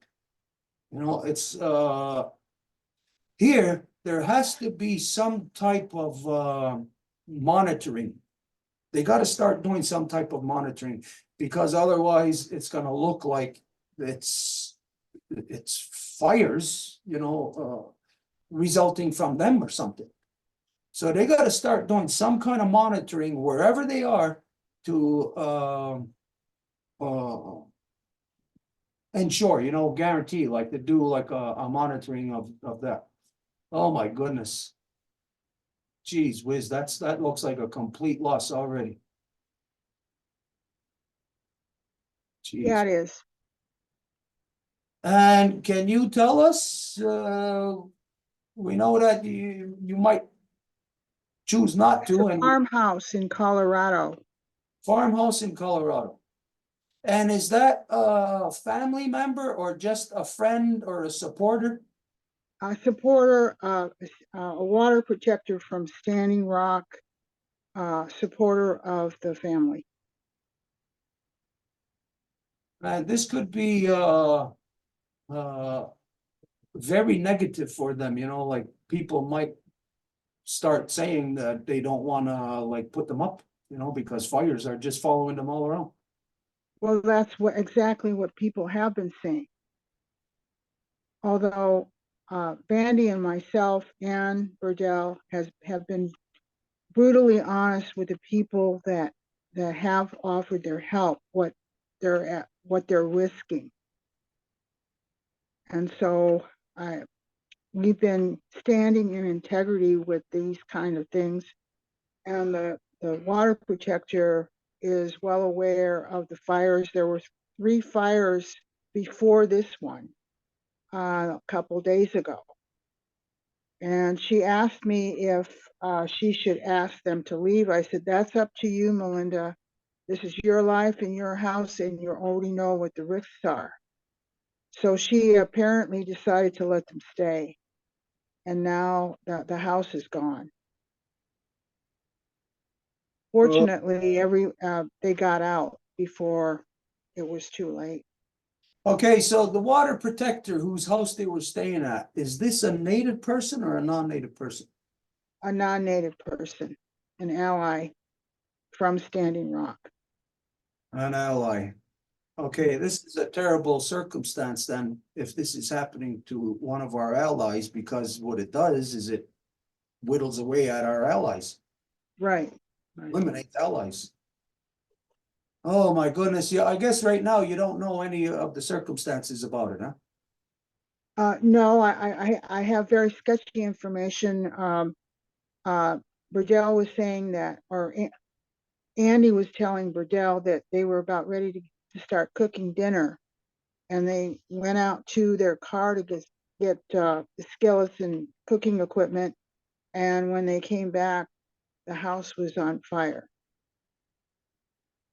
You know, it's, here, there has to be some type of monitoring. They got to start doing some type of monitoring, because otherwise it's going to look like it's fires, you know, resulting from them or something. So they got to start doing some kind of monitoring wherever they are to ensure, you know, guarantee, like to do like a monitoring of that. Oh my goodness. Geez whiz, that looks like a complete loss already. Jeez. Yeah, it is. And can you tell us, we know that you might choose not It's to, a and farmhouse in Colorado. farmhouse in Colorado. And is that a family member or just a friend or a supporter? A supporter, a water protector from Standing Rock, supporter of the family. And this could be very negative for them, you know, like people might start saying that they don't want to like put them up, you know, because fires are just following them all around. Well, that's exactly what people have been saying. Although Bandy and myself and Burdell have been brutally honest with the people that have offered their help, what they're risking. And so we've been standing in integrity with these kind of things. And the water protector is well aware of the fires. There were 3 fires before this one a couple days ago. And she asked me if she should ask them to leave. I said, that's up to you, Melinda. This is your life and your house, and you already know what the risks are. So she apparently decided to let them stay. And now the house is gone. Fortunately, they got out before it was too late. Okay, so the water protector whose house they were staying at, is this a native person or a non-native person? A non-native person, an ally from Standing Rock. An ally. Okay, this is a terrible circumstance then, if this is happening to one of our allies, because what it does is it whittles away at our allies, Right. eliminates allies. Oh my goodness, yeah, I guess right now you don't know any of the circumstances about it, huh? No, I have very sketchy information. Burdell was saying that, or Andy was telling Burdell that they were about ready to start cooking dinner, and they went out to their car to get the skillets and cooking equipment. And when they came back, the house was on fire.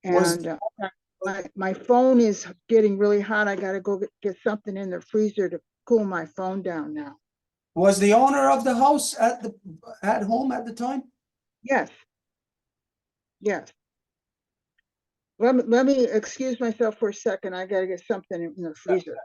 And my phone is getting really hot. I got to go get something in the freezer to cool my phone down now. Was the owner of the house at home at the time? Yes. Yes. Let me excuse myself for a second. I gotta get something in the freezer.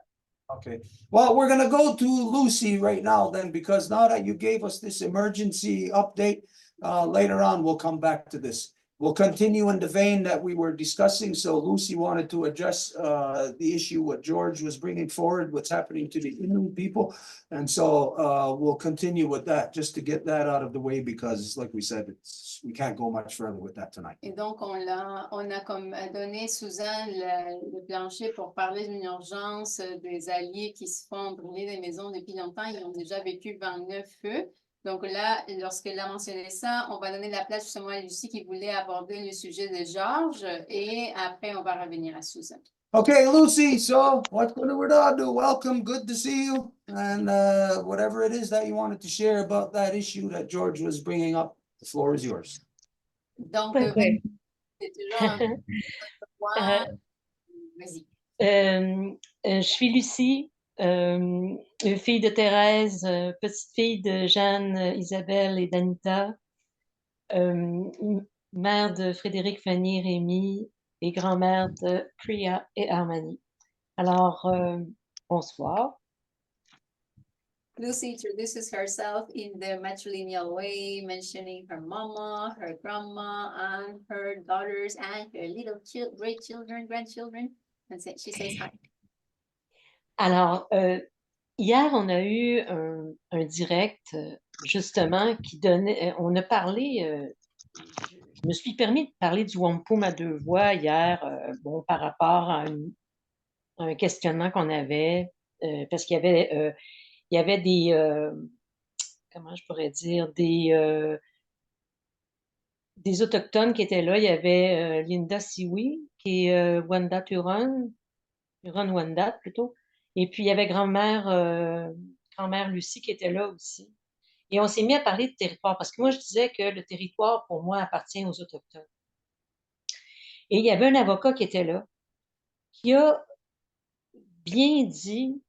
Okay, well, we're gonna go to Lucy right now then, because now that you gave us this emergency update, later on, we'll come back to this. We'll continue in the vein that we were discussing. So Lucy wanted to address the issue what George was bringing forward, what's happening to the Innu people. And so we'll continue with that, just to get that out of the way, because like we said, we can't go much further with that tonight. Et donc, on a comme donné Suzanne le plancher pour parler d'une urgence des alliés qui se font brûler des maisons depuis longtemps. Ils ont déjà vécu 29 feux. Donc là, lorsqu'elle a mentionné ça, on va donner la place justement à Lucie qui voulait aborder le sujet de Georges et après, on va revenir à Suzanne. Okay, Lucy, so what's going to do? Welcome, good to see you. And whatever it is that you wanted to share about that issue that George was bringing up, the floor is yours. Donc, Ouais. c'est toujours un Euh, Vas-y. je suis Lucie, fille de Thérèse, petite fille de Jeanne, Isabelle et d'Anita, mère de Frédéric, Fanny, Rémy et grand-mère de Priya et Armani. Alors, bonsoir. Lucy introduces herself in the matrilineal way, mentioning her mama, her grandma, and her daughters, and her little great children, grandchildren. And she says hi. Alors, hier, on a eu un direct, justement, qui donnait, on a parlé, je me suis permis de parler du Wampum à deux voix hier, bon, par rapport à un questionnement qu'on avait, parce qu'il y avait des, comment je pourrais dire, des Autochtones qui étaient là. Il y avait Linda Siwi, qui est Wanda Turon Wanda plutôt. Et puis, il y avait grand-mère Lucie qui était là aussi. Et on s'est mis à parler de territoire, parce que moi, je disais que le territoire, pour moi, appartient aux Autochtones. Et il y avait un avocat qui était là, qui a bien dit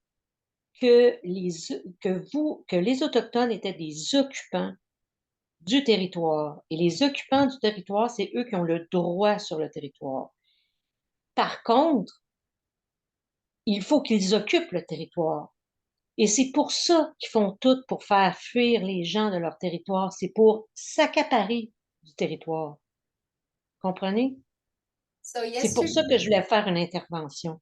que les Autochtones étaient des occupants du territoire. Et les occupants du territoire, c'est eux qui ont le droit sur le territoire. Par contre, il faut qu'ils occupent le territoire. Et c'est pour ça qu'ils font tout pour faire fuir les gens de leur territoire. C'est pour s'accaparer du territoire. Comprenez? So C'est pour ça que je voulais faire une intervention.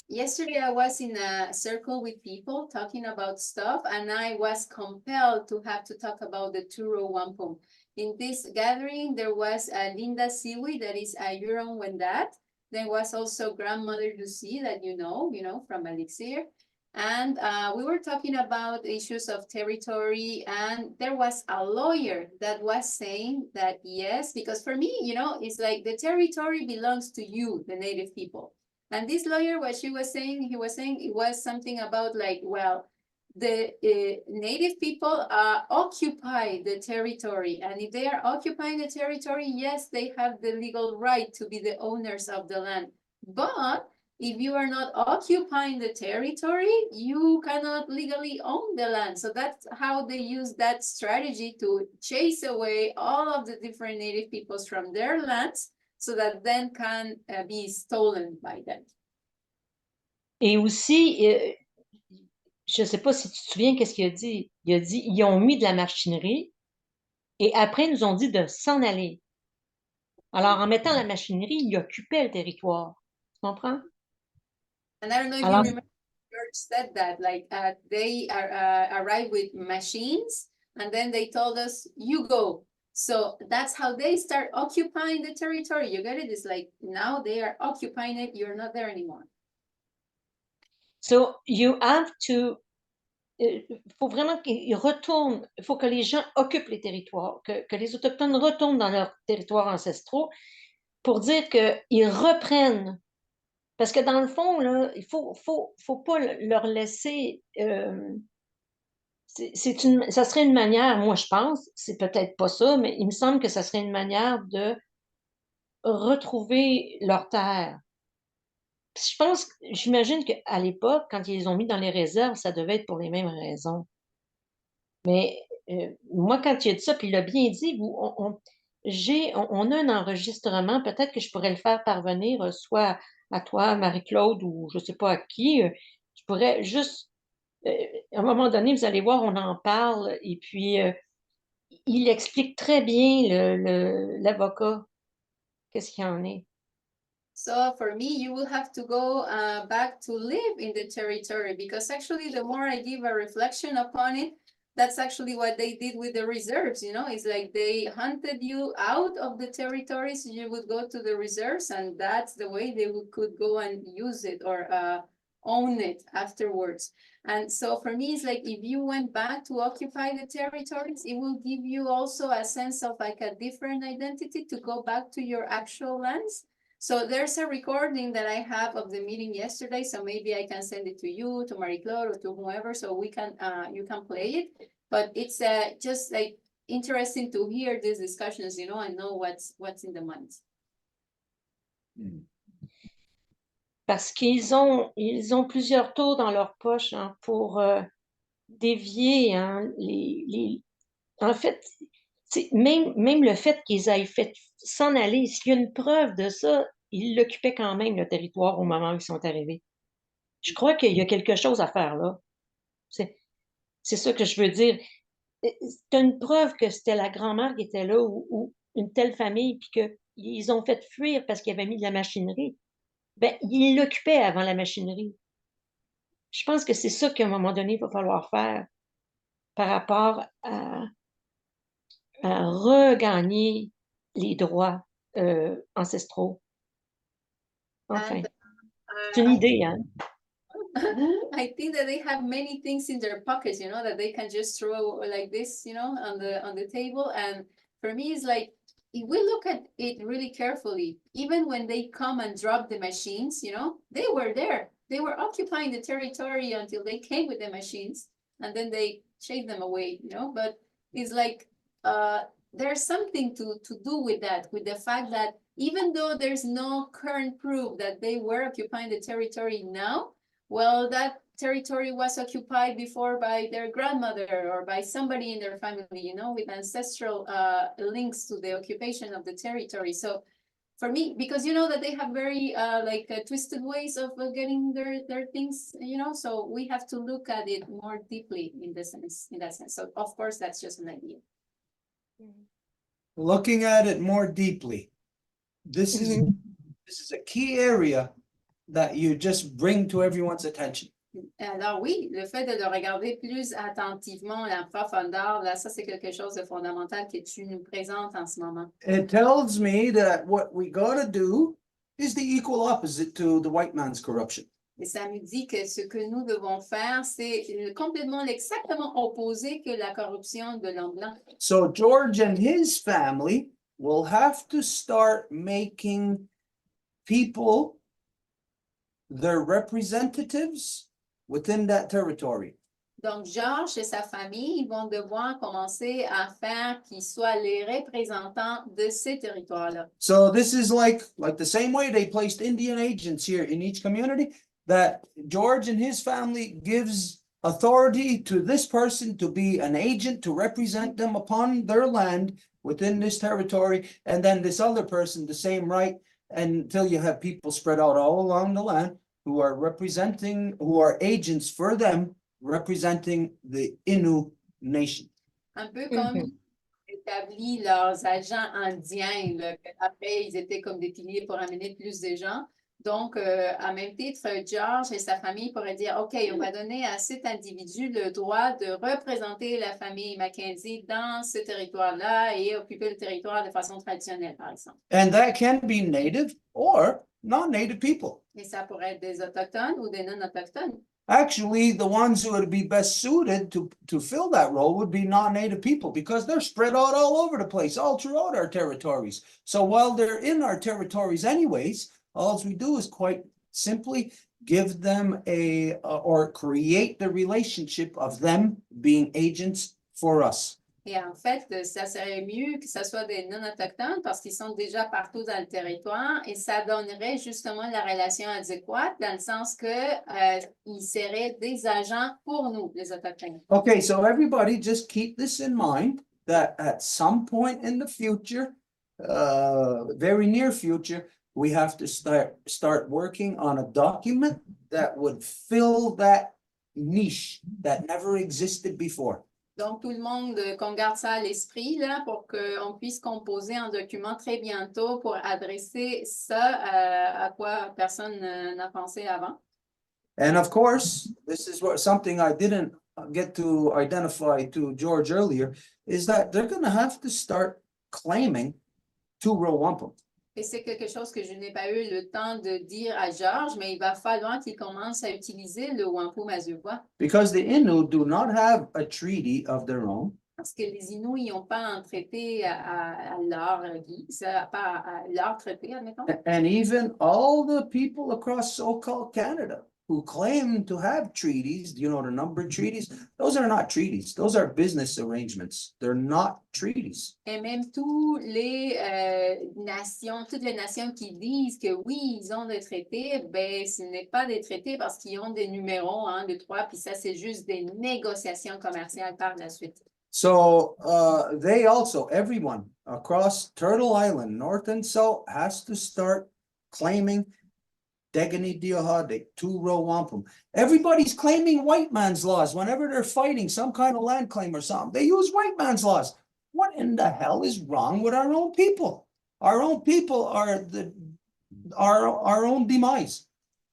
Yesterday, I was in a circle with people talking about stuff, and I was compelled to have to talk about the Turo Wampum. In this gathering, there was Linda Siwi, that is a Huron Wendat. There was also grandmother Lucie, that you know from Elixir. And we were talking about issues of territory, and there was a lawyer that was saying that yes, because for me, it's like the territory belongs to you, the native people. And this lawyer, what he was saying it was something about like, well, the native people occupy the territory. And if they are occupying the territory, yes, they have the legal right to be the owners of the land. But if you are not occupying the territory, you cannot legally own the land. So that's how they use that strategy to chase away all of the different native peoples from their lands, so that then can be stolen by them. Et aussi, je ne sais pas si tu te souviens qu'est-ce qu'il a dit. Il a dit, ils ont mis de la machinerie et après, ils nous ont dit de s'en aller. Alors, en mettant la machinerie, ils occupaient le territoire. Tu comprends? And I don't know if Alors, you remember, George said that, like they arrived with machines, and then they told us, you go. So that's how they start occupying the territory. You get it? It's like now they are occupying it. You're not there anymore. so you have to. Faut vraiment qu'ils retournent. Il faut que les gens occupent les territoires, que les Autochtones retournent dans leurs territoires ancestraux pour dire qu'ils reprennent. Parce que dans le fond, là, il faut pas leur laisser. Ça serait une manière, moi je pense, c'est peut-être pas ça, mais il me semble que ça serait une manière de retrouver leur terre. Puis j'imagine qu'à l'époque, quand ils les ont mis dans les réserves, ça devait être pour les mêmes raisons. Mais moi, quand il a dit ça, puis il a bien dit, on a un enregistrement, peut-être que je pourrais le faire parvenir, soit à toi, Marie-Claude, ou je ne sais pas à qui. Je pourrais juste, à un moment donné, vous allez voir, on en parle, et puis il explique très bien l'avocat, qu'est-ce qu'il y en est. So for me, you will have to go back to live in the territory, because actually the more I give a reflection upon it, that's actually what they did with the reserves, you know, it's like they hunted you out of the territories, you would go to the reserves, and that's the way they could go and use it or own it afterwards. And so for me, it's like if you went back to occupy the territories, it will give you also a sense of like a different identity to go back to your actual lands. So there's a recording that I have of the meeting yesterday, so maybe I can send it to you, to Marie-Claude, or to whoever, so we can, you can play it. But it's just like interesting to hear these discussions, you know, and know what's in the minds. Parce qu'ils ont plusieurs tours dans leur poche, hein, pour dévier, hein, en fait, même le fait qu'ils aient fait s'en aller, s'il y a une preuve de ça, ils l'occupaient quand même, le territoire, au moment où ils sont arrivés. Je crois qu'il y a quelque chose à faire là. C'est ça que je veux dire. Tu as une preuve que c'était la grand-mère qui était là, ou une telle famille, puis qu'ils ont fait fuir parce qu'ils avaient mis de la machinerie. Ben, ils l'occupaient avant la machinerie. Je pense que c'est ça qu'à un moment donné, il va falloir faire par rapport à regagner les droits ancestraux. Enfin, c'est une idée, hein? I think that they have many things in their pockets, you know, that they can just throw like this, you know, on the table. And for me, it's like, if we look at it really carefully, even when they come and drop the machines, you know, they were there. They were occupying the territory until they came with the machines, and then they chased them away, you know. But it's like there's something to do with that, with the fact that even though there's no current proof that they were occupying the territory now, well, that territory was occupied before by their grandmother or by somebody in their family, you know, with ancestral links to the occupation of the territory. So for me, because you know that they have very twisted ways of getting their things, you know, so we have to look at it more deeply in that sense. So of course, that's just an idea. Looking at it more deeply, this is a key area that you just bring to everyone's attention. Alors oui, le fait de regarder plus attentivement la profondeur, là, ça c'est quelque chose de fondamental que tu nous présentes en ce moment. It tells me that what we gotta do is the equal opposite to the white man's corruption. Et ça nous dit que ce que nous devons faire, c'est complètement l'exactement opposé que la corruption de l'homme blanc. So George and his family will have to start making people their representatives within that territory. Donc, Georges et sa famille, ils vont devoir commencer à faire qu'ils soient les représentants de ces territoires-là. So this is like the same way they placed Indian agents here in each community, that George and his family gives authority to this person to be an agent to represent them upon their land within this territory, and then this other person the same right, until you have people spread out all along the land who are agents for them, representing the Innu nation. Un peu comme établi leurs agents indiens, là, après ils étaient comme des piliers pour amener plus de gens. Donc, à même titre, George et sa famille pourraient dire, OK, on va donner à cet individu le droit de représenter la famille Mackenzie dans ce territoire-là et occuper le territoire de façon traditionnelle, par exemple. And that can be native or non-native people. Et ça pourrait être des Autochtones ou des non-Autochtones. Actually, the ones who would be best suited to fill that role would be non-native people, because they're spread out all over the place, all throughout our territories. So while they're in our territories anyways, all we do is quite simply give them or create the relationship of them being agents for us. Et en fait, ça serait mieux que ce soit des non-autochtones parce qu'ils sont déjà partout dans le territoire et ça donnerait justement la relation adéquate dans le sens que ils seraient des agents pour nous, les Autochtones. Okay, so everybody just keep this in mind, that at some point in the future, very near future, we have to start working on a document that would fill that niche that never existed before. Donc, tout le monde, qu'on garde ça à l'esprit là, pour qu'on puisse composer un document très bientôt pour adresser ça à quoi personne n'a pensé avant. And of course, this is something I didn't get to identify to George earlier, is that they're going to have to start claiming two-row wampum. Et c'est quelque chose que je n'ai pas eu le temps de dire à Georges, mais il va falloir qu'il commence à utiliser le Wampum à deux voix. Because the Innu do not have a treaty of their own. Parce que les Inuits n'ont pas un traité à leur guise, pas à leur traité, admettons. And even all the people across so-called Canada who claim to have treaties, you know, the numbered treaties, those are not treaties. Those are business arrangements. They're not treaties. Et même toutes les nations qui disent que oui, ils ont des traités, ben ce n'est pas des traités parce qu'ils ont des numéros 1, 2, 3, puis ça, c'est juste des négociations commerciales par la suite. So they also, everyone across Turtle Island, north and south, has to start claiming Degani Diahade, two-row wampum. Everybody's claiming white man's laws whenever they're fighting some kind of land claim or something. They use white man's laws. What in the hell is wrong with our own people? Our own people are our own demise.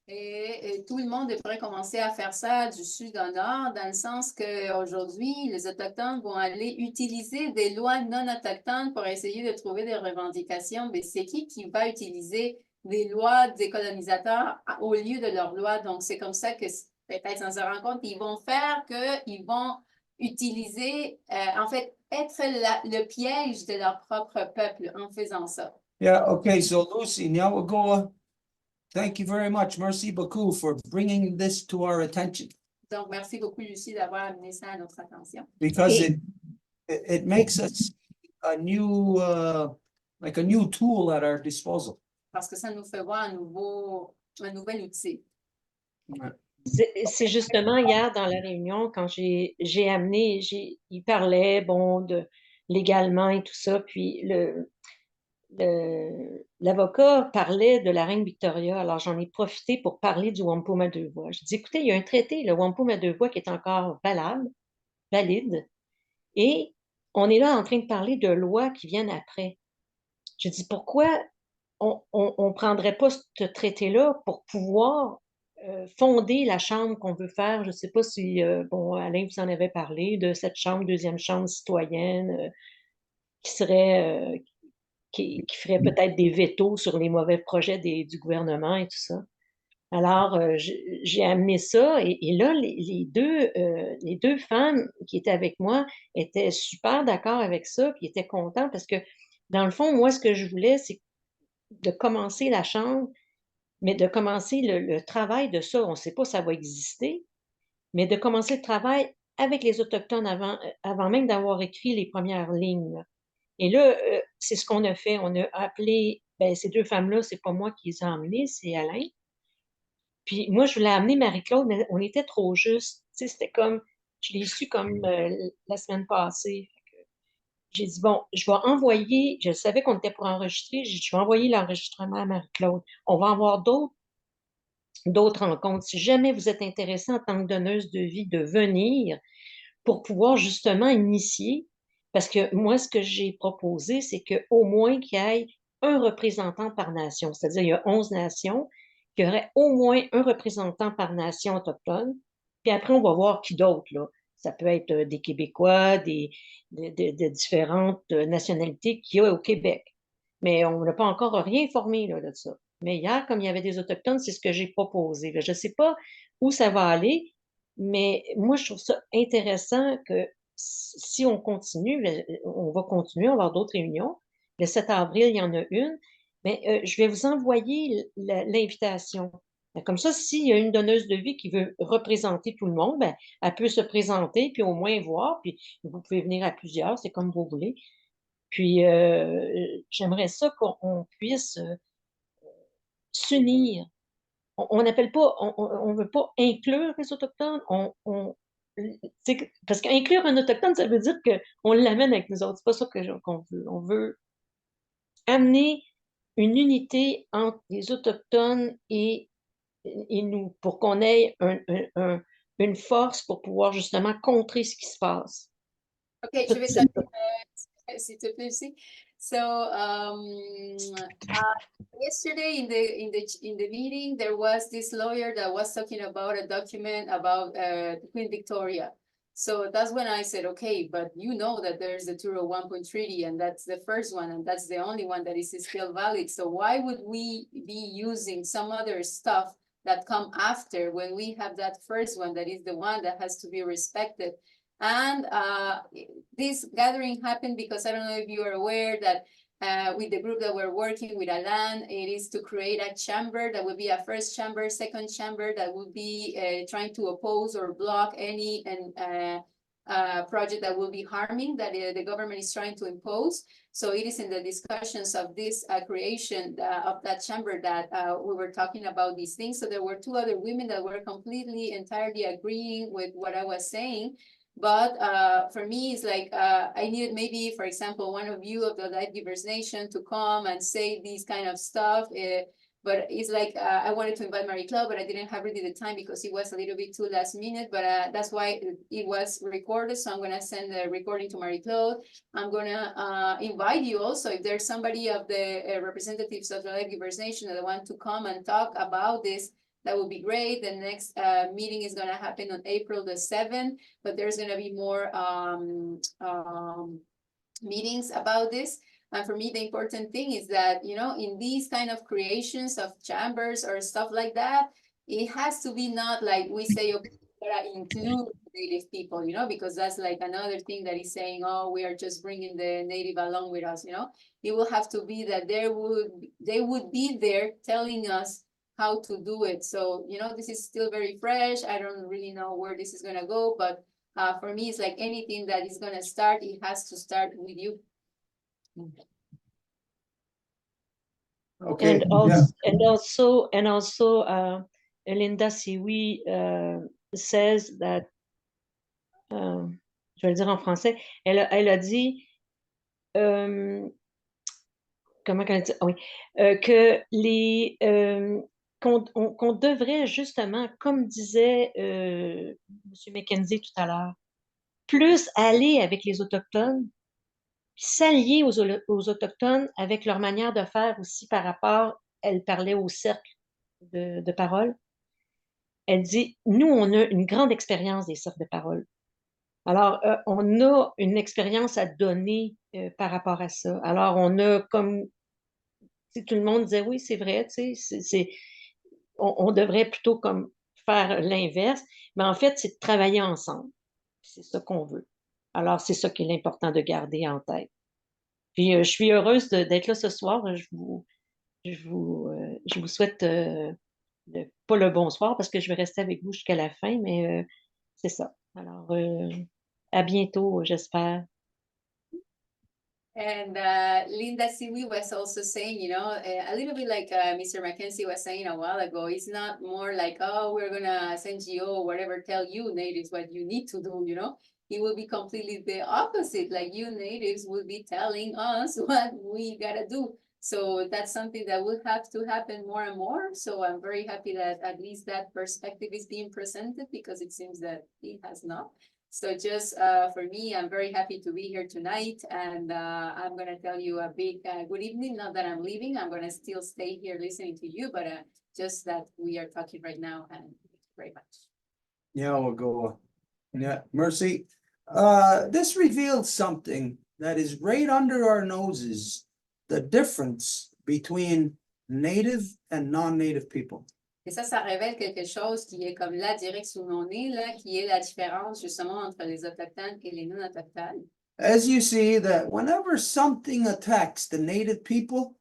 Et tout le monde devrait commencer à faire ça du sud au nord, dans le sens qu'aujourd'hui, les Autochtones vont aller utiliser des lois non autochtones pour essayer de trouver des revendications. Mais c'est qui va utiliser des lois des colonisateurs au lieu de leurs lois? Donc, c'est comme ça que peut-être on se rend compte qu'ils vont faire qu'ils vont utiliser, en fait, être le piège de leur propre peuple en faisant ça. Yeah, okay, so Lucy, Nyawagoa, thank you very much. Merci beaucoup for bringing this to our attention. Donc, merci beaucoup, Lucie, d'avoir amené ça à notre attention. Because it makes us a new tool at our disposal. Parce que ça nous fait voir un nouvel outil. C'est justement hier dans la réunion, quand j'ai amené, il parlait, bon, de légalement et tout ça, puis l'avocat parlait de la reine Victoria, alors j'en ai profité pour parler du Wampum à deux voix. Je dis, écoutez, il y a un traité, le Wampum à deux voix, qui est encore valide, et on est là en train de parler de lois qui viennent après. Je dis, pourquoi on ne prendrait pas ce traité-là pour pouvoir fonder la chambre qu'on veut faire? Je ne sais pas si, bon, Alain vous en avait parlé, de cette chambre, deuxième chambre citoyenne, qui ferait peut-être des vétos sur les mauvais projets du gouvernement et tout ça. Alors, j'ai amené ça et là, les deux femmes qui étaient avec moi étaient super d'accord avec ça, puis étaient contents parce que, dans le fond, moi, ce que je voulais, c'est de commencer la chambre, mais de commencer le travail de ça. On ne sait pas si ça va exister, mais de commencer le travail avec les Autochtones avant même d'avoir écrit les premières lignes, là. Et là, c'est ce qu'on a fait. On a appelé, ben, ces deux femmes-là, c'est pas moi qui les ai emmenées, c'est Alain. Puis moi, je voulais amener Marie-Claude, mais on était trop juste. Tu sais, c'était comme, je l'ai su comme la semaine passée. J'ai dit, bon, je vais envoyer, je savais qu'on était pour enregistrer, j'ai dit, je vais envoyer l'enregistrement à Marie-Claude. On va avoir d'autres rencontres. Si jamais vous êtes intéressé en tant que donneuse de vie de venir pour pouvoir justement initier, parce que moi, ce que j'ai proposé, c'est qu'au moins qu'il y ait un représentant par nation. C'est-à-dire, il y a 11 nations, qu'il y aurait au moins un représentant par nation autochtone. Puis après, on va voir qui d'autre, là. Ça peut être des Québécois, de différentes nationalités qu'il y a au Québec. Mais on n'a pas encore rien formé là, de ça. Mais hier, comme il y avait des Autochtones, c'est ce que j'ai proposé. Je ne sais pas où ça va aller, mais moi, je trouve ça intéressant que si on continue, on va continuer, on va avoir d'autres réunions. Le 7 avril, il y en a une. Mais je vais vous envoyer l'invitation. Comme ça, s'il y a une donneuse de vie qui veut représenter tout le monde, ben, elle peut se présenter, puis au moins voir, puis vous pouvez venir à plusieurs, c'est comme vous voulez. Puis, j'aimerais ça qu'on puisse s'unir. On n'appelle pas, on veut pas inclure les Autochtones, parce qu'inclure un Autochtone, ça veut dire qu'on l'amène avec nous autres. C'est pas ça qu'on veut. On veut amener une unité entre les Autochtones et nous, pour qu'on ait une force pour pouvoir justement contrer ce qui se passe. Ok, je vais s'il te plaît aussi. So yesterday in the meeting, there was this lawyer that was talking about a document about Queen Victoria. So that's when I said, okay, but you know that there's the 201 Treaty, and that's the first one, and that's the only one that is still valid. So why would we be using some other stuff that come after when we have that first one that is the one that has to be respected? And this gathering happened because I don't know if you are aware that with the group that we're working with Alan, it is to create a chamber that would be a first chamber, second chamber that would be trying to oppose or block any project that will be harming that the government is trying to impose. So it is in the discussions of this creation of that chamber that we were talking about these things. So there were two other women that were completely, entirely agreeing with what I was saying. But for me, it's like I needed maybe, for example, one of you of the Life Givers Nation to come and say these kind of stuff. But it's like I wanted to invite Marie-Claude, but I didn't have really the time because it was a little bit too last minute. But that's why it was recorded. So I'm going to send the recording to Marie-Claude. I'm going to invite you also, if there's somebody of the representatives of the Life Givers Nation that want to come and talk about this. That would be great. The next meeting is going to happen on April the 7th, but there's going to be more meetings about this. And for me, the important thing is that, you know, in these kind of creations of chambers or stuff like that, it has to be not like we say, okay, we gotta include Native people, you know, because that's like another thing that is saying, oh, we are just bringing the Native along with us, you know. It will have to be that they would be there telling us how to do it. So, you know, this is still very fresh. I don't really know where this is going to go, but for me, it's like anything that is going to start, it has to start with you. Okay, And also, Linda Siwi says that, je vais le dire en français, elle a dit, comment qu'elle dit? Oui, que qu'on devrait justement, comme disait M. McKenzie tout à l'heure, plus aller avec les Autochtones, s'allier aux Autochtones avec leur manière de faire aussi par rapport, elle parlait au cercle de parole. Elle dit, nous, on a une grande expérience des cercles de parole. Alors, on a une expérience à donner par rapport à ça. Alors, on a comme, tout le monde disait, oui, c'est vrai, on devrait plutôt comme faire l'inverse, mais en fait, c'est de travailler ensemble. C'est ça qu'on veut. Alors, c'est ça qui est important de garder en tête. Puis, je suis heureuse d'être là ce soir. Je vous souhaite pas le bonsoir parce que je vais rester avec vous jusqu'à la fin, mais c'est ça. Alors, à bientôt, j'espère. And Linda Siwi was also saying, you know, a little bit like Mr. Mackenzie was saying a while ago, it's not more like, oh, we're going to send you or whatever, tell you natives what you need to do, you know. It will be completely the opposite. Like you natives will be telling us what we got to do. So that's something that will have to happen more and more. So I'm very happy that at least that perspective is being presented because it seems that it has not. So just for me, I'm very happy to be here tonight, and I'm going to tell you a big good evening. Not that I'm leaving, I'm going to still stay here listening to you, but just that we are talking right now, and thank you very much. Yeah, we'll go. Yeah, Mercy. This reveals something that is right under our noses, the difference between native and non-native people. Et ça révèle quelque chose qui est comme là, direct sous mon nez, là, qui est la différence justement entre les Autochtones et les non-Autochtones. As you see that whenever something attacks the native people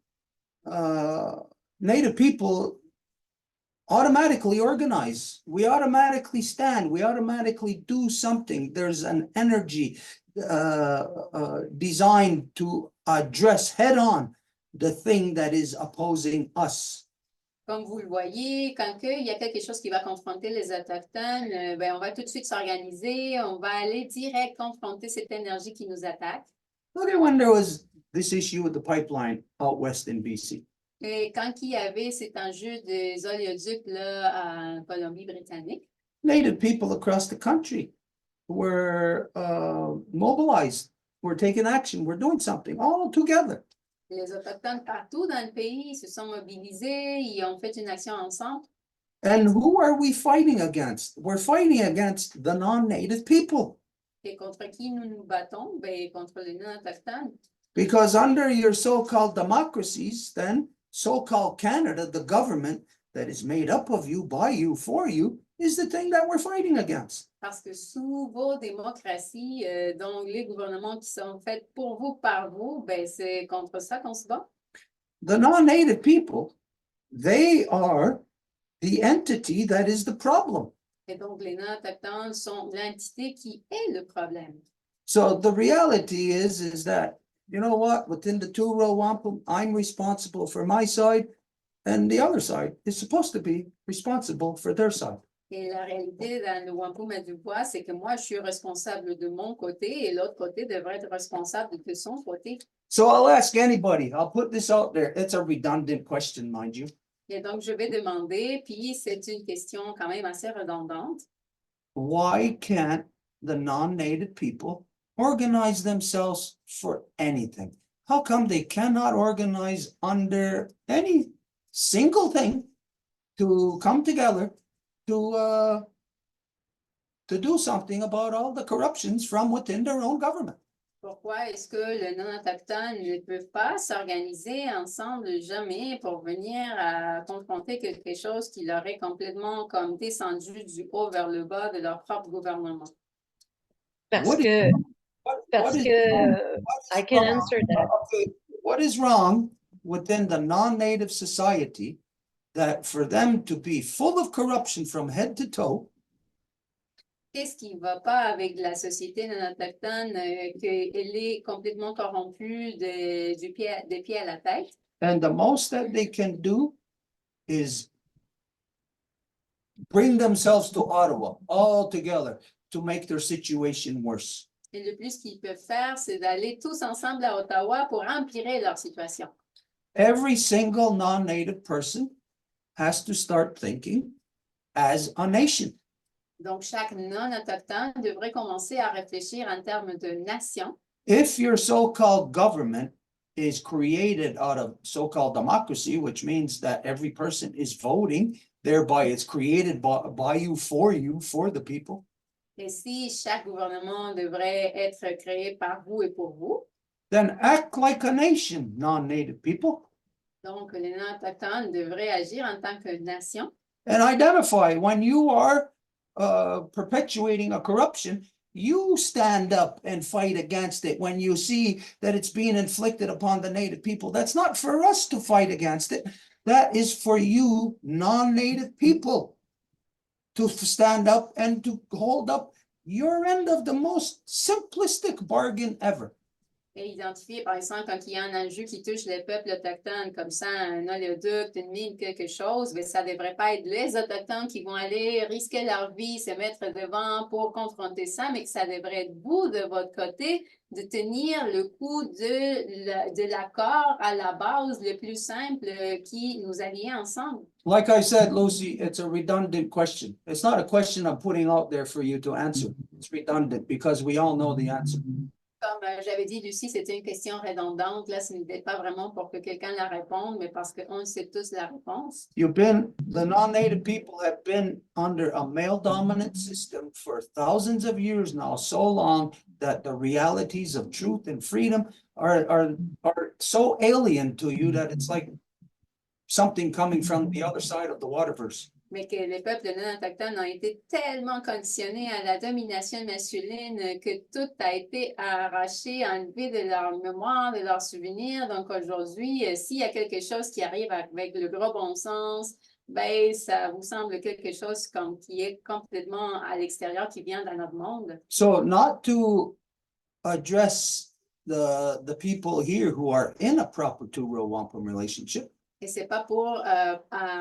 automatically organize. We automatically stand. We automatically do something. There's an energy designed to address head on the thing that is opposing us. Comme vous le voyez, quand il y a quelque chose qui va confronter les Autochtones, ben, on va tout de suite s'organiser, on va aller direct confronter cette énergie qui nous attaque. Look at when there was this issue with the pipeline out west in BC. Et quand il y avait cet enjeu des oléoducs là, en Colombie-Britannique, Native people across the country were mobilized, were taking action, were doing something all together. les Autochtones partout dans le pays se sont mobilisés, ils ont fait une action ensemble. And who are we fighting against? We're fighting against the non-native people. Et contre qui nous nous battons? Ben, contre les non-autochtones. Because under your so-called democracies, then so-called Canada, the government that is made up of you, by you, for you, is the thing that we're fighting against. Parce que sous vos démocraties, donc les gouvernements qui sont faits pour vous, par vous, ben, c'est contre ça qu'on se bat. The non-native people, they are the entity that is the problem. Et donc, les non-autochtones sont l'entité qui est le problème. So the reality is that, you know what, within the two-row wampum, I'm responsible for my side, and the other side is supposed to be responsible for their side. Et la réalité dans le Wampum à Dubois, c'est que moi, je suis responsable de mon côté et l'autre côté devrait être responsable de son côté. So I'll ask anybody, I'll put this out there. It's a redundant question, mind you. Et donc, je vais demander, puis c'est une question quand même assez redondante. Why can't the non-native people organize themselves for anything? How come they cannot organize under any single thing to come together to do something about all the corruptions from within their own government? Pourquoi est-ce que le non-autochtone ne peut pas s'organiser ensemble jamais pour venir à confronter quelque chose qui leur est complètement comme descendu du haut vers le bas de leur propre gouvernement? Parce What is- que, What parce is que wrong? I can answer that. Okay, what is wrong within the non-native society that for them to be full of corruption from head to toe, Qu'est-ce qui ne va pas avec la société non-autochtone, qu'elle est complètement corrompue des pieds à la tête? and the most that they can do is bring themselves to Ottawa all together to make their situation worse? Et le plus qu'ils peuvent faire, c'est d'aller tous ensemble à Ottawa pour empirer leur situation. Every single non-native person has to start thinking as a nation. Donc, chaque non-autochtone devrait commencer à réfléchir en termes de nation. If your so-called government is created out of so-called democracy, which means that every person is voting, thereby it's created by you, for the people, Et si chaque gouvernement devrait être créé par vous et pour vous, then act like a nation, non-native people, donc les non-autochtones devraient agir en tant que nation. and identify when you are perpetuating a corruption. You stand up and fight against it when you see that it's being inflicted upon the native people. That's not for us to fight against it. That is for you, non-native people, to stand up and to hold up your end of the most simplistic bargain ever. Et identifier, par exemple, quand il y a un enjeu qui touche les peuples autochtones, comme ça, un oléoduc, une mine, quelque chose, mais ça ne devrait pas être les Autochtones qui vont aller risquer leur vie, se mettre devant pour confronter ça, mais que ça devrait être vous, de votre côté, de tenir le coup de l'accord à la base le plus simple qui nous allie ensemble. Like I said, Lucy, it's a redundant question. It's not a question I'm putting out there for you to answer. It's redundant because we all know the answer. Comme j'avais dit, Lucie, c'était une question redondante. Là, ce n'était pas vraiment pour que quelqu'un la réponde, mais parce qu'on sait tous la réponse. The non-native people have been under a male-dominant system for thousands of years now, so long that the realities of truth and freedom are so alien to you that it's like something coming from the other side of the waterverse. Mais que les peuples non autochtones ont été tellement conditionnés à la domination masculine que tout a été arraché, enlevé de leur mémoire, de leurs souvenirs. Donc aujourd'hui, s'il y a quelque chose qui arrive avec le gros bon sens, Ben, ça vous semble quelque chose comme qui est complètement à l'extérieur, qui vient dans notre monde. So not to address the people here who are in a proper two-row wampum relationship, Et c'est pas pour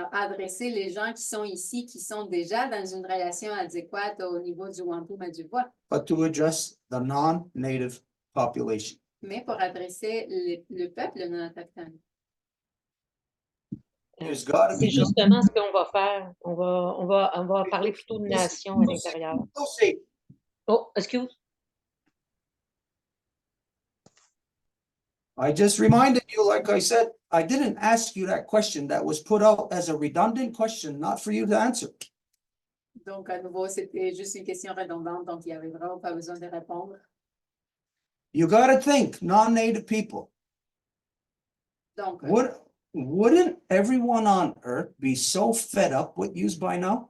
adresser les gens qui sont ici, qui sont déjà dans une relation adéquate au niveau du Wampum et du bois, but to address the non-native population. mais pour adresser le peuple non autochtone. There's gotta C'est be justement ce qu'on va faire. On va parler plutôt de nation à l'intérieur. no say. Oh, excuse. I just reminded you, like I said, I didn't ask you that question. That was put out as a redundant question, not for you to answer. Donc, à nouveau, c'était juste une question redondante, donc il n'y avait vraiment pas besoin de répondre. You gotta think, non-native people. Donc, Wouldn't everyone on earth be so fed up with you by now?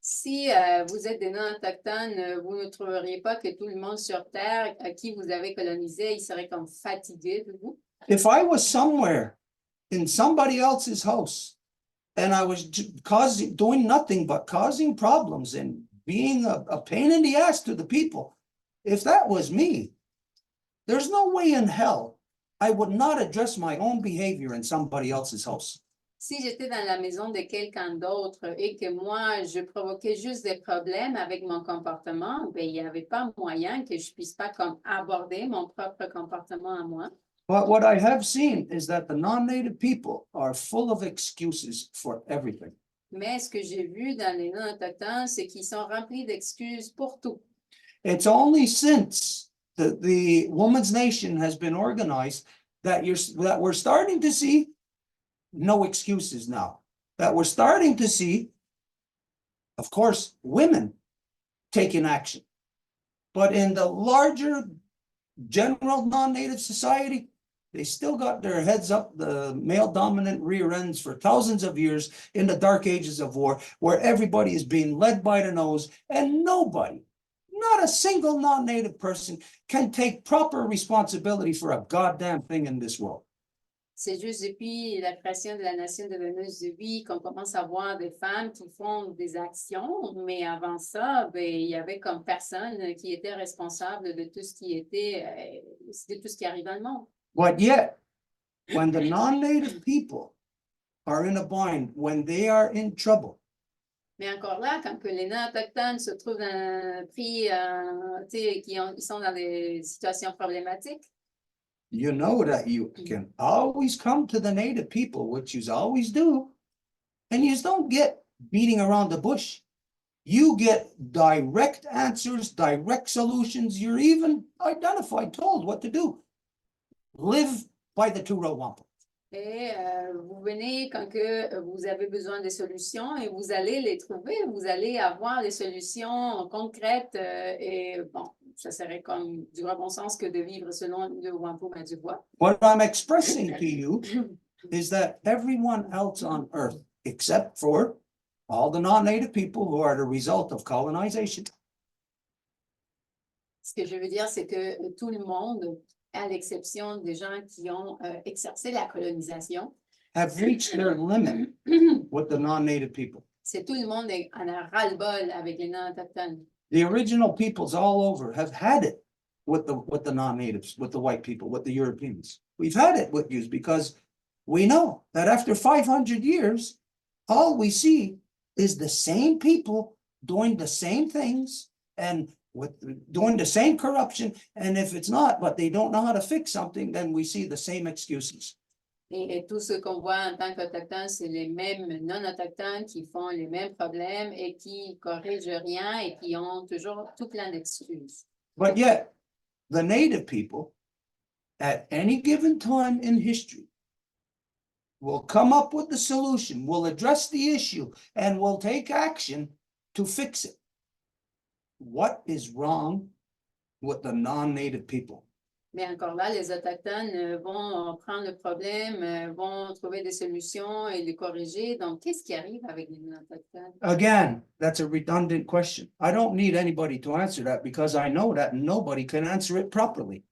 si vous êtes des non-autochtones, vous ne trouveriez pas que tout le monde sur Terre à qui vous avez colonisé, il serait comme fatigué de vous? If I was somewhere in somebody else's house and I was doing nothing but causing problems and being a pain in the ass to the people, if that was me, there's no way in hell I would not address my own behavior in somebody else's house. Si j'étais dans la maison de quelqu'un d'autre et que moi, je provoquais juste des problèmes avec mon comportement, ben, il n'y avait pas moyen que je puisse pas comme aborder mon propre comportement à moi. But what I have seen is that the non-native people are full of excuses for everything. Mais ce que j'ai vu dans les non-autochtones, c'est qu'ils sont remplis d'excuses pour tout. It's only since the Women's Nation has been organized that we're starting to see no excuses now. That we're starting to see, of course, women taking action. But in the larger general non-native society, they still got their heads up the male dominant rear ends for thousands of years in the dark ages of war, where everybody is being led by the nose and nobody, not a single non-native person, can take proper responsibility for a goddamn thing in this world. C'est juste depuis la création de la nation de Vénus de vie qu'on commence à voir des femmes qui font des actions, mais avant ça, ben, il y avait comme personne qui était responsable de tout ce qui était, de tout ce qui arrive dans le monde. But yet, when the non-native people are in a bind, when they are in trouble, Mais encore là, quand que les non-autochtones se trouvent pris, ils sont dans des situations problématiques, you know that you can always come to the native people, which you always do, and you don't get beating around the bush. You get direct answers, direct solutions. You're even identified, told what to do. Live by the two-row wampum. et vous venez quand que vous avez besoin de solutions et vous allez les trouver, vous allez avoir les solutions concrètes et bon, ça serait comme du vrai bon sens que de vivre selon le Wampum et du bois. What I'm expressing to you is that everyone else on earth, except for all the non-native people who are the result of colonization, Ce que je veux dire, c'est que tout le monde, à l'exception des gens qui ont exercé la colonisation, have reached their limit with the non-native people. c'est tout le monde en a ras-le-bol avec les non-autochtones. The original peoples all over have had it with the non-natives, with the white people, with the Europeans. We've had it with you because we know that after 500 years, all we see is the same people doing the same things and doing the same corruption. And if it's not, but they don't know how to fix something, then we see the same excuses. Et tout ce qu'on voit en tant qu'autochtones, c'est les mêmes non-autochtones qui font les mêmes problèmes et qui corrigent rien et qui ont toujours tout plein d'excuses. But yet, the native people, at any given time in history, will come up with the solution, will address the issue, and will take action to fix it. What is wrong with the non-native people? Mais encore là, les autochtones vont prendre le problème, vont trouver des solutions et les corriger. Donc, qu'est-ce qui arrive avec les non-autochtones? Again, that's a redundant question. I don't need anybody to answer that because I know that nobody can answer it properly.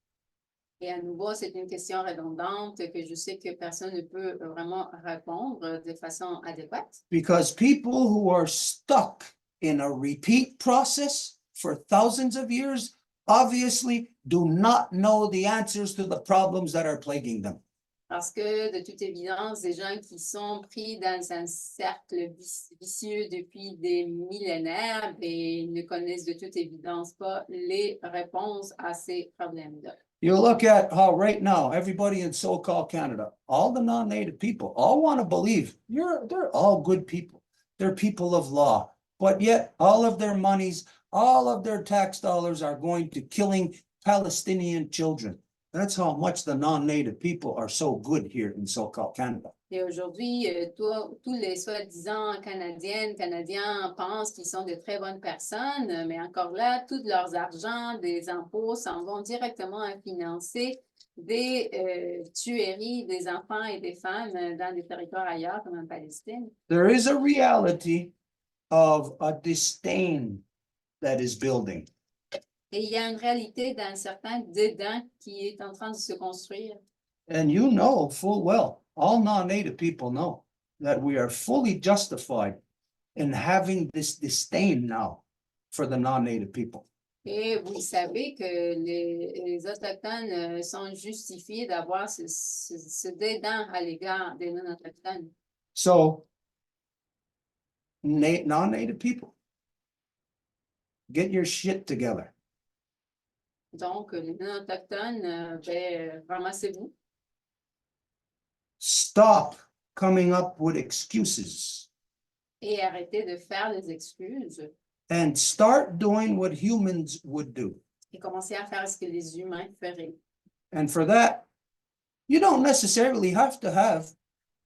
Et à nouveau, c'est une question redondante que je sais que personne ne peut vraiment répondre de façon adéquate. Because people who are stuck in a repeat process for thousands of years obviously do not know the answers to the problems that are plaguing them. Parce que, de toute évidence, des gens qui sont pris dans un cercle vicieux depuis des millénaires et ne connaissent de toute évidence pas les réponses à ces problèmes-là. You look at how right now, everybody in so-called Canada, all the non-native people, all want to believe they're all good people. They're people of law, but yet all of their monies, all of their tax dollars are going to killing Palestinian children. That's how much the non-native people are so good here in so-called Canada. Et aujourd'hui, tous les soi-disant Canadiens pensent qu'ils sont de très bonnes personnes, mais encore là, tout leur argent des impôts s'en vont directement à financer des tueries des enfants et des femmes dans des territoires ailleurs, comme en Palestine. There is a reality of a disdain that is building. Et il y a une réalité d'un certain dédain qui est en train de se construire. And you know full well, all non-native people know that we are fully justified in having this disdain now for the non-native people. Et vous savez que les Autochtones sont justifiés d'avoir ce dédain à l'égard des non-autochtones. So, non-native people, get your shit together. Donc, les non-autochtones, ramassez-vous. Stop coming up with excuses Et arrêtez de faire des excuses and start doing what humans would do. et commencez à faire ce que les humains feraient. And for that, you don't necessarily have to have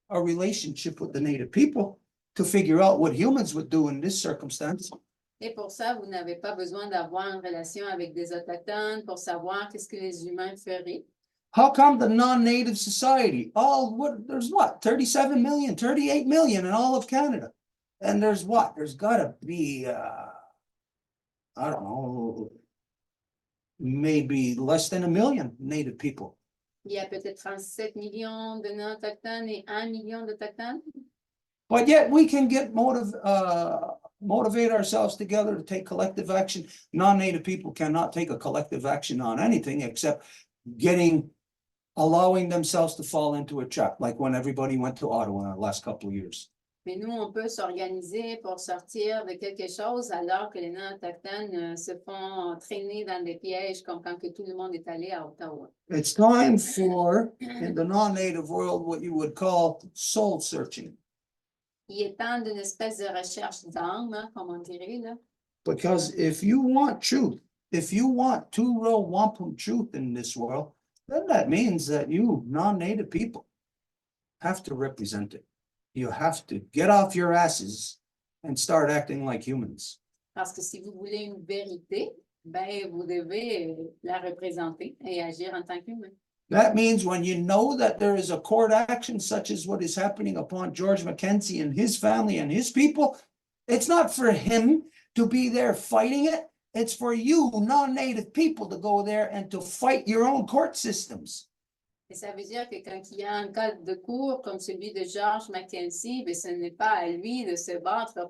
a relationship with the native people to figure out what humans would do in this circumstance. Et pour ça, vous n'avez pas besoin d'avoir une relation avec des Autochtones pour savoir qu'est-ce que les humains feraient. How come the non-native society, there's what, 37 million, 38 million in all of Canada? And there's gotta be, I don't know, maybe less than 1 million native people. Il y a peut-être 37 millions de non-autochtones et 1 million d'Autochtones. But yet we can motivate ourselves together to take collective action. Non-native people cannot take a collective action on anything except allowing themselves to fall into a trap, like when everybody went to Ottawa in the last couple of years. Mais nous, on peut s'organiser pour sortir de quelque chose alors que les non-autochtones se font traîner dans des pièges comme quand que tout le monde est allé à Ottawa. It's time for, in the non-native world, what you would call soul searching. Il est temps d'une espèce de recherche d'âme, hein, comme on dirait, là. Because if you want truth, if you want true real wampum truth in this world, then that means that you non-native people have to represent it. You have to get off your asses and start acting like humans. Parce que si vous voulez une vérité, ben, vous devez la représenter et agir en tant qu'humain. That means when you know that there is a court action such as what is happening upon George Mackenzie and his family and his people, it's not for him to be there fighting it. It's for you, non-native people, to go there and to fight your own court systems. Et ça veut dire que quand il y a un cas de cour comme celui de George Mackenzie, ben, ce n'est pas à lui de se battre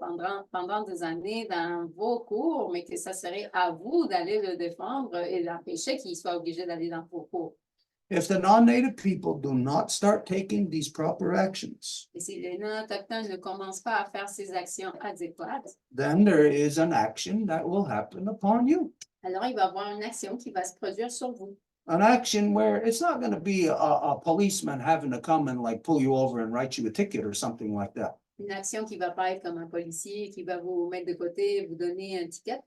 pendant des années dans vos cours, mais que ça serait à vous d'aller le défendre et l'empêcher qu'il soit obligé d'aller dans vos cours. If the non-native people do not start taking these proper actions, Et si les non-autochtones ne commencent pas à faire ces actions adéquates, then there is an action that will happen upon you. alors il va y avoir une action qui va se produire sur vous. An action where it's not going to be a policeman having to come and like pull you over and write you a ticket or something like that. Une action qui va pas être comme un policier qui va vous mettre de côté et vous donner un ticket.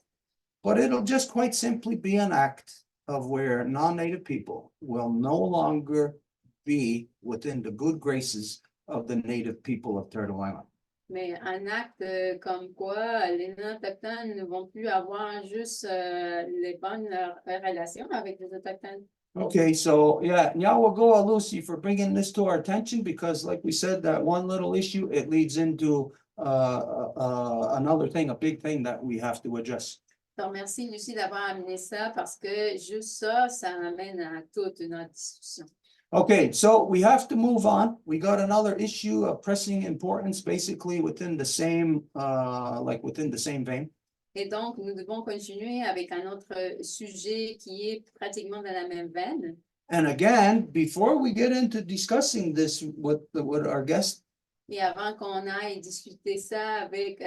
But it'll just quite simply be an act of where non-native people will no longer be within the good graces of the native people of Turtle Island. Mais un acte comme quoi les non-autochtones ne vont plus avoir juste les bonnes relations avec les autochtones. Okay, so yeah, Nyawagoa Lucy for bringing this to our attention, because like we said, that one little issue, it leads into another thing, a big thing that we have to address. te remercie, Lucie, d'avoir amené ça parce que juste ça, ça amène à toute une autre discussion. Okay, so we have to move on. We got another issue of pressing importance, basically within the same, within the same vein. Et donc, nous devons continuer avec un autre sujet qui est pratiquement dans la même veine. And again, before we get into discussing this with our guest, Et avant qu'on aille discuter ça avec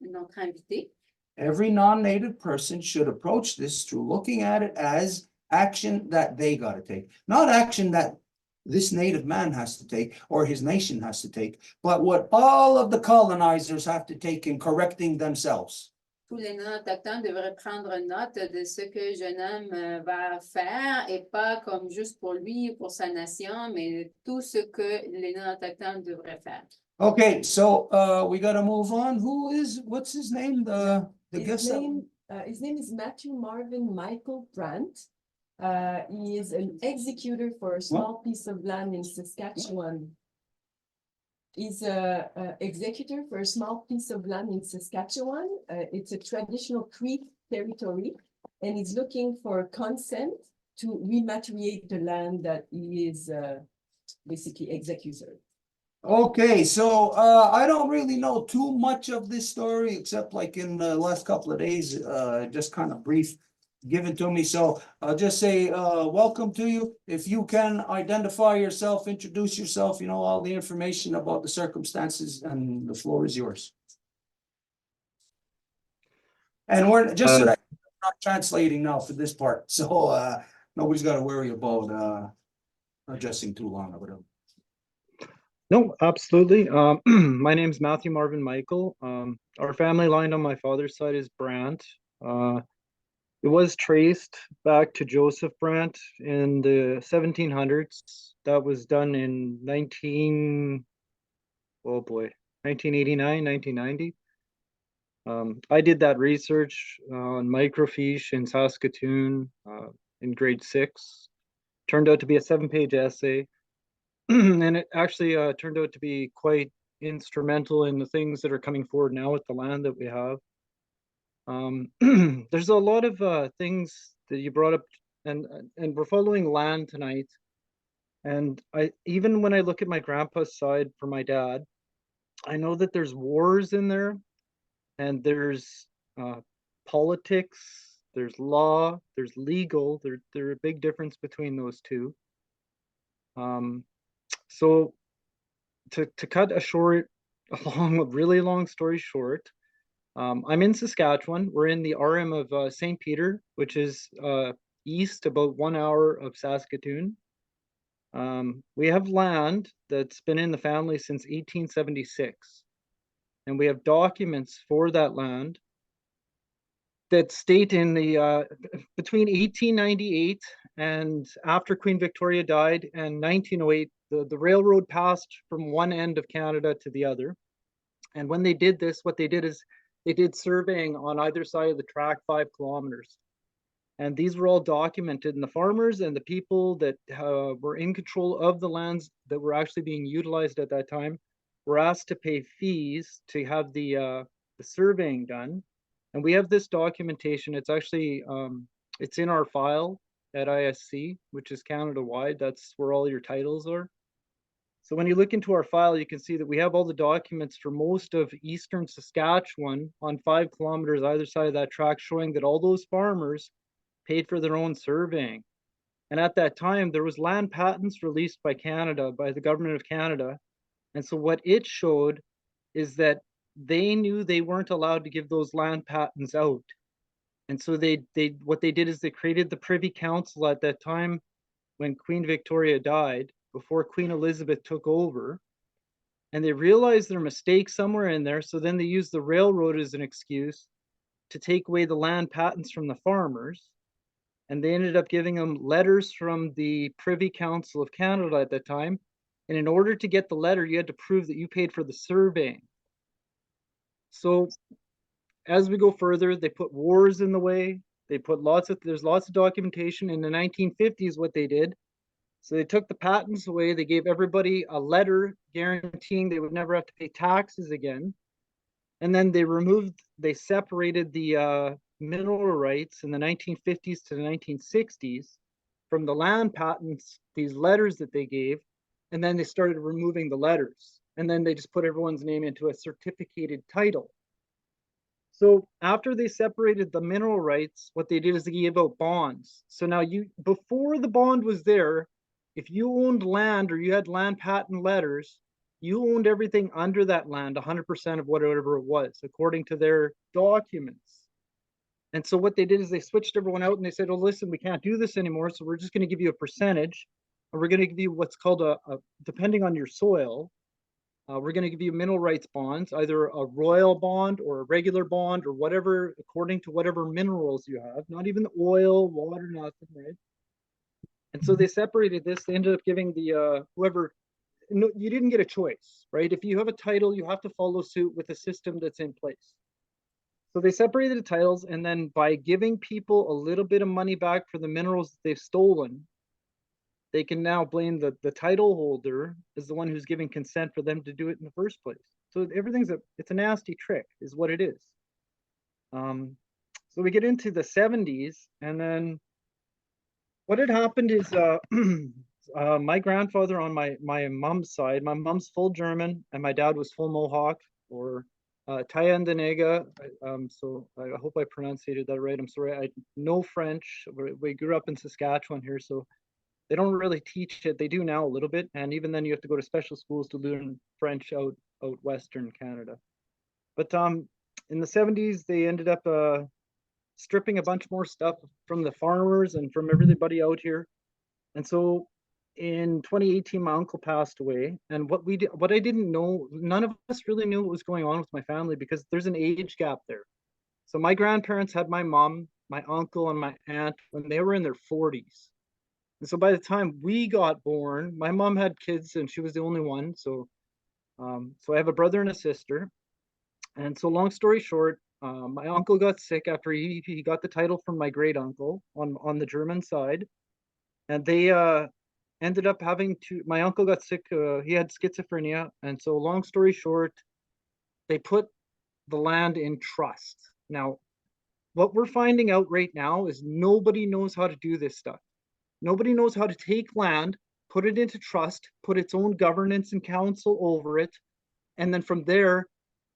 notre invité, every non-native person should approach this through looking at it as action that they got to take, not action that this native man has to take or his nation has to take, but what all of the colonizers have to take in correcting themselves. tous les non-autochtones devraient prendre note de ce que le jeune homme va faire et pas comme juste pour lui ou pour sa nation, mais tout ce que les non-autochtones devraient faire. Okay, so we got to move on. What's his name? The guest. His name is Matthew Marvin Michael Brandt. He is an executor for a small piece of land in Saskatchewan. He's a executor for a small piece of land in Saskatchewan. It's a traditional Cree territory, and he's looking for consent to rematriate the land that he is basically executor. Okay, so I don't really know too much of this story except like in the last couple of days, just kind of brief given to me. So I'll just say welcome to you. If you can identify yourself, introduce yourself, you know, all the information about the circumstances, and the floor is yours. And we're just so that I'm not translating now for this part, so nobody's got to worry about adjusting too long or whatever. No, absolutely. My name is Matthew Marvin Michael. Our family line on my father's side is Brandt. It was traced back to Joseph Brandt in the 1700s. That was done in 1989, 1990. I did that research on microfiche in Saskatoon in grade 6. Turned out to be a 7-page essay. And it actually turned out to be quite instrumental in the things that are coming forward now with the land that we have. There's a lot of things that you brought up, and we're following land tonight. And even when I look at my grandpa's side for my dad, I know that there's wars in there, and there's politics, there's law, there's legal. There's a big difference between those two. So to cut a really long story short, I'm in Saskatchewan. We're in the RM of St. Peter, which is east about 1 hour of Saskatoon. We have land that's been in the family since 1876. And we have documents for that land that state in the between 1898 and after Queen Victoria died and 1908, the railroad passed from one end of Canada to the other. And when they did this, what they did is they did surveying on either side of the track 5 kilometers. And these were all documented, and the farmers and the people that were in control of the lands that were actually being utilized at that time were asked to pay fees to have the surveying done. And we have this documentation. It's actually, it's in our file at ISC, which is Canada-wide. That's where all your titles are. So when you look into our file, you can see that we have all the documents for most of eastern Saskatchewan on 5 kilometers either side of that track, showing that all those farmers paid for their own surveying. And at that time, there was land patents released by Canada, by the government of Canada. And so what it showed is that they knew they weren't allowed to give those land patents out. And so what they did is they created the Privy Council at that time when Queen Victoria died, before Queen Elizabeth took over. And they realized their mistake somewhere in there. So then they used the railroad as an excuse to take away the land patents from the farmers. And they ended up giving them letters from the Privy Council of Canada at that time. And in order to get the letter, you had to prove that you paid for the surveying. So as we go further, they put wars in the way. They put there's lots of documentation. In the 1950s, what they did, so they took the patents away. They gave everybody a letter guaranteeing they would never have to pay taxes again. And then they separated the mineral rights in the 1950s to the 1960s from the land patents, these letters that they gave, and then they started removing the letters. And then they just put everyone's name into a certificated title. So after they separated the mineral rights, what they did is they gave out bonds. So now before the bond was there, if you owned land or you had land patent letters, you owned everything under that land, 100% of whatever it was, according to their documents. And so what they did is they switched everyone out and they said, oh, listen, we can't do this anymore. So we're just going to give you a percentage. And we're going to give you what's called depending on your soil, we're going to give you mineral rights bonds, either a royal bond or a regular bond or whatever, according to whatever minerals you have, not even oil, water, nothing, right? And so they separated this. They ended up giving the whoever, no, you didn't get a choice, right? If you have a title, you have to follow suit with the system that's in place. So they separated the titles, and then by giving people a little bit of money back for the minerals that they've stolen, they can now blame the title holder as the one who's giving consent for them to do it in the first place. So it's a nasty trick is what it is. So we get into the 70s, and then what had happened is my grandfather on my mom's side, my mom's full German and my dad was full Mohawk, or Tayandanega. So I hope I pronounced that right. I'm sorry, I know French. We grew up in Saskatchewan here, so they don't really teach it. They do now a little bit, and even then you have to go to special schools to learn French out Western Canada. But in the 70s, they ended up stripping a bunch more stuff from the farmers and from everybody out here. And so in 2018, my uncle passed away. And what I didn't know, none of us really knew what was going on with my family because there's an age gap there. So my grandparents had my mom, my uncle, and my aunt when they were in their 40s. And so by the time we got born, my mom had kids and she was the only one. So I have a brother and a sister. And so long story short, my uncle got sick after he got the title from my great uncle on the German side. And they ended up my uncle got sick, he had schizophrenia. And so long story short, they put the land in trust. Now, what we're finding out right now is nobody knows how to do this stuff. Nobody knows how to take land, put it into trust, put its own governance and council over it. And then from there,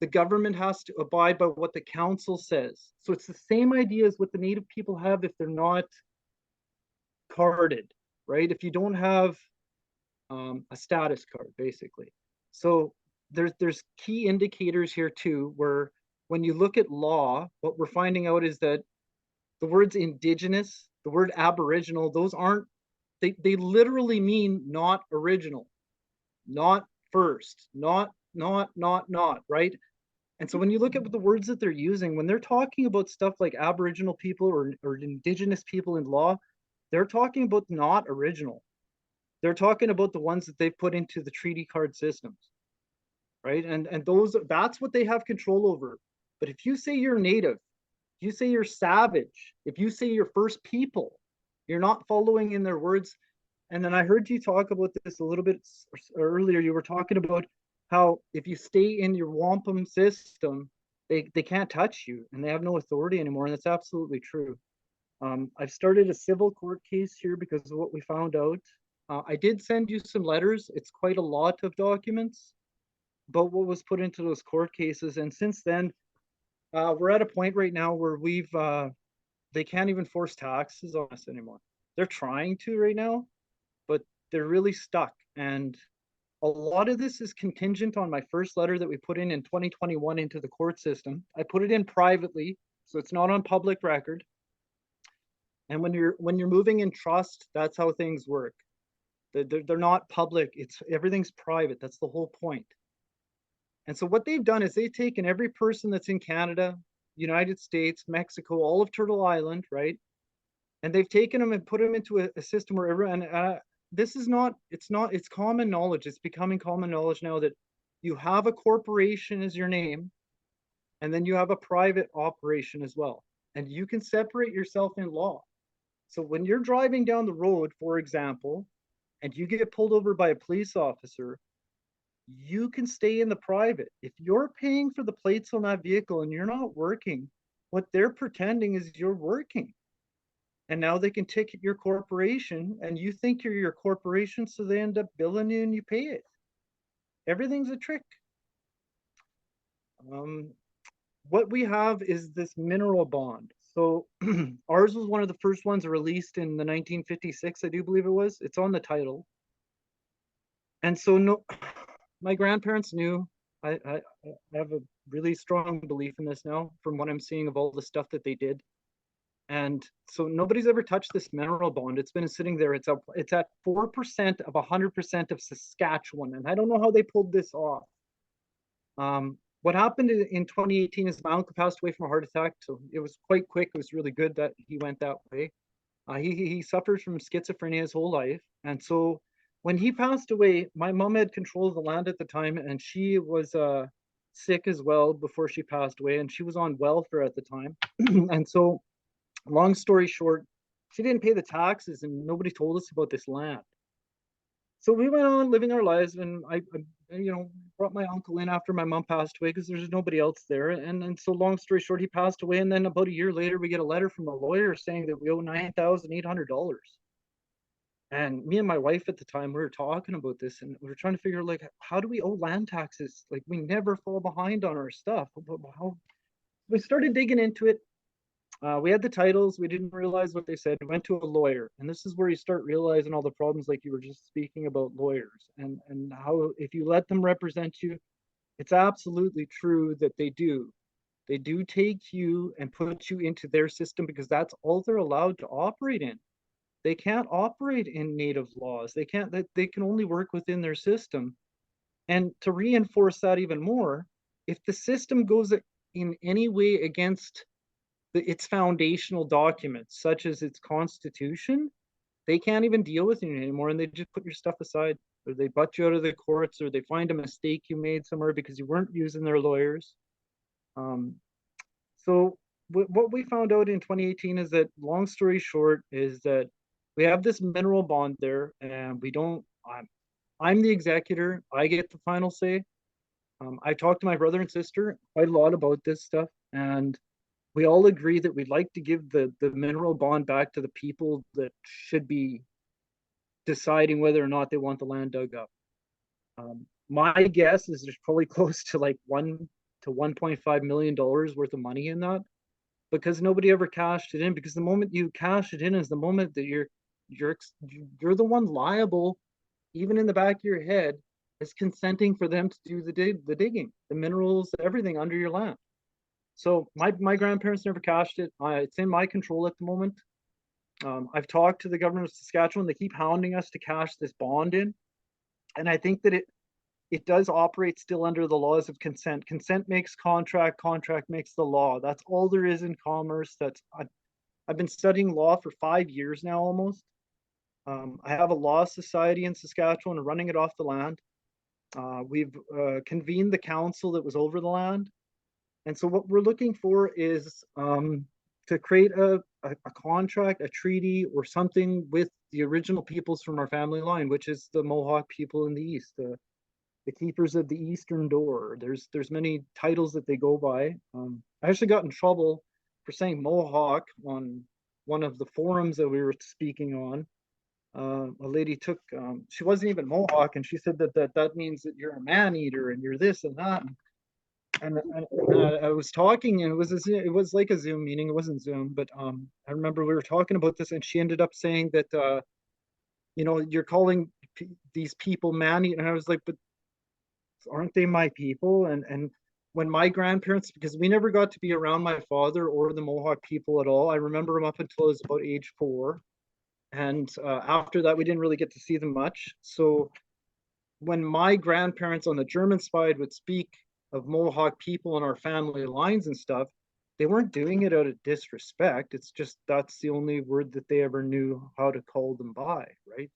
the government has to abide by what the council says. So it's the same idea as what the Native people have if they're not carded, right? If you don't have a status card, basically. So there's key indicators here too, where when you look at law, what we're finding out is that the words indigenous, the word aboriginal, those aren't, they literally mean not original, not first, not, right? And so when you look at the words that they're using, when they're talking about stuff like aboriginal people or indigenous people in law, they're talking about not original. They're talking about the ones that they've put into the treaty card systems, right? And that's what they have control over. But if you say you're native, if you say you're savage, if you say you're first people, you're not following in their words. And then I heard you talk about this a little bit earlier. You were talking about how if you stay in your wampum system, they can't touch you and they have no authority anymore. And that's absolutely true. I've started a civil court case here because of what we found out. I did send you some letters. It's quite a lot of documents about what was put into those court cases. And since then, we're at a point right now where they can't even force taxes on us anymore. They're trying to right now, but they're really stuck. And a lot of this is contingent on my first letter that we put in 2021 into the court system. I put it in privately, so it's not on public record. And when you're moving in trust, that's how things work. They're not public. Everything's private. That's the whole point. And so what they've done is they've taken every person that's in Canada, United States, Mexico, all of Turtle Island, right? And they've taken them and put them into a system where everyone, it's common knowledge. It's becoming common knowledge now that you have a corporation as your name, and then you have a private operation as well. And you can separate yourself in law. So when you're driving down the road, for example, and you get pulled over by a police officer, you can stay in the private. If you're paying for the plates on that vehicle and you're not working, what they're pretending is you're working. And now they can ticket your corporation and you think you're your corporation, so they end up billing you and you pay it. Everything's a trick. What we have is this mineral bond. So ours was one of the first ones released in the 1956, I do believe it was. It's on the title. And so no, my grandparents knew. I have a really strong belief in this now from what I'm seeing of all the stuff that they did. And so nobody's ever touched this mineral bond. It's been sitting there. It's at 4% of 100% of Saskatchewan. And I don't know how they pulled this off. What happened in 2018 is my uncle passed away from a heart attack. So it was quite quick. It was really good that he went that way. He suffered from schizophrenia his whole life. And so when he passed away, my mom had control of the land at the time, and she was sick as well before she passed away, and she was on welfare at the time. And so, long story short, she didn't pay the taxes, and nobody told us about this land. So we went on living our lives, and I brought my uncle in after my mom passed away because there's nobody else there. And so long story short, he passed away, and then about a year later, we get a letter from a lawyer saying that we owe $9,800. And me and my wife at the time, we were talking about this, and we were trying to figure out, like, how do we owe land taxes? Like, we never fall behind on our stuff. How? We started digging into it. We had the titles. We didn't realize what they said. We went to a lawyer, and this is where you start realizing all the problems, like you were just speaking about lawyers, and how if you let them represent you, it's absolutely true that they do. They do take you and put you into their system because that's all they're allowed to operate in. They can't operate in native laws. They can't. They can only work within their system. And to reinforce that even more, if the system goes in any way against its foundational documents, such as its constitution, they can't even deal with you anymore, and they just put your stuff aside, or they butt you out of the courts, or they find a mistake you made somewhere because you weren't using their lawyers. So what we found out in 2018 is that, long story short, is that we have this mineral bond there, and we don't. I'm the executor. I get the final say. I talked to my brother and sister quite a lot about this stuff, and we all agree that we'd like to give the mineral bond back to the people that should be deciding whether or not they want the land dug up. My guess is there's probably close to like $1 to $1.5 million worth of money in that, because nobody ever cashed it in. Because the moment you cash it in is the moment that you're the one liable, even in the back of your head, as consenting for them to do the digging, the minerals, everything under your land. So my grandparents never cashed it. It's in my control at the moment. I've talked to the government of Saskatchewan. They keep hounding us to cash this bond in. And I think that it does operate still under the laws of consent. Consent makes contract, contract makes the law. That's all there is in commerce. I've been studying law for 5 years now almost. I have a law society in Saskatchewan running it off the land. We've convened the council that was over the land. And so what we're looking for is to create a contract, a treaty, or something with the original peoples from our family line, which is the Mohawk people in the East, the keepers of the Eastern Door. There's many titles that they go by. I actually got in trouble for saying Mohawk on one of the forums that we were speaking on. A lady took, she wasn't even Mohawk, and she said that means that you're a man eater and you're this and that. And I was talking, and it was like a Zoom meeting. It wasn't Zoom, but I remember we were talking about this, and she ended up saying that you're calling these people man-eating, and I was like, but aren't they my people? And when my grandparents, because we never got to be around my father or the Mohawk people at all. I remember them up until I was about age 4, and after that we didn't really get to see them much. So when my grandparents on the German side would speak of Mohawk people in our family lines and stuff, they weren't doing it out of disrespect. It's just that's the only word that they ever knew how to call them by, right?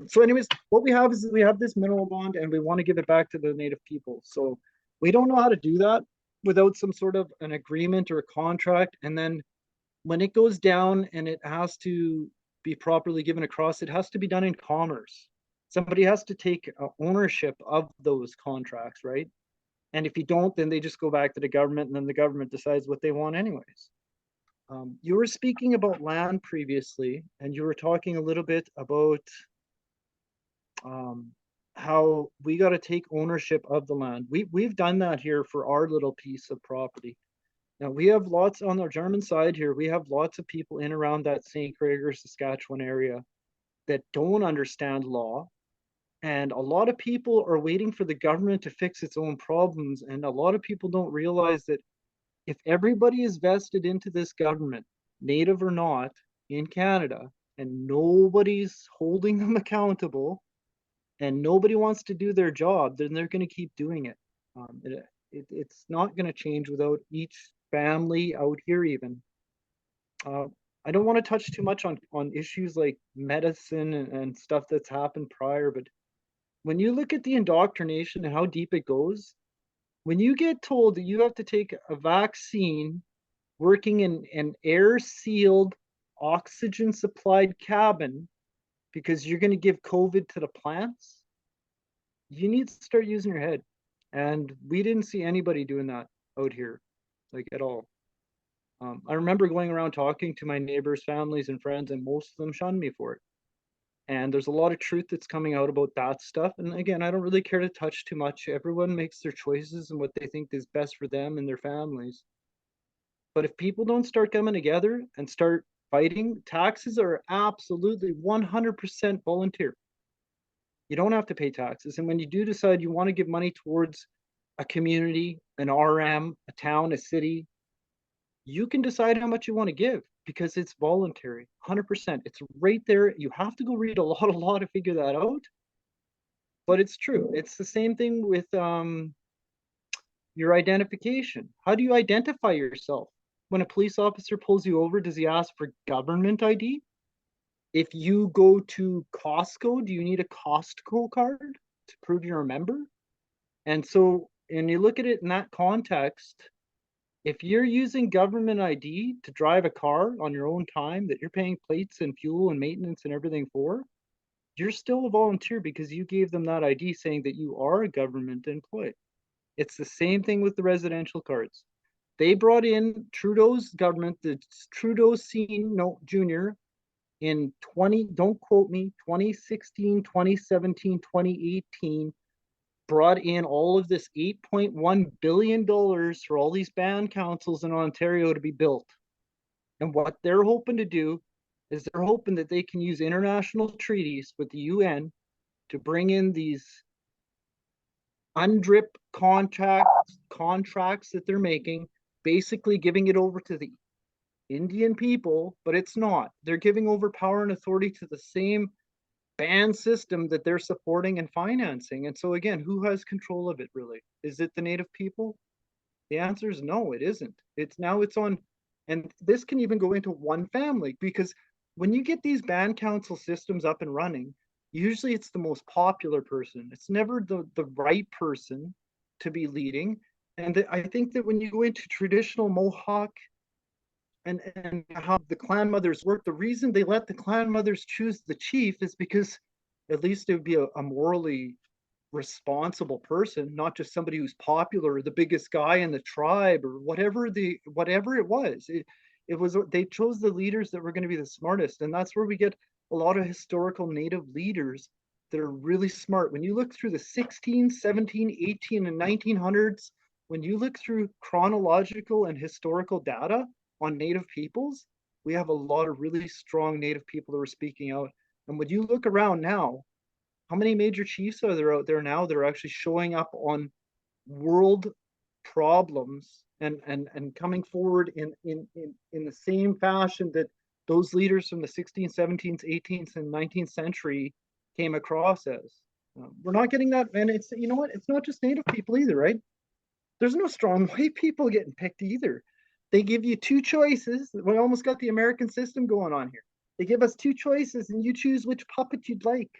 So anyways, what we have is we have this mineral bond, and we want to give it back to the native people. So we don't know how to do that without some sort of an agreement or a contract. And then when it goes down and it has to be properly given across, it has to be done in commerce. Somebody has to take ownership of those contracts, right? And if you don't, then they just go back to the government, and then the government decides what they want anyways. You were speaking about land previously, and you were talking a little bit about how we got to take ownership of the land. We've done that here for our little piece of property. Now we have lots on the German side here. We have lots of people in around that St. Gregor, Saskatchewan area that don't understand law. And a lot of people are waiting for the government to fix its own problems. And a lot of people don't realize that if everybody is vested into this government, native or not, in Canada, and nobody's holding them accountable, and nobody wants to do their job, then they're going to keep doing it. It's not going to change without each family out here even. I don't want to touch too much on issues like medicine and stuff that's happened prior, but when you look at the indoctrination and how deep it goes, when you get told that you have to take a vaccine working in an air-sealed, oxygen-supplied cabin because you're going to give COVID to the plants, you need to start using your head. And we didn't see anybody doing that out here, like at all. I remember going around talking to my neighbors, families, and friends, and most of them shunned me for it. And there's a lot of truth that's coming out about that stuff. And again, I don't really care to touch too much. Everyone makes their choices and what they think is best for them and their families. But if people don't start coming together and start fighting, taxes are absolutely 100% volunteer. You don't have to pay taxes. And when you do decide you want to give money towards a community, an RM, a town, a city, you can decide how much you want to give because it's voluntary, 100%. It's right there. You have to go read a lot to figure that out. But it's true. It's the same thing with your identification. How do you identify yourself? When a police officer pulls you over, does he ask for government ID? If you go to Costco, do you need a Costco card to prove you're a member? And so, and you look at it in that context, if you're using government ID to drive a car on your own time that you're paying plates and fuel and maintenance and everything for, you're still a volunteer because you gave them that ID saying that you are a government employee. It's the same thing with the residential cards. They brought in Trudeau's government, the Trudeau Jr. in 2016, 2017, 2018, brought in all of this $8.1 billion for all these band councils in Ontario to be built. And what they're hoping to do is they're hoping that they can use international treaties with the UN to bring in these UNDRIP contracts that they're making, basically giving it over to the Indian people, but it's not. They're giving over power and authority to the same band system that they're supporting and financing. And so again, who has control of it really? Is it the Native people? The answer is no, it isn't. It's on, and this can even go into one family, because when you get these band council systems up and running, usually it's the most popular person. It's never the right person to be leading. And I think that when you go into traditional Mohawk and how the clan mothers work, the reason they let the clan mothers choose the chief is because at least it would be a morally responsible person, not just somebody who's popular or the biggest guy in the tribe or whatever it was. It was, they chose the leaders that were going to be the smartest. And that's where we get a lot of historical Native leaders that are really smart. When you look through the 16, 17, 18, and 1900s, when you look through chronological and historical data on Native peoples, we have a lot of really strong Native people that are speaking out. And when you look around now, how many major chiefs are there out there now that are actually showing up on world problems and coming forward in the same fashion that those leaders from the 16th, 17th, 18th, and 19th century came across as? We're not getting that. And it's, you know what, it's not just Native people either, right? There's no strong white people getting picked either. They give you two choices. We almost got the American system going on here. They give us two choices and you choose which puppet you'd like.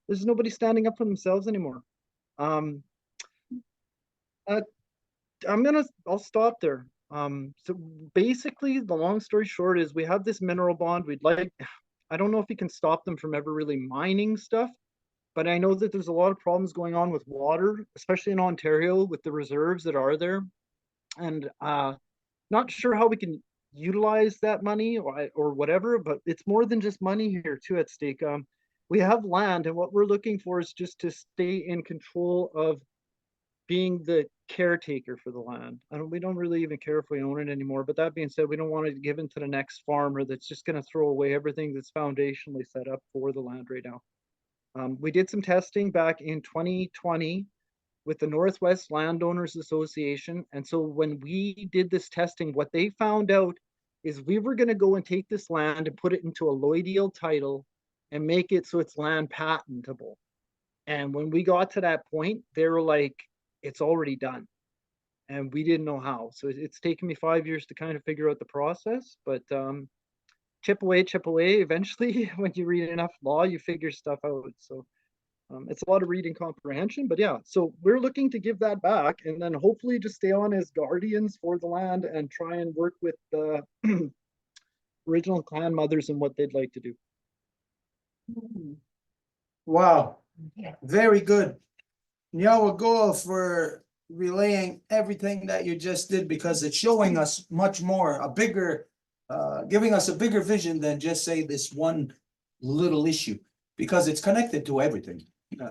There's nobody standing up for themselves anymore. I'll stop there. So basically the long story short is we have this mineral bond. I don't know if we can stop them from ever really mining stuff, but I know that there's a lot of problems going on with water, especially in Ontario with the reserves that are there. And not sure how we can utilize that money or whatever, but it's more than just money here too at stake. We have land, and what we're looking for is just to stay in control of being the caretaker for the land. We don't really even care if we own it anymore. But that being said, we don't want to give in to the next farmer that's just going to throw away everything that's foundationally set up for the land right now. We did some testing back in 2020 with the Northwest Landowners Association. And so when we did this testing, what they found out is we were going to go and take this land and put it into a Lloydial title and make it so it's land patentable. And when we got to that point, they were like, it's already done. And we didn't know how. So it's taken me 5 years to kind of figure out the process. But chip away, eventually, when you read enough law, you figure stuff out. So it's a lot of reading comprehension. But yeah, so we're looking to give that back and then hopefully just stay on as guardians for the land and try and work with the original clan mothers and what they'd like to do. Wow, very good. Nyawagoa for relaying everything that you just did, because it's showing us much more, a bigger, giving us a bigger vision than just say this one little issue, because it's connected to everything,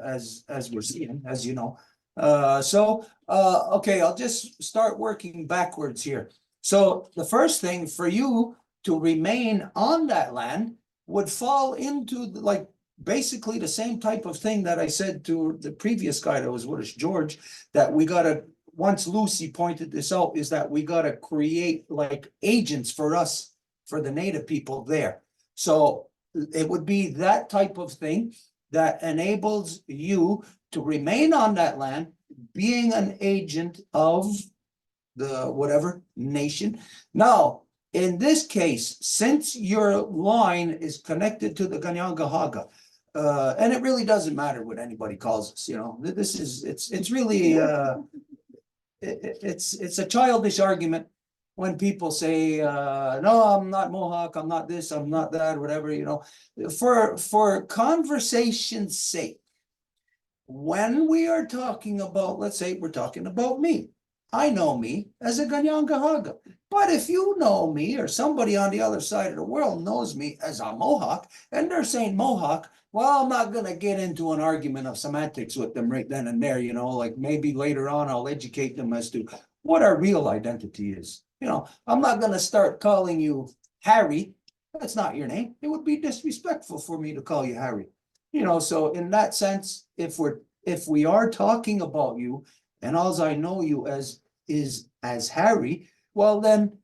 as we're seeing, as you know. Okay, I'll just start working backwards here. So the first thing for you to remain on that land would fall into like basically the same type of thing that I said to the previous guy that was with us, George, that we gotta, once Lucy pointed this out, is that we gotta create like agents for us, for the native people there. So it would be that type of thing that enables you to remain on that land, being an agent of the whatever nation. Now, in this case, since your line is connected to the Ganyangahaga, and it really doesn't matter what anybody calls us, you know, this is, it's really, it's a childish argument when people say, no, I'm not Mohawk, I'm not this, I'm not that, whatever, you know. For conversation's sake, when we are talking about, let's say we're talking about me, I know me as a Ganyangahaga. But if you know me, or somebody on the other side of the world knows me as a Mohawk, and they're saying Mohawk, well, I'm not gonna get into an argument of semantics with them right then and there, you know, like maybe later on I'll educate them as to what our real identity is. You know, I'm not gonna start calling you Harry. That's not your name. It would be disrespectful for me to call you Harry. You know, so in that sense, if we are talking about you, and all I know you as is as Harry, well then,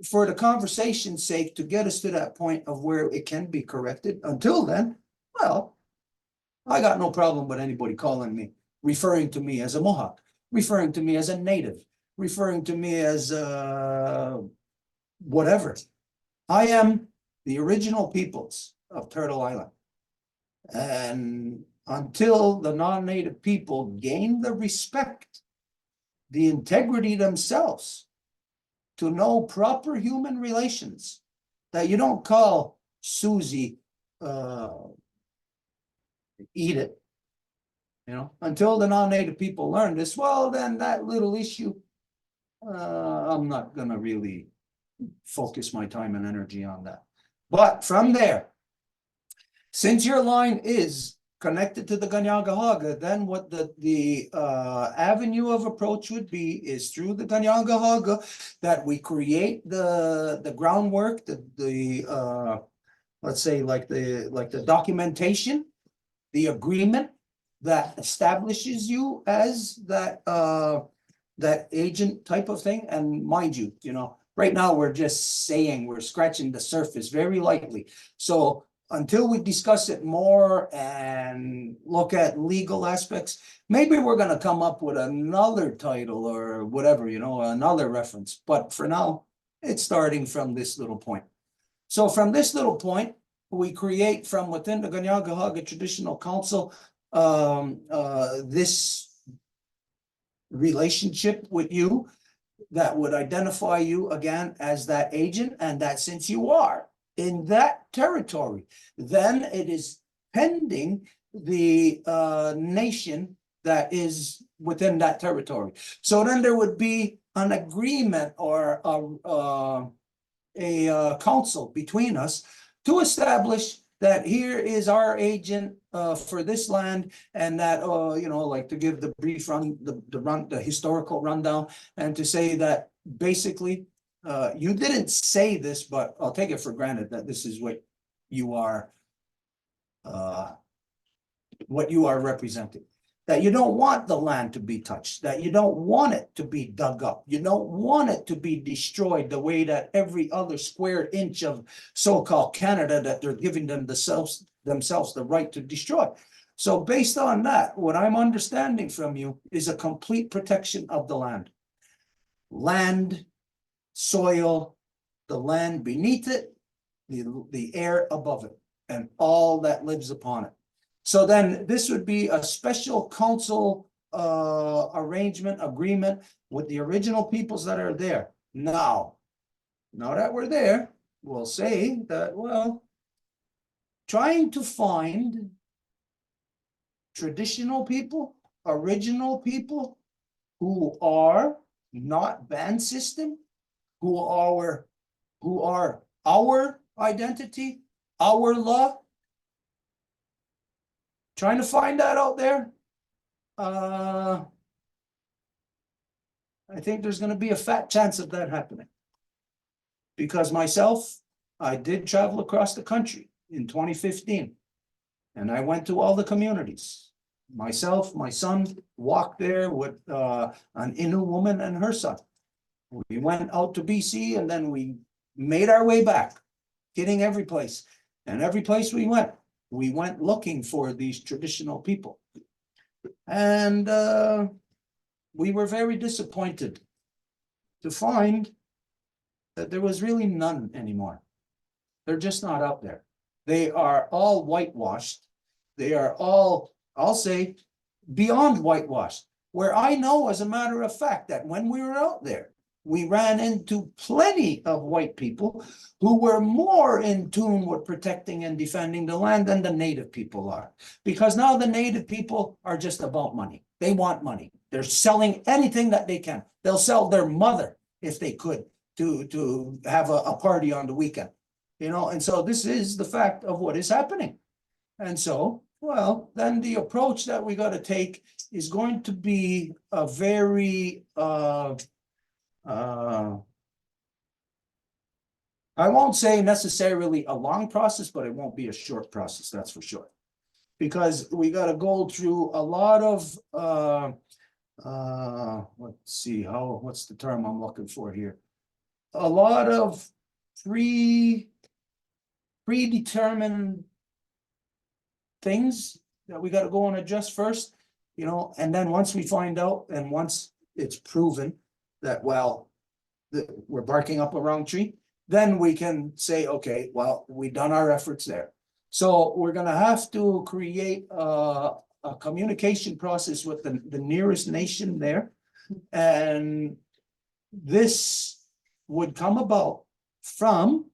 for the conversation's sake, to get us to that point of where it can be corrected, until then, well, I got no problem with anybody calling me, referring to me as a Mohawk, referring to me as a native, referring to me as whatever. I am the original peoples of Turtle Island. And until the non-native people gain the respect, the integrity themselves, to know proper human relations, that you don't call Susie, eat it, you know, until the non-native people learn this, well, then that little issue, I'm not gonna really focus my time and energy on that. But from there, since your line is connected to the Ganyangahaga, then what the avenue of approach would be is through the Ganyangahaga, that we create the groundwork, the let's say like the documentation, the agreement that establishes you as that that agent type of thing. And mind you, you know, right now we're just saying, we're scratching the surface very lightly. So until we discuss it more and look at legal aspects, maybe we're going to come up with another title or whatever, you know, another reference. But for now, it's starting from this little point. So from this little point, we create from within the Ganyangahaga Traditional Council this relationship with you that would identify you again as that agent, and that since you are in that territory, then it is pending the nation that is within that territory. So then there would be an agreement or a council between us to establish that here is our agent for this land, and that you know, like to give the brief the historical rundown, and to say that basically you didn't say this, but I'll take it for granted that this is what you are representing. That you don't want the land to be touched, that you don't want it to be dug up, you don't want it to be destroyed the way that every other square inch of so-called Canada that they're giving themselves the right to destroy. So based on that, what I'm understanding from you is a complete protection of the land. Land, soil, the land beneath it, the air above it, and all that lives upon it. So then this would be a special council arrangement, agreement with the original peoples that are there. Now that we're there, we'll say that, well, trying to find traditional people, original people who are not band system, who are our identity, our law. Trying to find that out there. I think there's going to be a fat chance of that happening. Because myself, I did travel across the country in 2015. And I went to all the communities. Myself, my son walked there with an Innu woman and her son. We went out to BC, and then we made our way back, hitting every place. And every place we went looking for these traditional people. And we were very disappointed to find that there was really none anymore. They're just not out there. They are all whitewashed. They are all, I'll say, beyond whitewashed. Where I know, as a matter of fact, that when we were out there, we ran into plenty of white people who were more in tune with protecting and defending the land than the native people are. Because now the native people are just about money. They want money. They're selling anything that they can. They'll sell their mother, if they could, to have a party on the weekend. You know, and so this is the fact of what is happening. And so, well, then the approach that we got to take is going to be a very I won't say necessarily a long process, but it won't be a short process, that's for sure. Because we got to go through a lot of let's see, what's the term I'm looking for here? A lot of predetermined things that we got to go and adjust first, you know, and then once we find out, and once it's proven that, well, we're barking up a wrong tree, then we can say, okay, well, we've done our efforts there. So we're going to have to create a communication process with the nearest nation there. And this would come about from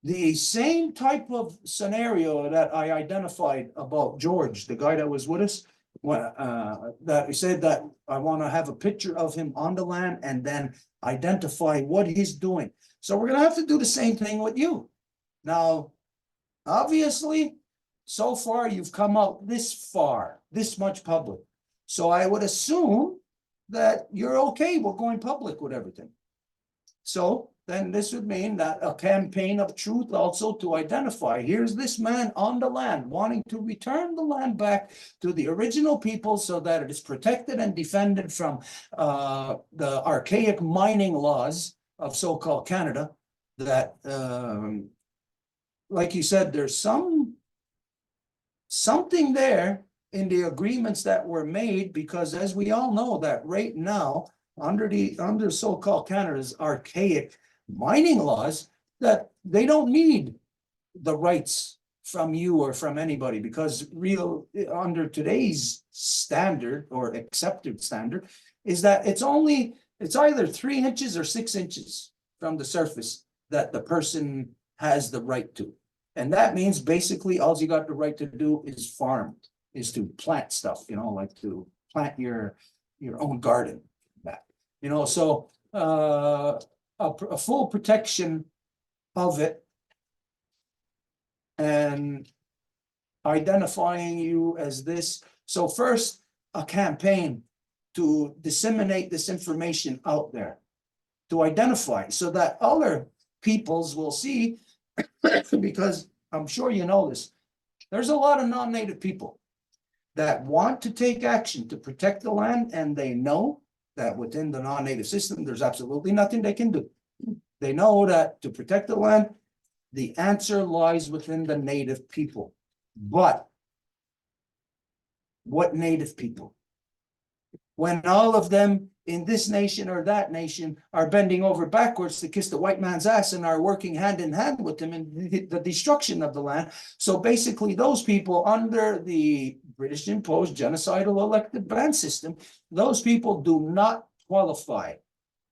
the same type of scenario that I identified about George, the guy that was with us, that he said that I want to have a picture of him on the land and then identify what he's doing. So we're going to have to do the same thing with you. Now, obviously, so far you've come out this far, this much public. So I would assume that you're okay with going public with everything. So then this would mean that a campaign of truth also to identify, here's this man on the land wanting to return the land back to the original people so that it is protected and defended from the archaic mining laws of so-called Canada that, like you said, there's something there in the agreements that were made, because as we all know that right now, under so-called Canada's archaic mining laws, that they don't need the rights from you or from anybody, because under today's standard or accepted standard is that it's either 3 inches or 6 inches from the surface that the person has the right to. And that means basically all you got the right to do is farm, is to plant stuff, you know, like to plant your own garden. That, you know, so a full protection of it and identifying you as this. So first, a campaign to disseminate this information out there, to identify so that other peoples will see, because I'm sure you know this, there's a lot of non-native people that want to take action to protect the land, and they know that within the non-native system, there's absolutely nothing they can do. They know that to protect the land, the answer lies within the native people. But what native people? When all of them in this nation or that nation are bending over backwards to kiss the white man's ass and are working hand in hand with him in the destruction of the land. So basically those people under the British imposed genocidal elective band system, those people do not qualify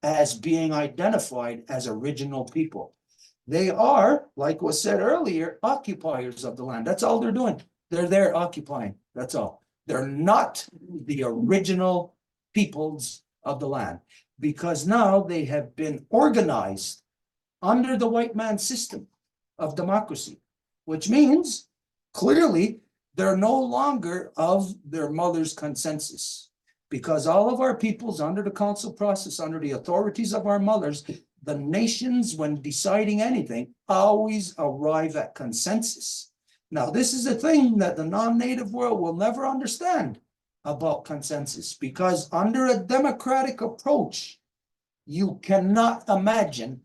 as being identified as original people. They are, like was said earlier, occupiers of the land. That's all they're doing. They're there occupying, that's all. They're not the original peoples of the land, because now they have been organized under the white man's system of democracy, which means clearly they're no longer of their mother's consensus, because all of our peoples under the council process, under the authorities of our mothers, the nations, when deciding anything, always arrive at consensus. Now, this is a thing that the non-native world will never understand about consensus, because under a democratic approach, you cannot imagine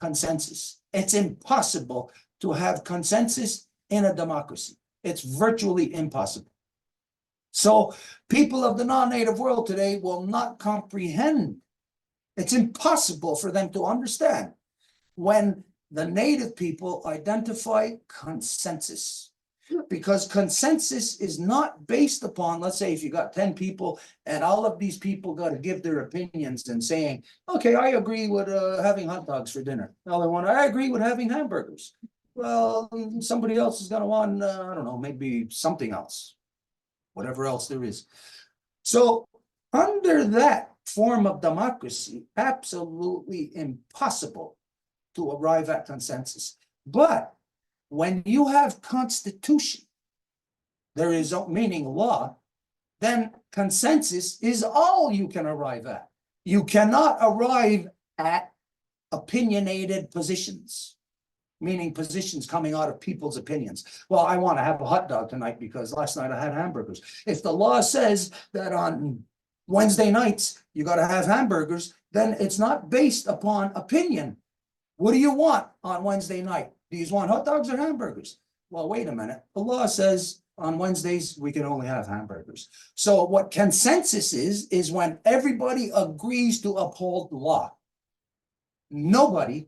consensus. It's impossible to have consensus in a democracy. It's virtually impossible. So people of the non-native world today will not comprehend. It's impossible for them to understand when the native people identify consensus. Because consensus is not based upon, let's say if you got 10 people and all of these people got to give their opinions and saying, okay, I agree with having hot dogs for dinner. Another one, I agree with having hamburgers. Well, somebody else is going to want, I don't know, maybe something else, whatever else there is. So under that form of democracy, absolutely impossible to arrive at consensus. But when you have constitution, there is meaning law, then consensus is all you can arrive at. You cannot arrive at opinionated positions, meaning positions coming out of people's opinions. Well, I want to have a hot dog tonight because last night I had hamburgers. If the law says that on Wednesday nights you got to have hamburgers, then it's not based upon opinion. What do you want on Wednesday night? Do you want hot dogs or hamburgers? Well, wait a minute. The law says on Wednesdays we can only have hamburgers. So what consensus is when everybody agrees to uphold the law. Nobody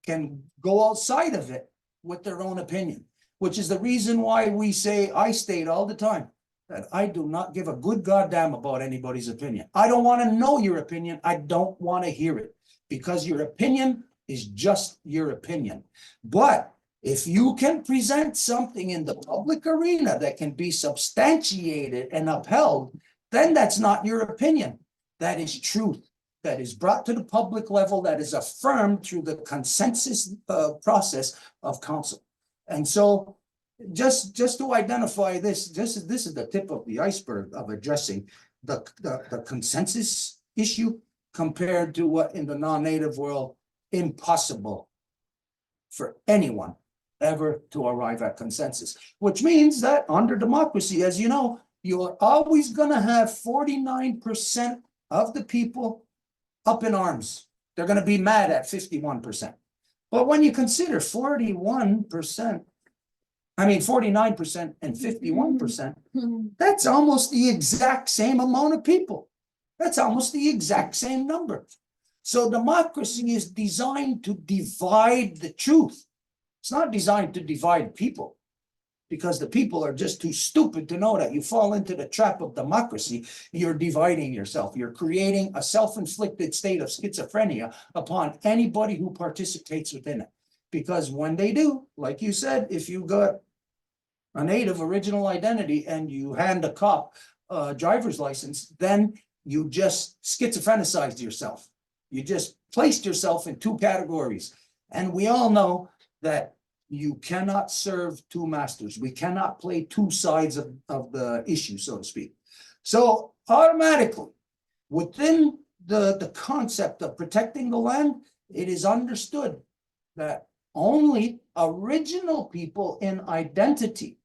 can go outside of it with their own opinion, which is the reason why we say, I state all the time, that I do not give a good goddamn about anybody's opinion. I don't want to know your opinion. I don't want to hear it, because your opinion is just your opinion. But if you can present something in the public arena that can be substantiated and upheld, then that's not your opinion. That is truth. That is brought to the public level, that is affirmed through the consensus process of council. And so just to identify this, this is the tip of the iceberg of addressing the consensus issue compared to what in the non-native world, impossible for anyone ever to arrive at consensus, which means that under democracy, as you know, you're always going to have 49% of the people up in arms. They're going to be mad at 51%. But when you consider 49% and 51%, that's almost the exact same amount of people. That's almost the exact same number. So democracy is designed to divide the truth. It's not designed to divide people, because the people are just too stupid to know that you fall into the trap of democracy. You're dividing yourself. You're creating a self-inflicted state of schizophrenia upon anybody who participates within it. because when they do, like you said, if you got a native original identity and you hand a cop a driver's license, then you just schizophrenicized yourself. You just placed yourself in two categories. And we all know that you cannot serve two masters. We cannot play two sides of the issue, so to speak. So automatically, within the concept of protecting the land, it is understood that only original people in identity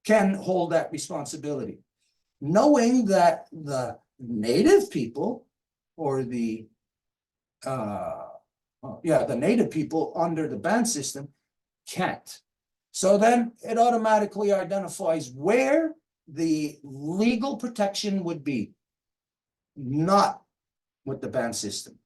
can hold that responsibility, knowing that the native people or the native people under the ban system can't. So then it automatically identifies where the legal protection would be, not with the ban system,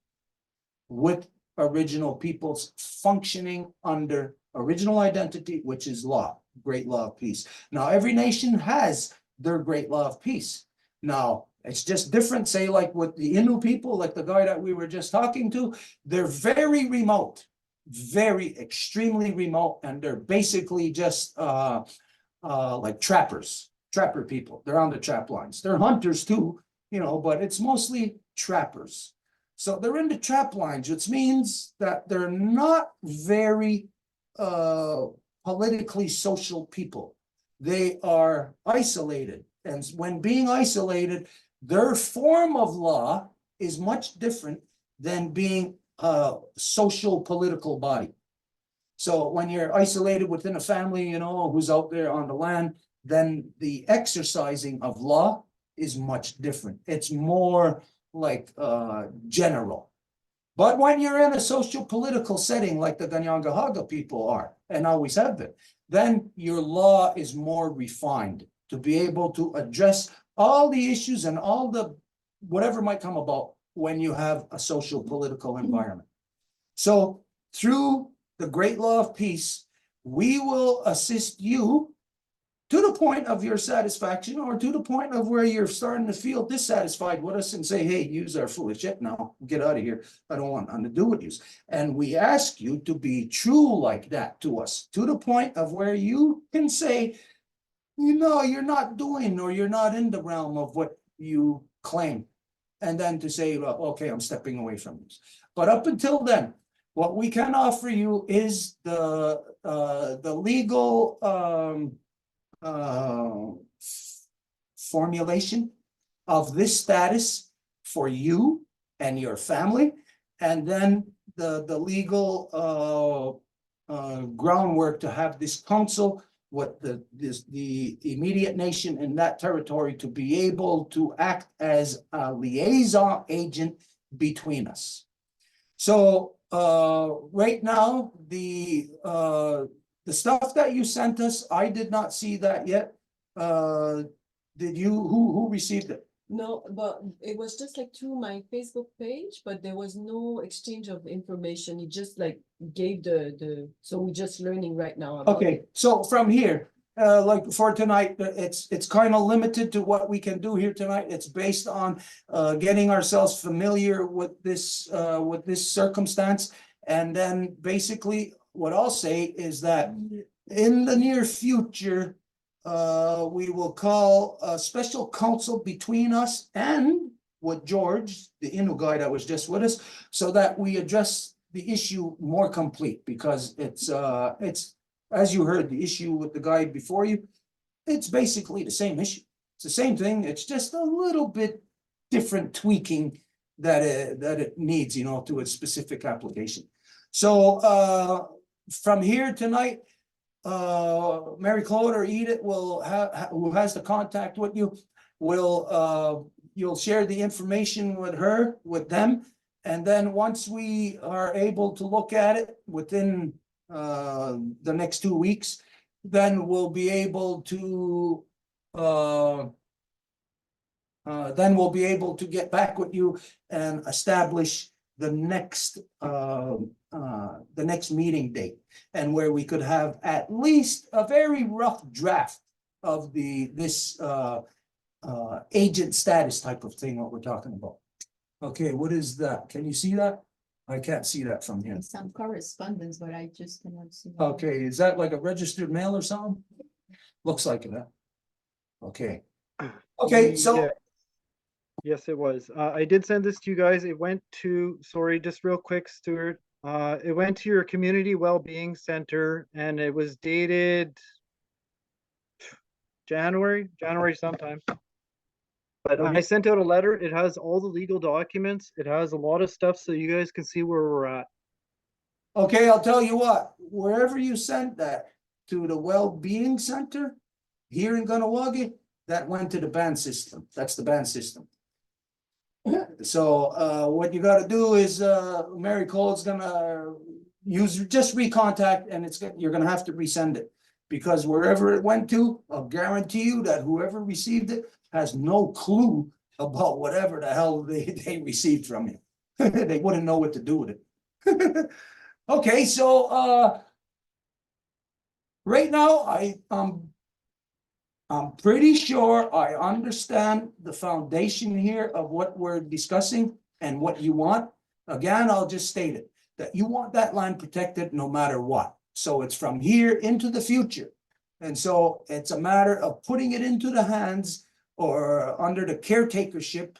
with original peoples functioning under original identity, which is law, great law of peace. Now, every nation has their great law of peace. Now, it's just different, say, like with the Innu people, like the guy that we were just talking to, they're very remote, very extremely remote, and they're basically just like trapper people. They're on the trap lines. They're hunters too, you know, but it's mostly trappers. So they're in the trap lines, which means that they're not very politically social people. They are isolated. And when being isolated, their form of law is much different than being a social political body. So when you're isolated within a family, you know, who's out there on the land, then the exercising of law is much different. It's more like general. But when you're in a social political setting like the Ganyangahaga people are, and always have been, then your law is more refined to be able to address all the issues and all the whatever might come about when you have a social political environment. So through the great law of peace, we will assist you to the point of your satisfaction, or to the point of where you're starting to feel dissatisfied with us and say, hey, yous are full of shit now, get out of here. I don't want nothing to do with you. And we ask you to be true like that to us, to the point of where you can say, you know, you're not doing, or you're not in the realm of what you claim. And then to say, well, okay, I'm stepping away from this. But up until then, what we can offer you is the legal formulation of this status for you and your family, and then the legal groundwork to have this council with the immediate nation in that territory to be able to act as a liaison agent between us. So right now, the stuff that you sent us, I did not see that yet. Did you? Who received it? No, but it was just like through my Facebook page, but there was no exchange of information. He just like gave so we're just learning right now about Okay, it. so from here, like for tonight, it's kind of limited to what we can do here tonight. It's based on getting ourselves familiar with this circumstance. And then basically what I'll say is that in the near future, we will call a special council between us and with George, the Innu guy that was just with us, so that we address the issue more complete, because it's as you heard, the issue with the guy before you, it's basically the same issue. It's the same thing. It's just a little bit different tweaking that it needs, you know, to a specific application. So from here tonight, Mary Claude or Edith will have, who has the contact with you, will you'll share the information with her, with them, and then once we are able to look at it within the next 2 weeks, then we'll be able to get back with you and establish the next meeting date, and where we could have at least a very rough draft of this agent status type of thing, what we're talking about. Okay, what is that? Can you see that? I can't see that from here. Some correspondence, but I just cannot see. Okay, is that like a registered mail or something? Looks like it, huh? Okay. Okay, so Yeah. Yes, it was. I did send this to you guys. It went to, sorry, just real quick, Stuart. It went to your Community Wellbeing Center and it was dated January sometime. But I sent out a letter. It has all the legal documents. It has a lot of stuff so you guys can see where we're at. okay, I'll tell you what, wherever you sent that to the Wellbeing Center here in Ganawagi, that went to the band system. That's the band system. So what you gotta do is Mary Cole's gonna just recontact and you're gonna have to resend it. Because wherever it went to, I'll guarantee you that whoever received it has no clue about whatever the hell they received from you. They wouldn't know what to do with it. Okay, so right now I'm pretty sure I understand the foundation here of what we're discussing and what you want. Again, I'll just state it, that you want that land protected no matter what. So it's from here into the future. And so it's a matter of putting it into the hands or under the caretakership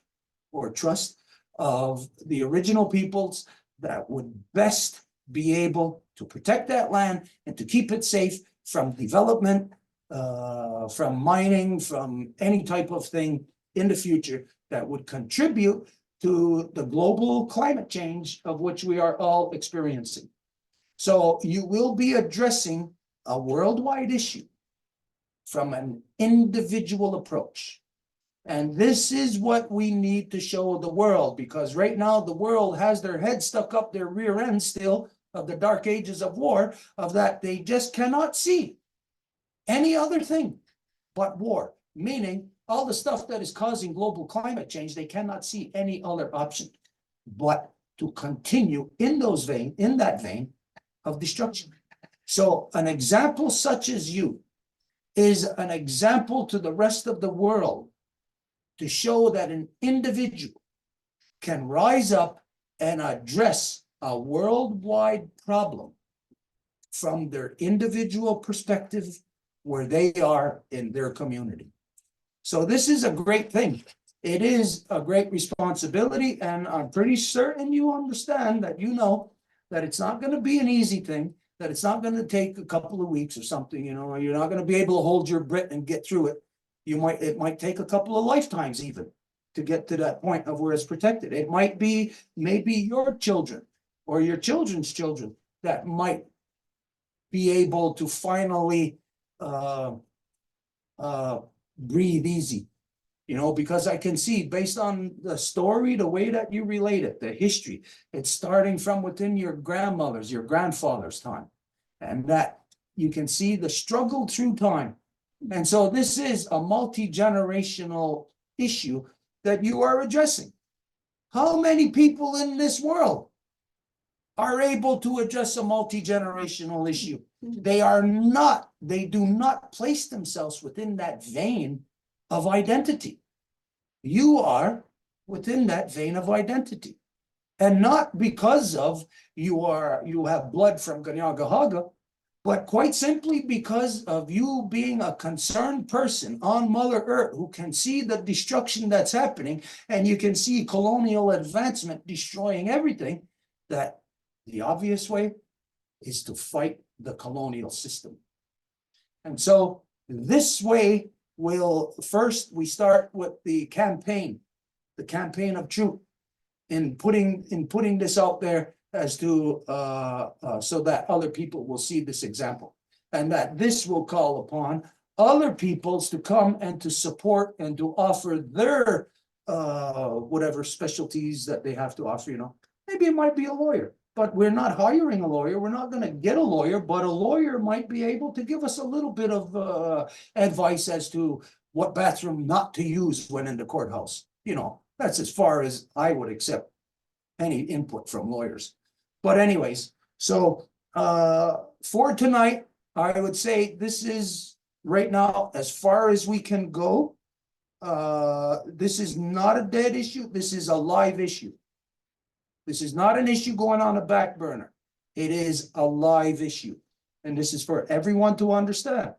or trust of the original peoples that would best be able to protect that land and to keep it safe from development, from mining, from any type of thing in the future that would contribute to the global climate change of which we are all experiencing. So you will be addressing a worldwide issue from an individual approach. And this is what we need to show the world, because right now the world has their head stuck up their rear end still of the dark ages of war, of that they just cannot see any other thing but war, meaning all the stuff that is causing global climate change, they cannot see any other option but to continue in that vein of destruction. So an example such as you is an example to the rest of the world to show that an individual can rise up and address a worldwide problem from their individual perspective where they are in their community. So this is a great thing. It is a great responsibility, and I'm pretty certain you understand that you know that it's not going to be an easy thing, that it's not going to take a couple of weeks or something, you know, you're not going to be able to hold your breath and get through it. It might take a couple of lifetimes even to get to that point of where it's protected. It might be maybe your children or your children's children that might be able to finally breathe easy, you know, because I can see based on the story, the way that you relate it, the history, it's starting from within your grandmother's, your grandfather's time, and that you can see the struggle through time. And so this is a multi-generational issue that you are addressing. How many people in this world are able to address a multi-generational issue? They do not place themselves within that vein of identity. You are within that vein of identity. And not because of you have blood from Ganyagahaga, but quite simply because of you being a concerned person on Mother Earth who can see the destruction that's happening, and you can see colonial advancement destroying everything, that the obvious way is to fight the colonial system. And so this way we start with the campaign of truth in putting this out there as to so that other people will see this example, and that this will call upon other peoples to come and to support and to offer their whatever specialties that they have to offer. You know, maybe it might be a lawyer, but we're not hiring a lawyer. We're not going to get a lawyer, but a lawyer might be able to give us a little bit of advice as to what bathroom not to use when in the courthouse. You know, that's as far as I would accept any input from lawyers. But anyways, so for tonight, I would say this is right now as far as we can go. This is not a dead issue. This is a live issue. This is not an issue going on a back burner. It is a live issue. And this is for everyone to understand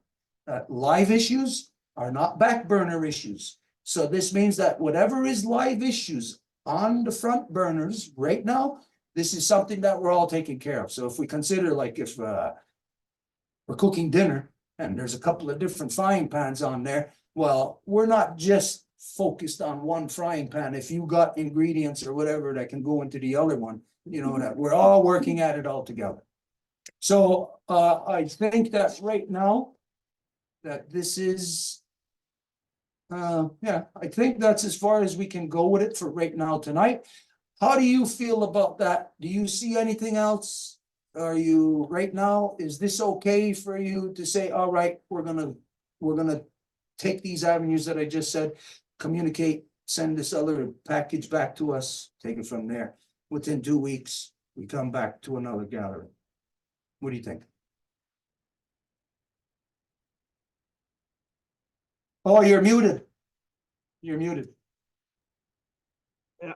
that live issues are not back burner issues. So this means that whatever is live issues on the front burners right now, this is something that we're all taking care of. So if we consider like if we're cooking dinner and there's a couple of different frying pans on there, well, we're not just focused on one frying pan. If you got ingredients or whatever that can go into the other one, you know, that we're all working at it all together. So I think that right now that this is yeah, I think that's as far as we can go with it for right now tonight. How do you feel about that? Do you see anything else? Are you right now, is this okay for you to say, all right, we're gonna take these avenues that I just said, communicate, send this other package back to us, take it from there. Within 2 weeks, we come back to another gathering. What do you think? Oh, you're muted. You're muted. Yeah,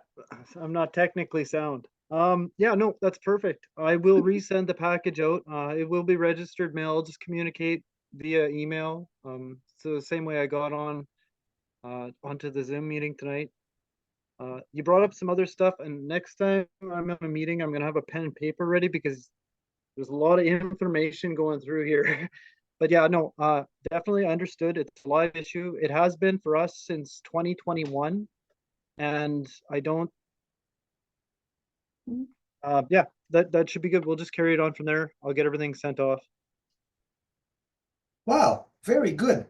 I'm not technically sound. Yeah, no, that's perfect. I will resend the package out. It will be registered mail. I'll just communicate via email. So the same way I got on onto the Zoom meeting tonight. You brought up some other stuff, and next time I'm in a meeting, I'm gonna have a pen and paper ready because there's a lot of information going through here. But yeah, no, definitely understood. It's a live issue. It has been for us since 2021. And I don't, yeah, that should be good. We'll just carry it on from there. I'll get everything sent off. Wow, very good.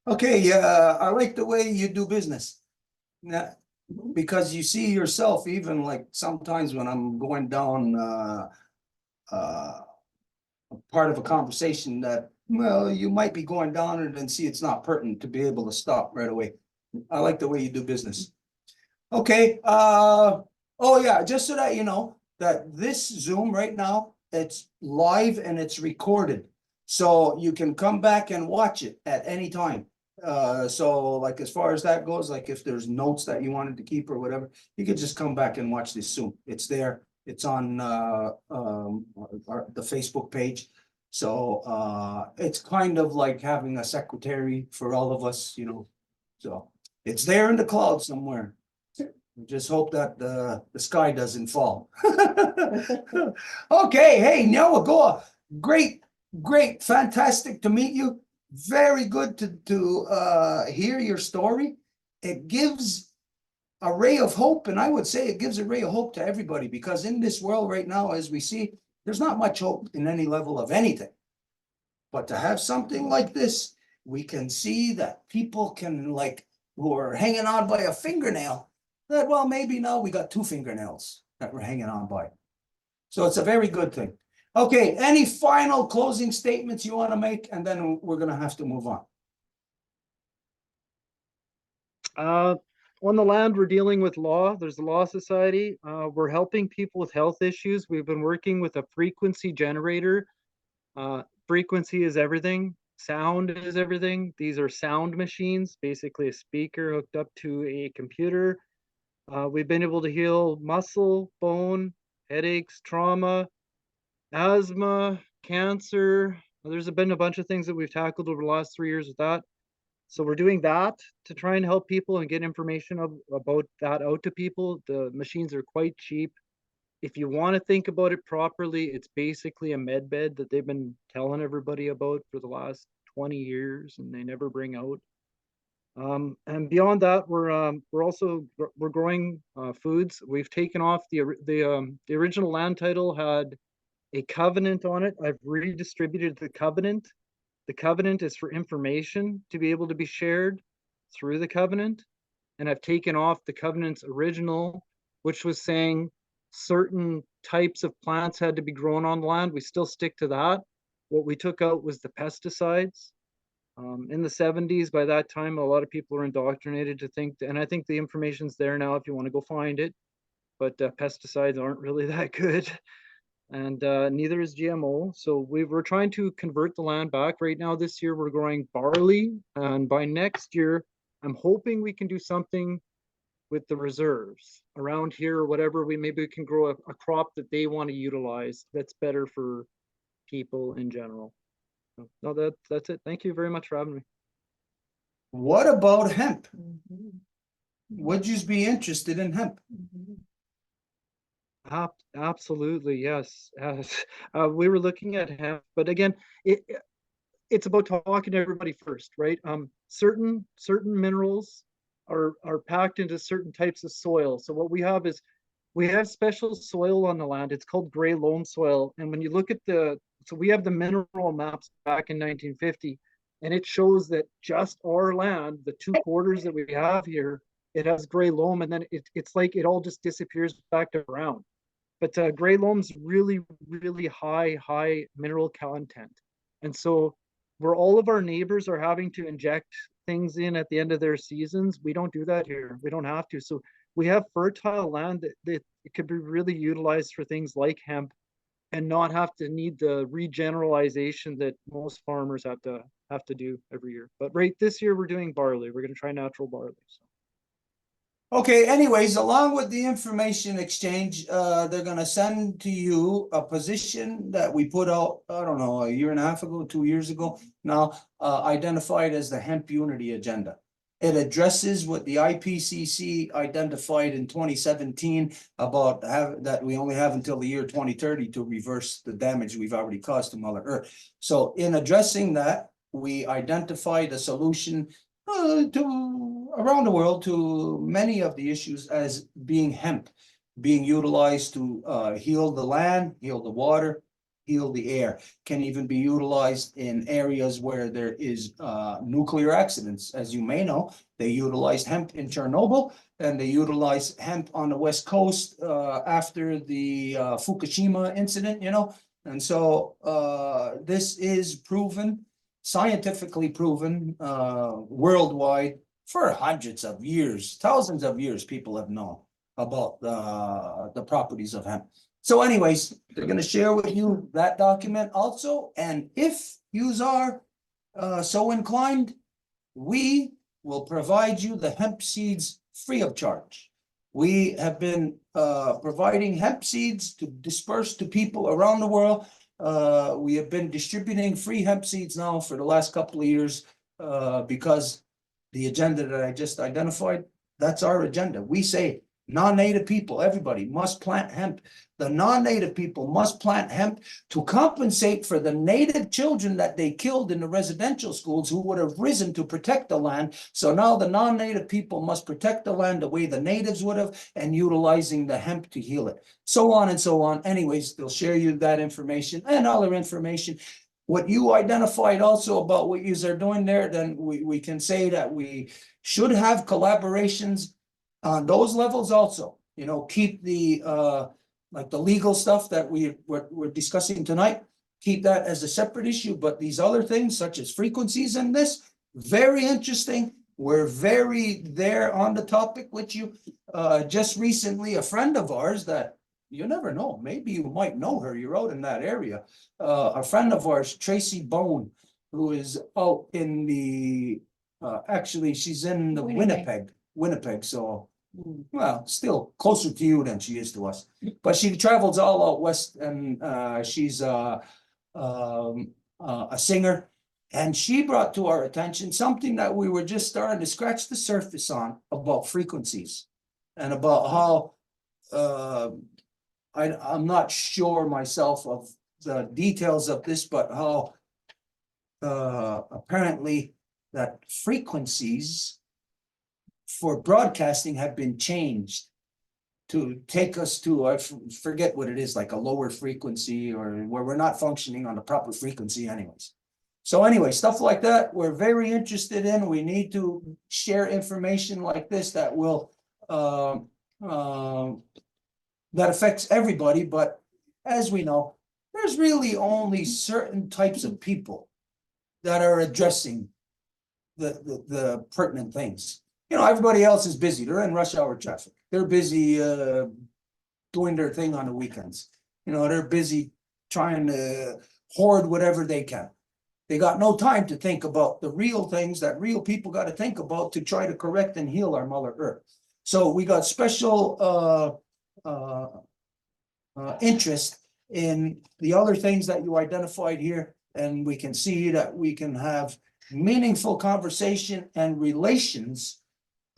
Okay, I like the way you do business. Now, because you see yourself, even like sometimes when I'm going down part of a conversation that, well, you might be going down it and see it's not pertinent to be able to stop right away. I like the way you do business. Okay, oh yeah, just so that you know, that this Zoom right now, it's live and it's recorded. So you can come back and watch it at any time. So like as far as that goes, like if there's notes that you wanted to keep or whatever, you could just come back and watch this Zoom. It's there. It's on the Facebook page. So it's kind of like having a secretary for all of us, you know. So it's there in the cloud somewhere. We just hope that the sky doesn't fall. Okay, hey, Nyawagoa, great, great, fantastic to meet you. Very good to hear your story. It gives a ray of hope, and I would say it gives a ray of hope to everybody, because in this world right now, as we see, there's not much hope in any level of anything. But to have something like this, we can see that people can, like, who are hanging on by a fingernail, that, well, maybe now we got 2 fingernails that we're hanging on by. So it's a very good thing. Okay, any final closing statements you want to make? And then we're going to have to move on. On the land, we're dealing with law. There's a law society. We're helping people with health issues. We've been working with a frequency generator. Frequency is everything. Sound is everything. These are sound machines, basically a speaker hooked up to a computer. We've been able to heal muscle, bone, headaches, trauma, asthma, cancer. There's been a bunch of things that we've tackled over the last 3 years with that. So we're doing that to try and help people and get information about that out to people. The machines are quite cheap. If you want to think about it properly, it's basically a med bed that they've been telling everybody about for the last 20 years and they never bring out. And beyond that, we're also growing foods. We've taken off the original land title had a covenant on it. I've redistributed the covenant. The covenant is for information to be able to be shared through the covenant. And I've taken off the covenant's original, which was saying certain types of plants had to be grown on the land. We still stick to that. What we took out was the pesticides. In the 70s, by that time, a lot of people were indoctrinated to think, and I think the information's there now if you want to go find it, but pesticides aren't really that good. And neither is GMO. So we're trying to convert the land back. Right now, this year, we're growing barley. And by next year, I'm hoping we can do something with the reserves around here, whatever maybe we can grow a crop that they want to utilize that's better for people in general. So, no, that's it. Thank you very much for having me. What about hemp? Mhm. Would you be interested in hemp? Mhm. Absolutely, yes. We were looking at hemp, but again, it's about talking to everybody first, right? Certain minerals are packed into certain types of soil. So what we have is we have special soil on the land. It's called gray loam soil. And when you look at so we have the mineral maps back in 1950, and it shows that just our land, the 2 quarters that we have here, it has gray loam, and then it's like it all just disappears back to brown. But gray loam's really, really high mineral content. And so where all of our neighbors are having to inject things in at the end of their seasons, we don't do that here. We don't have to. So we have fertile land that it could be really utilized for things like hemp and not have to need the regeneralization that most farmers have to do every year. But right this year we're doing barley. We're going to try natural barley. So. Okay, anyways, along with the information exchange, they're gonna send to you a position that we put out, I don't know, a year and a half ago, 2 years ago now, identified as the Hemp Unity Agenda. It addresses what the IPCC identified in 2017 about that we only have until the year 2030 to reverse the damage we've already caused to Mother Earth. So in addressing that, we identified a solution to around the world to many of the issues as being hemp, being utilized to heal the land, heal the water, heal the air, can even be utilized in areas where there is nuclear accidents. As you may know, they utilized hemp in Chernobyl, and they utilized hemp on the West Coast after the Fukushima incident, you know. And so this is proven, scientifically proven worldwide for hundreds of years, thousands of years, people have known about the properties of hemp. So anyways, they're going to share with you that document also. And if you are so inclined, we will provide you the hemp seeds free of charge. We have been providing hemp seeds to disperse to people around the world. We have been distributing free hemp seeds now for the last couple of years because the agenda that I just identified, that's our agenda. We say non-native people, everybody must plant hemp. The non-native people must plant hemp to compensate for the native children that they killed in the residential schools who would have risen to protect the land. So now the non-native people must protect the land the way the natives would have, and utilizing the hemp to heal it. So on and so on. Anyways, they'll share you that information and other information. What you identified also about what you are doing there, then we can say that we should have collaborations on those levels also. You know, keep the like the legal stuff that we're discussing tonight, keep that as a separate issue. But these other things, such as frequencies and this, very interesting. We're very there on the topic with you. Just recently, a friend of ours that you never know, maybe you might know her, you're out in that area. A friend of ours, Tracy Bone, who is out in the actually she's in the Winnipeg, so well, still closer to you than she is to us. But she travels all out west, and she's a singer. And she brought to our attention something that we were just starting to scratch the surface on about frequencies and about how I'm not sure myself of the details of this, but how apparently that frequencies for broadcasting have been changed to take us to, I forget what it is, like a lower frequency, or where we're not functioning on the proper frequency anyways. So anyway, stuff like that, we're very interested in. We need to share information like this that will, that affects everybody. But as we know, there's really only certain types of people that are addressing the pertinent things. You know, everybody else is busy. They're in rush hour traffic. They're busy doing their thing on the weekends. You know, they're busy trying to hoard whatever they can. They got no time to think about the real things that real people got to think about to try to correct and heal our Mother Earth. So we got special interest in the other things that you identified here, and we can see that we can have meaningful conversation and relations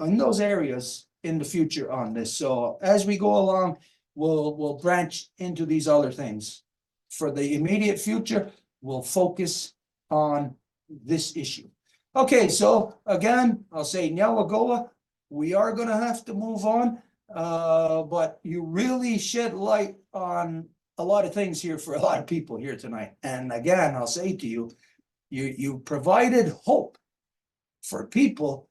in those areas in the future on this. So as we go along, we'll branch into these other things. For the immediate future, we'll focus on this issue. Okay, so again, I'll say Nyalagoa, we are gonna have to move on. But you really shed light on a lot of things here for a lot of people here tonight. And again, I'll say to you, you provided hope for people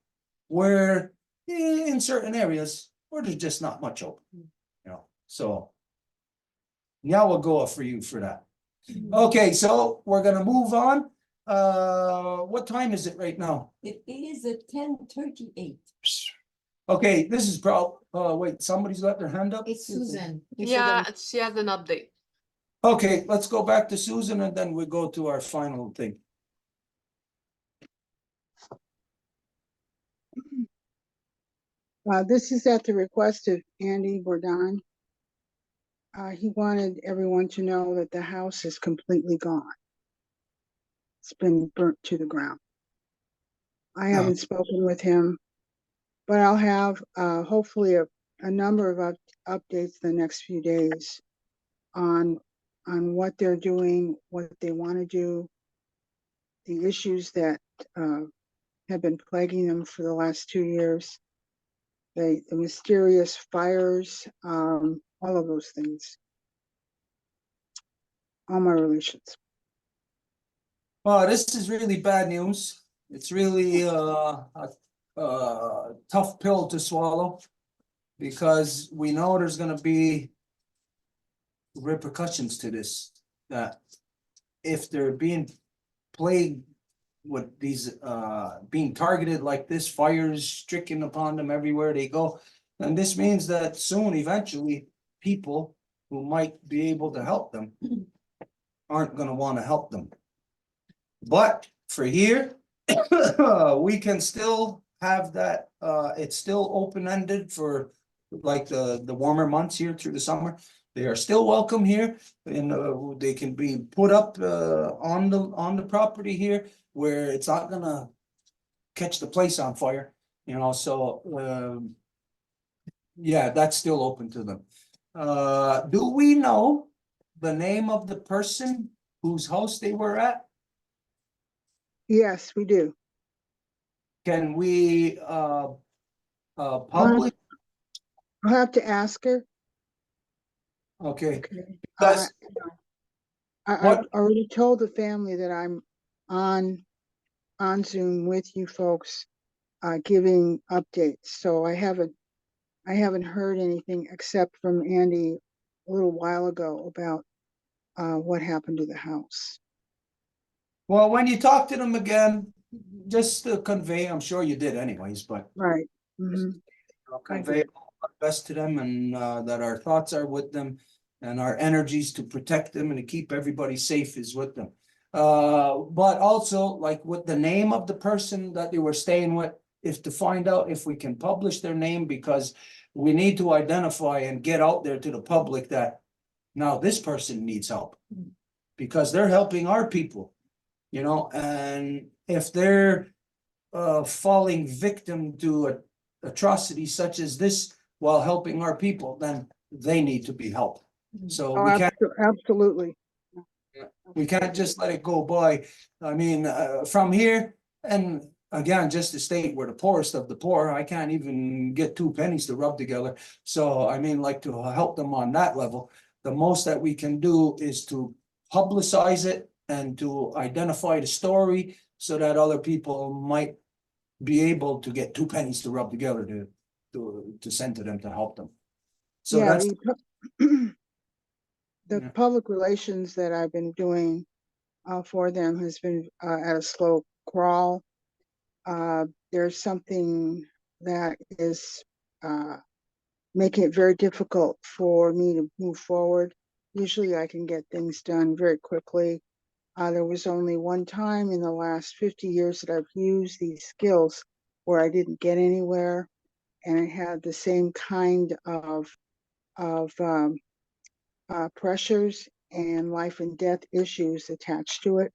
where in certain areas where there's just not much hope, you know. So now we'll go for you for that. Okay, so we're gonna move on. What time is it right now? It is at 10:38. Okay, this is wait, somebody's got their hand up? It's Susan. Yeah, she has an update. Okay, let's go back to Susan and then we go to our final thing. This is at the request of Andy Bourdon. He wanted everyone to know that the house is completely gone. It's been burnt to the ground. I haven't spoken with him, but I'll have hopefully a number of updates the next few days on what they're doing, what they want to do, the issues that have been plaguing them for the last 2 years, the mysterious fires, all of those things. All my relations. Well, this is really bad news. It's really a tough pill to swallow because we know there's gonna be repercussions to this, that if they're being plagued with these being targeted like this, fires stricken upon them everywhere they go, then this means that soon, eventually, people who might be able to help them aren't gonna wanna help them. But for here, we can still have that, it's still open-ended for like the warmer months here through the summer. They are still welcome here and they can be put up on the property here where it's not gonna catch the place on fire, you know, so yeah, that's still open to them. Do we know the name of the person whose house they were at? Yes, we do. Can we publish? I'll have to ask her. Okay, Okay. because I've what, already told the family that I'm on Zoom with you folks, giving updates. So I haven't heard anything except from Andy a little while ago about what happened to the house. well, when you talk to them again, just to convey, I'm sure you did anyways, but Right. Mhm. I'll convey our best to them and that our thoughts are with them and our energies to protect them and to keep everybody safe is with them. But also like with the name of the person that they were staying with, if to find out if we can publish their name, because we need to identify and get out there to the public that now this person needs help because they're helping our people, you know, and if they're falling victim to atrocities such as this while helping our people, then they need to be helped. So Oh, absolutely. we can't just let it go by. I mean, from here, and again, just to state we're the poorest of the poor, I can't even get 2 pennies to rub together. So I mean, like to help them on that level, the most that we can do is to publicize it and to identify the story so that other people might be able to get 2 pennies to rub together to send to them to help them. So yeah, that's the Yeah. public relations that I've been doing for them has been at a slow crawl. There's something that is making it very difficult for me to move forward. Usually I can get things done very quickly. There was only one time in the last 50 years that I've used these skills where I didn't get anywhere. and it had the same kind of pressures and life and death issues attached to it.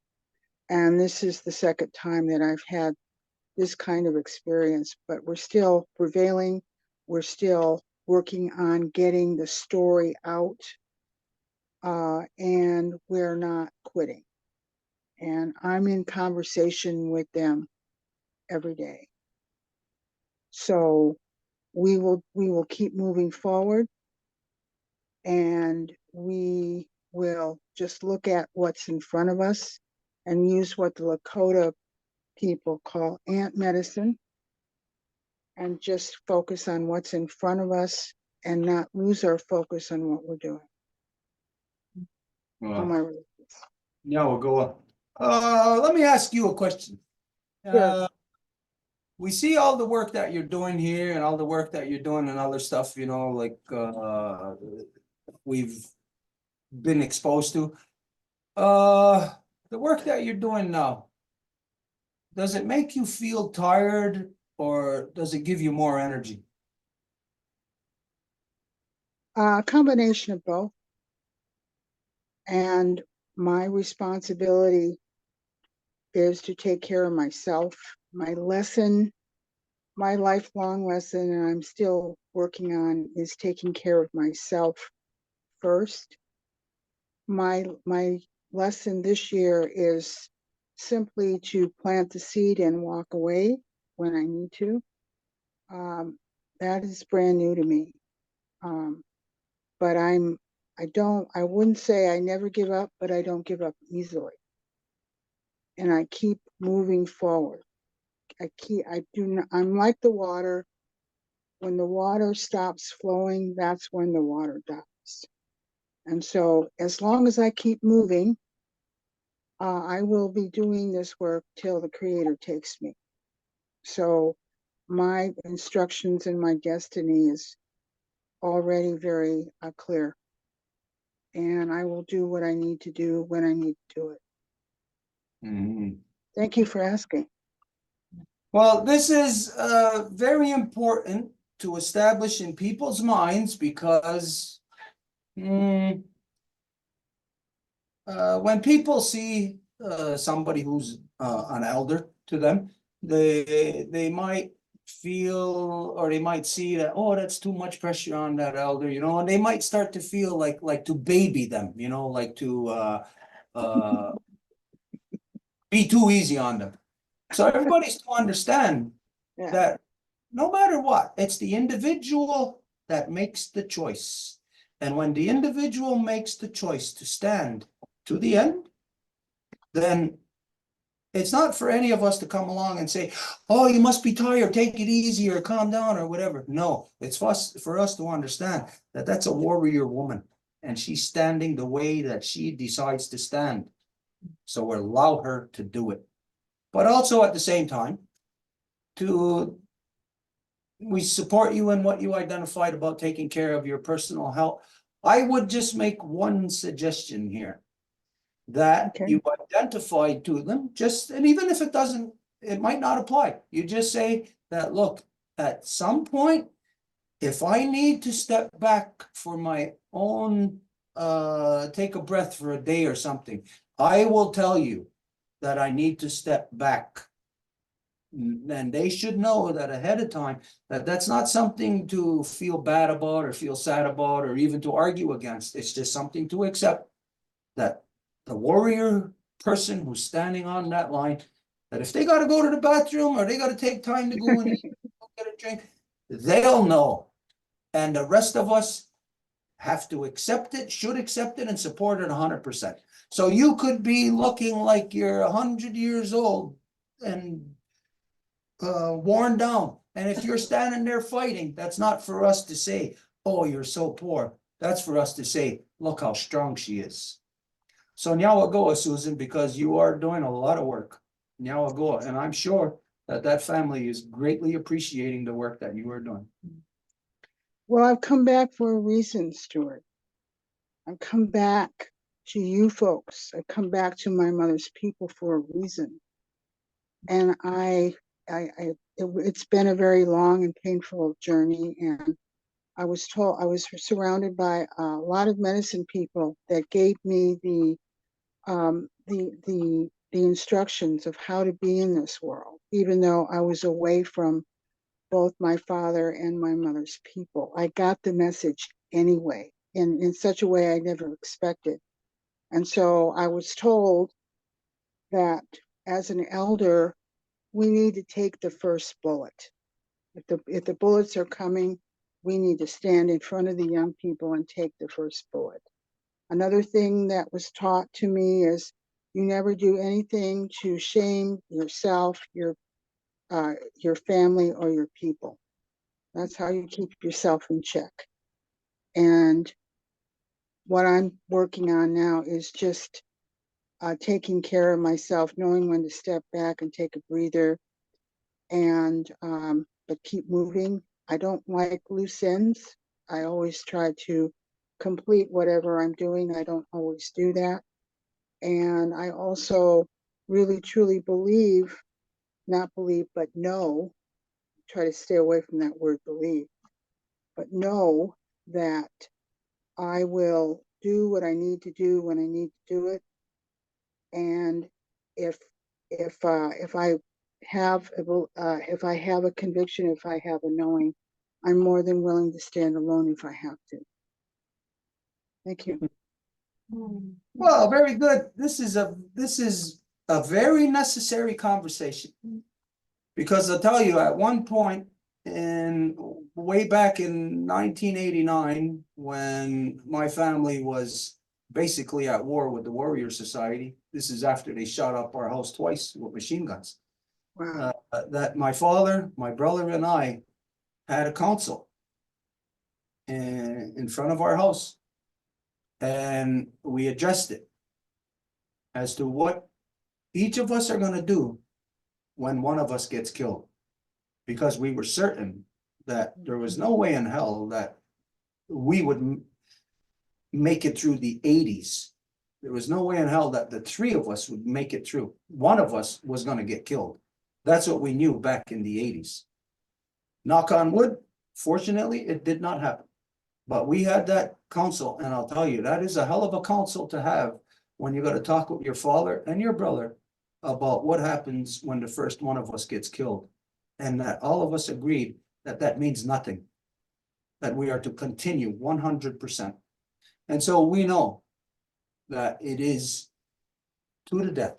And this is the second time that I've had this kind of experience, but we're still prevailing. We're still working on getting the story out, and we're not quitting. And I'm in conversation with them every day. So we will keep moving forward, and we will just look at what's in front of us and use what the Lakota people call ant medicine, and just focus on what's in front of us and not lose our focus on what we're doing. Well, my release. yeah, we'll go on. Let me ask you a question. Sure. We see all the work that you're doing here and all the work that you're doing and other stuff, you know, like we've been exposed to. The work that you're doing now, does it make you feel tired or does it give you more energy? A combination of both. And my responsibility is to take care of myself. My lesson, my lifelong lesson, and I'm still working on, is taking care of myself first. My lesson this year is simply to plant the seed and walk away when I need to. That is brand new to me. But I wouldn't say I never give up, but I don't give up easily. And I keep moving forward. I'm like the water. When the water stops flowing, that's when the water dies. And so as long as I keep moving, I will be doing this work till the Creator takes me. So my instructions and my destiny is already very clear. And I will do what I need to do when I need to do it. Mm-hmm. Thank you for asking. Well, this is very important to establish in people's minds because when people see somebody who's an elder to them, they might feel, or they might see that, oh, that's too much pressure on that elder, you know, and they might start to feel like to baby them, you know, like to be too easy on them. So everybody's to understand Yeah. that no matter what, it's the individual that makes the choice. And when the individual makes the choice to stand to the end, then it's not for any of us to come along and say, oh, you must be tired, take it easy or calm down or whatever. No, it's for us to understand that that's a warrior woman and she's standing the way that she decides to stand. So we'll allow her to do it. But also at the same time, we support you in what you identified about taking care of your personal health. I would just make one suggestion here that Okay. you identify to them, and even if it might not apply. You just say that, look, at some point, if I need to step back for my own, take a breath for a day or something, I will tell you that I need to step back. And they should know that ahead of time, that that's not something to feel bad about or feel sad about or even to argue against. It's just something to accept, that the warrior person who's standing on that line, that if they got to go to the bathroom or they got to take time to go and eat, get a drink, they'll know. And the rest of us have to accept it, should accept it, and support it 100%. So you could be looking like you're 100 years old and worn down. And if you're standing there fighting, that's not for us to say, oh, you're so poor. That's for us to say, look how strong she is. So Nyawagoa, Susan, because you are doing a lot of work. Nyawagoa, and I'm sure that family is greatly appreciating the work that you are doing. Well, I've come back for a reason, Stuart. I've come back to you folks. I've come back to my mother's people for a reason. And I it's been a very long and painful journey, and I was surrounded by a lot of medicine people that gave me the instructions of how to be in this world, even though I was away from both my father and my mother's people. I got the message anyway, in such a way I never expected. And so I was told that as an elder, we need to take the first bullet. If the bullets are coming, we need to stand in front of the young people and take the first bullet. Another thing that was taught to me is you never do anything to shame yourself, your family, or your people. That's how you keep yourself in check. And what I'm working on now is just taking care of myself, knowing when to step back and take a breather, and but keep moving. I don't like loose ends. I always try to complete whatever I'm doing. I don't always do that. And I also really truly believe, not believe, but know, try to stay away from that word believe, but know that I will do what I need to do when I need to do it. And if I have a conviction, if I have a knowing, I'm more than willing to stand alone if I have to. Thank you. Well, very good. This is a very necessary conversation. Because I'll tell you, at one point way back in 1989, when my family was basically at war with the Warrior Society, this is after they shot up our house twice with machine guns. Wow. That my father, my brother, and I had a council in front of our house, and we addressed it as to what each of us are going to do when one of us gets killed, because we were certain that there was no way in hell that we would make it through the 80s. There was no way in hell that the three of us would make it through. One of us was going to get killed. That's what we knew back in the 80s. Knock on wood, fortunately, it did not happen. But we had that council, and I'll tell you, that is a hell of a council to have when you got to talk with your father and your brother about what happens when the first one of us gets killed. And that all of us agreed that that means nothing, that we are to continue 100%. And so we know that it is to the death.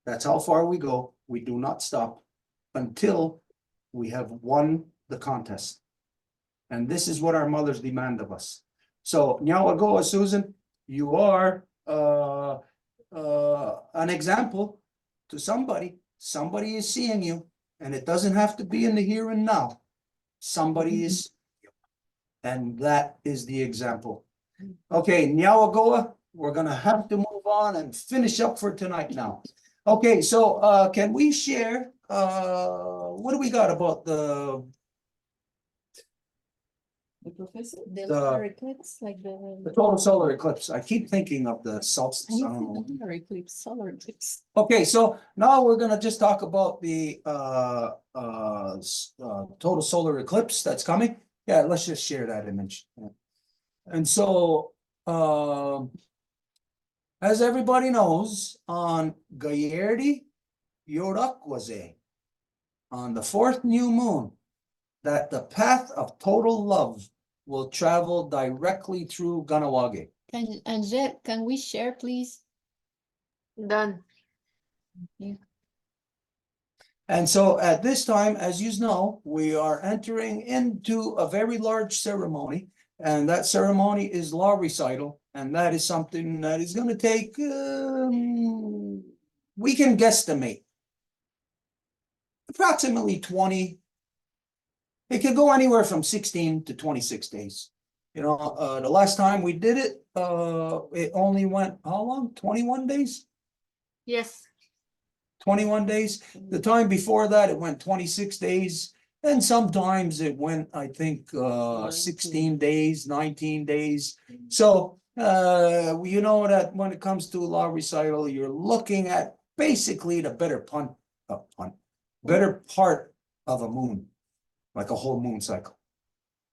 That's how far we go. We do not stop until we have won the contest. And this is what our mothers demand of us. So, Nyawagoa, Susan, you are an example to somebody. Somebody is seeing you, and it doesn't have to be in the here and now. Somebody is, and that is the example. Okay, Nyawagoa, we're gonna have to move on and finish up for tonight now. Okay, so can we share what do we got about the professor? The The- solar eclipse, like the total solar eclipse? I keep thinking of the solstice. I don't know. solar eclipse, solar eclipse. Okay, so now we're gonna just talk about the total solar eclipse that's coming. Yeah, let's just share that image. And so as everybody knows, on Gayerdi Yorakwase, on the fourth new moon, that the path of total love will travel directly through Ganawage. Angel, can we share, please? Done. And so at this time, as you know, we are entering into a very large ceremony, and that ceremony is law recital, and that is something that is going to take, we can guesstimate, approximately 20. It could go anywhere from 16 to 26 days. You know, the last time we did it, it only went, how long? 21 days? Yes. 21 days. The time before that, it went 26 days. And sometimes it went, I think, 16 days, 19 days. So, you know that when it comes to law recital, you're looking at basically the better better part of a moon, like a whole moon cycle.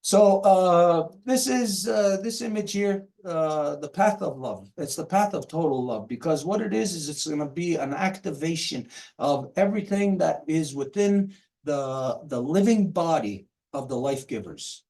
So this is this image here, the path of love. It's the path of total love, because what it is it's going to be an activation of everything that is within the living body of the life givers.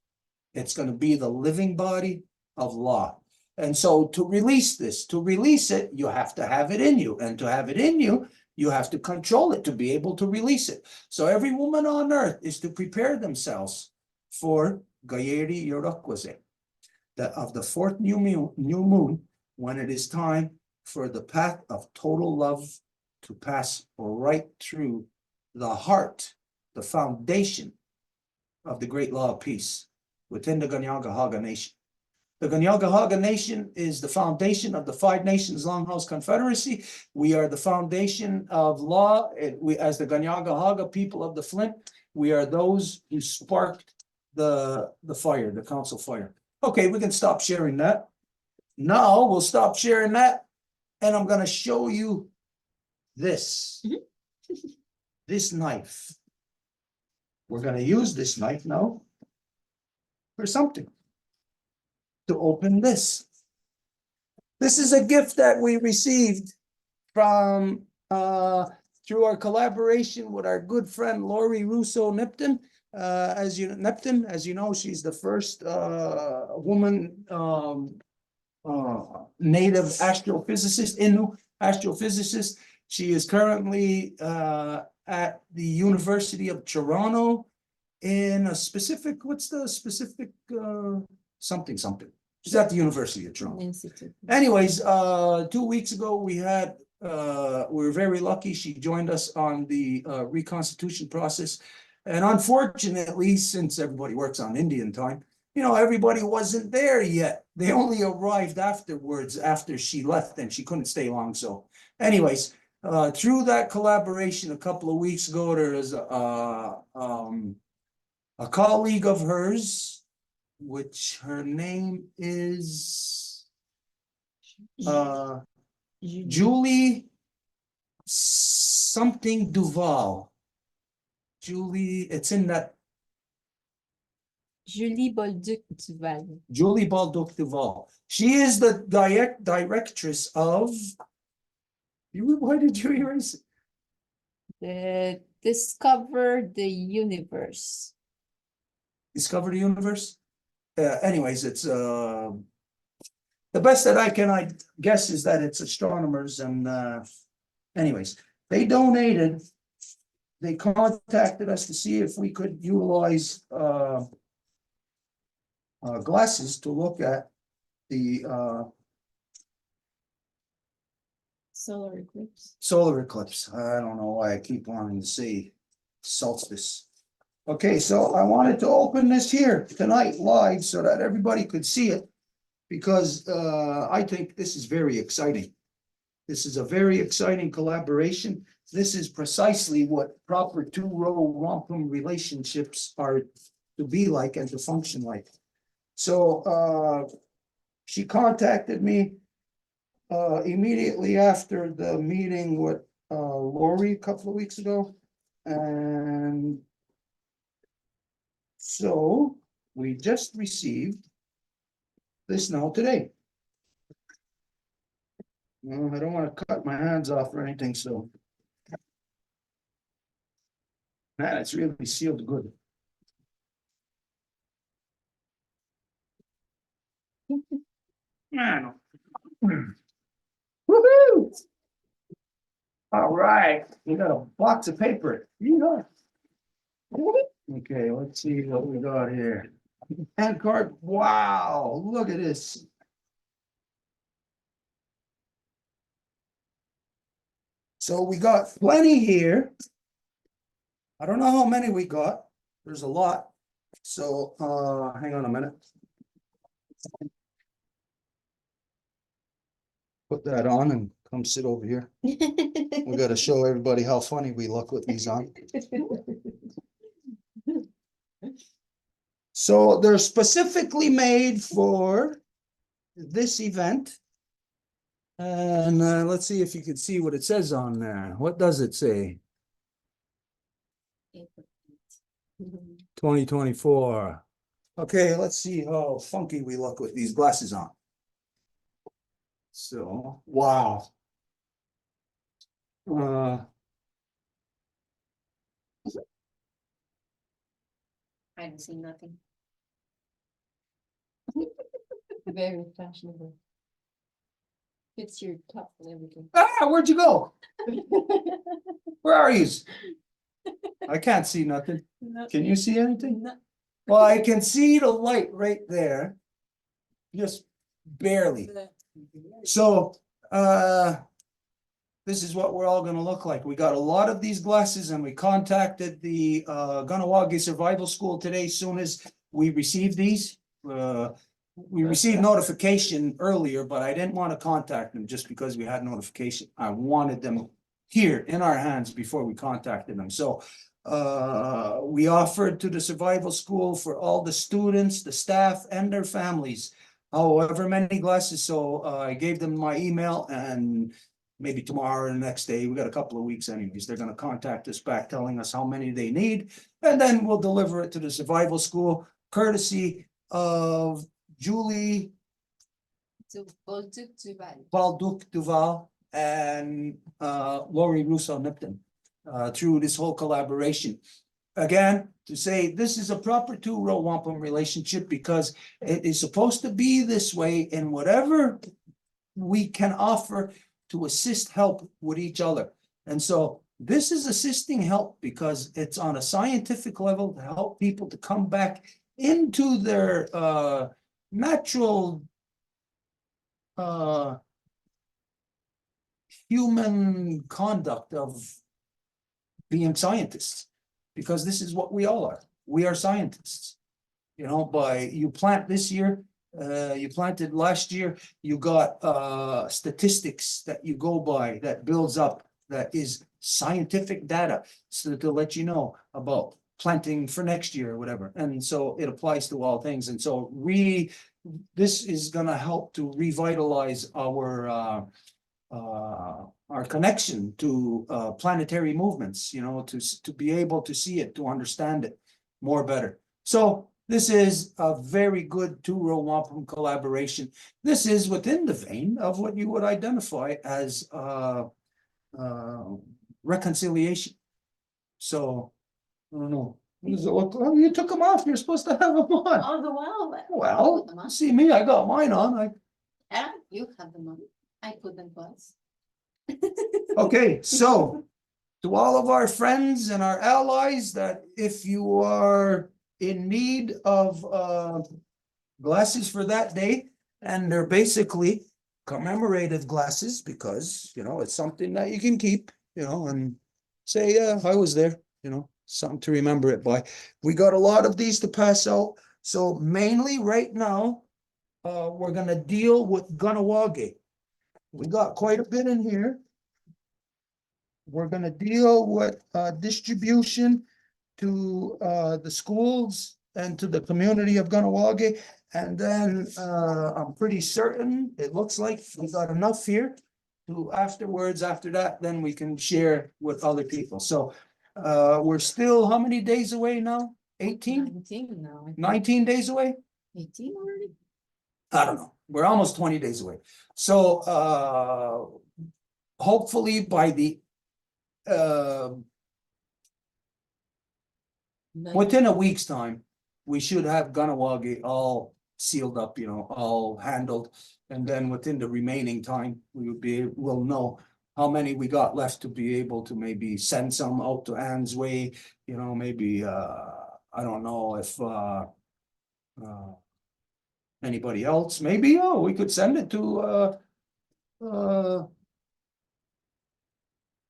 It's going to be the living body of law. And so to release this, to release it, you have to have it in you. And to have it in you, you have to control it to be able to release it. So every woman on earth is to prepare themselves for Gayeri Yorokwase, of the fourth new moon, when it is time for the path of total love to pass right through the heart, the foundation of the great law of peace within the Ganyangahaga Nation. The Ganyangahaga Nation is the foundation of the Five Nations Longhouse Confederacy. We are the foundation of law. We, as the Ganyangahaga people of the Flint, we are those who sparked the fire, the council fire. Okay, we can stop sharing that. Now we'll stop sharing that, and I'm going to show you this. This knife. We're going to use this knife now for something. To open this. This is a gift that we received from through our collaboration with our good friend Lori Russo Nipton. As you know, she's the first woman native astrophysicist, Innu astrophysicist. She is currently at the University of Toronto in a specific, what's the specific something. She's at the University of Toronto. Institute. Anyways, 2 weeks ago we had we were very lucky. She joined us on the reconstitution process. And unfortunately, since everybody works on Indian time, you know, everybody wasn't there yet. They only arrived afterwards, after she left, and she couldn't stay long. So anyways, through that collaboration a couple of weeks ago, there is a colleague of hers, which her name is Julie something Duval. Julie, it's in that. Julie Bolduc Duval. Julie Bolduc Duval. She is the directress of. Why did you erase it? The Discover the Universe. Discover the Universe? Anyways, it's the best that I guess is that it's astronomers, and anyways, they donated. They contacted us to see if we could utilize glasses to look at the Solar eclipse. solar eclipse. I don't know why I keep wanting to say solstice. Okay, so I wanted to open this here tonight live so that everybody could see it, because I think this is very exciting. This is a very exciting collaboration. This is precisely what proper two-row wampum relationships are to be like and to function like. So she contacted me immediately after the meeting with Lori a couple of weeks ago. And so we just received this now today. Well, I don't want to cut my hands off or anything, so. Man, it's really sealed good. Man. Woohoo! All right, we got a box of paper. You know. Okay, let's see what we got here. Hand card. Wow, look at this. So we got plenty here. I don't know how many we got. There's a lot. So hang on a minute. Put that on and come sit over here. We got to show everybody how funny we look with these on. So they're specifically made for this event. And let's see if you can see what it says on there. What does it say? 2024. Okay, let's see how funky we look with these glasses on. So, wow. I don't see nothing. Very fashionable. Fits your top and everything. Where'd you go? Where are you? I can't see nothing. Can you see anything? No. Well, I can see the light right there. Just barely. So, this is what we're all gonna look like. We got a lot of these glasses and we contacted the Ganawagi Survival School today. Soon as we received these. We received notification earlier, but I didn't want to contact them just because we had notification. I wanted them here in our hands before we contacted them. So we offered to the survival school for all the students, the staff and their families, however many glasses. So I gave them my email, and maybe tomorrow or the next day, we got a couple of weeks anyways, they're gonna contact us back telling us how many they need, and then we'll deliver it to the survival school courtesy of Julie Balduc Duval and Lori Russo-Nipton through this whole collaboration. Again, to say this is a proper two-row wampum relationship because it is supposed to be this way, in whatever we can offer to assist help with each other. And so this is assisting help because it's on a scientific level to help people to come back into their natural human conduct of being scientists, because this is what we all are. We are scientists. You know, you plant this year, you planted last year, you got statistics that you go by that builds up, that is scientific data, so to let you know about planting for next year or whatever. And so it applies to all things. And so this is gonna help to revitalize our connection to planetary movements, you know, to be able to see it, to understand it more better. So this is a very good two-row wampum collaboration. This is within the vein of what you would identify as reconciliation. So, I don't know. What does it look like? Oh, you took them off. You're supposed to have them on. All the while. Well, see me, I got mine on. Yeah, you have them on. I put them twice. Okay, so to all of our friends and our allies, that if you are in need of glasses for that day, and they're basically commemorative glasses because, you know, it's something that you can keep, you know, and say, yeah, I was there, you know, something to remember it by. We got a lot of these to pass out. So mainly right now, we're gonna deal with Ganawagi. We got quite a bit in here. We're gonna deal with distribution to the schools and to the community of Ganawagi. And then I'm pretty certain, it looks like we got enough here to afterwards, after that, then we can share with other people. So we're still, how many days away now? 18? 19 now. I think. 19 days away? 18 already? I don't know. We're almost 20 days away. So hopefully by the within a week's time, we should have Ganawagi all sealed up, you know, all handled. And then within the remaining time, we'll know how many we got left to be able to maybe send some out to Anne's way, you know, maybe I don't know if anybody else, maybe, we could send it to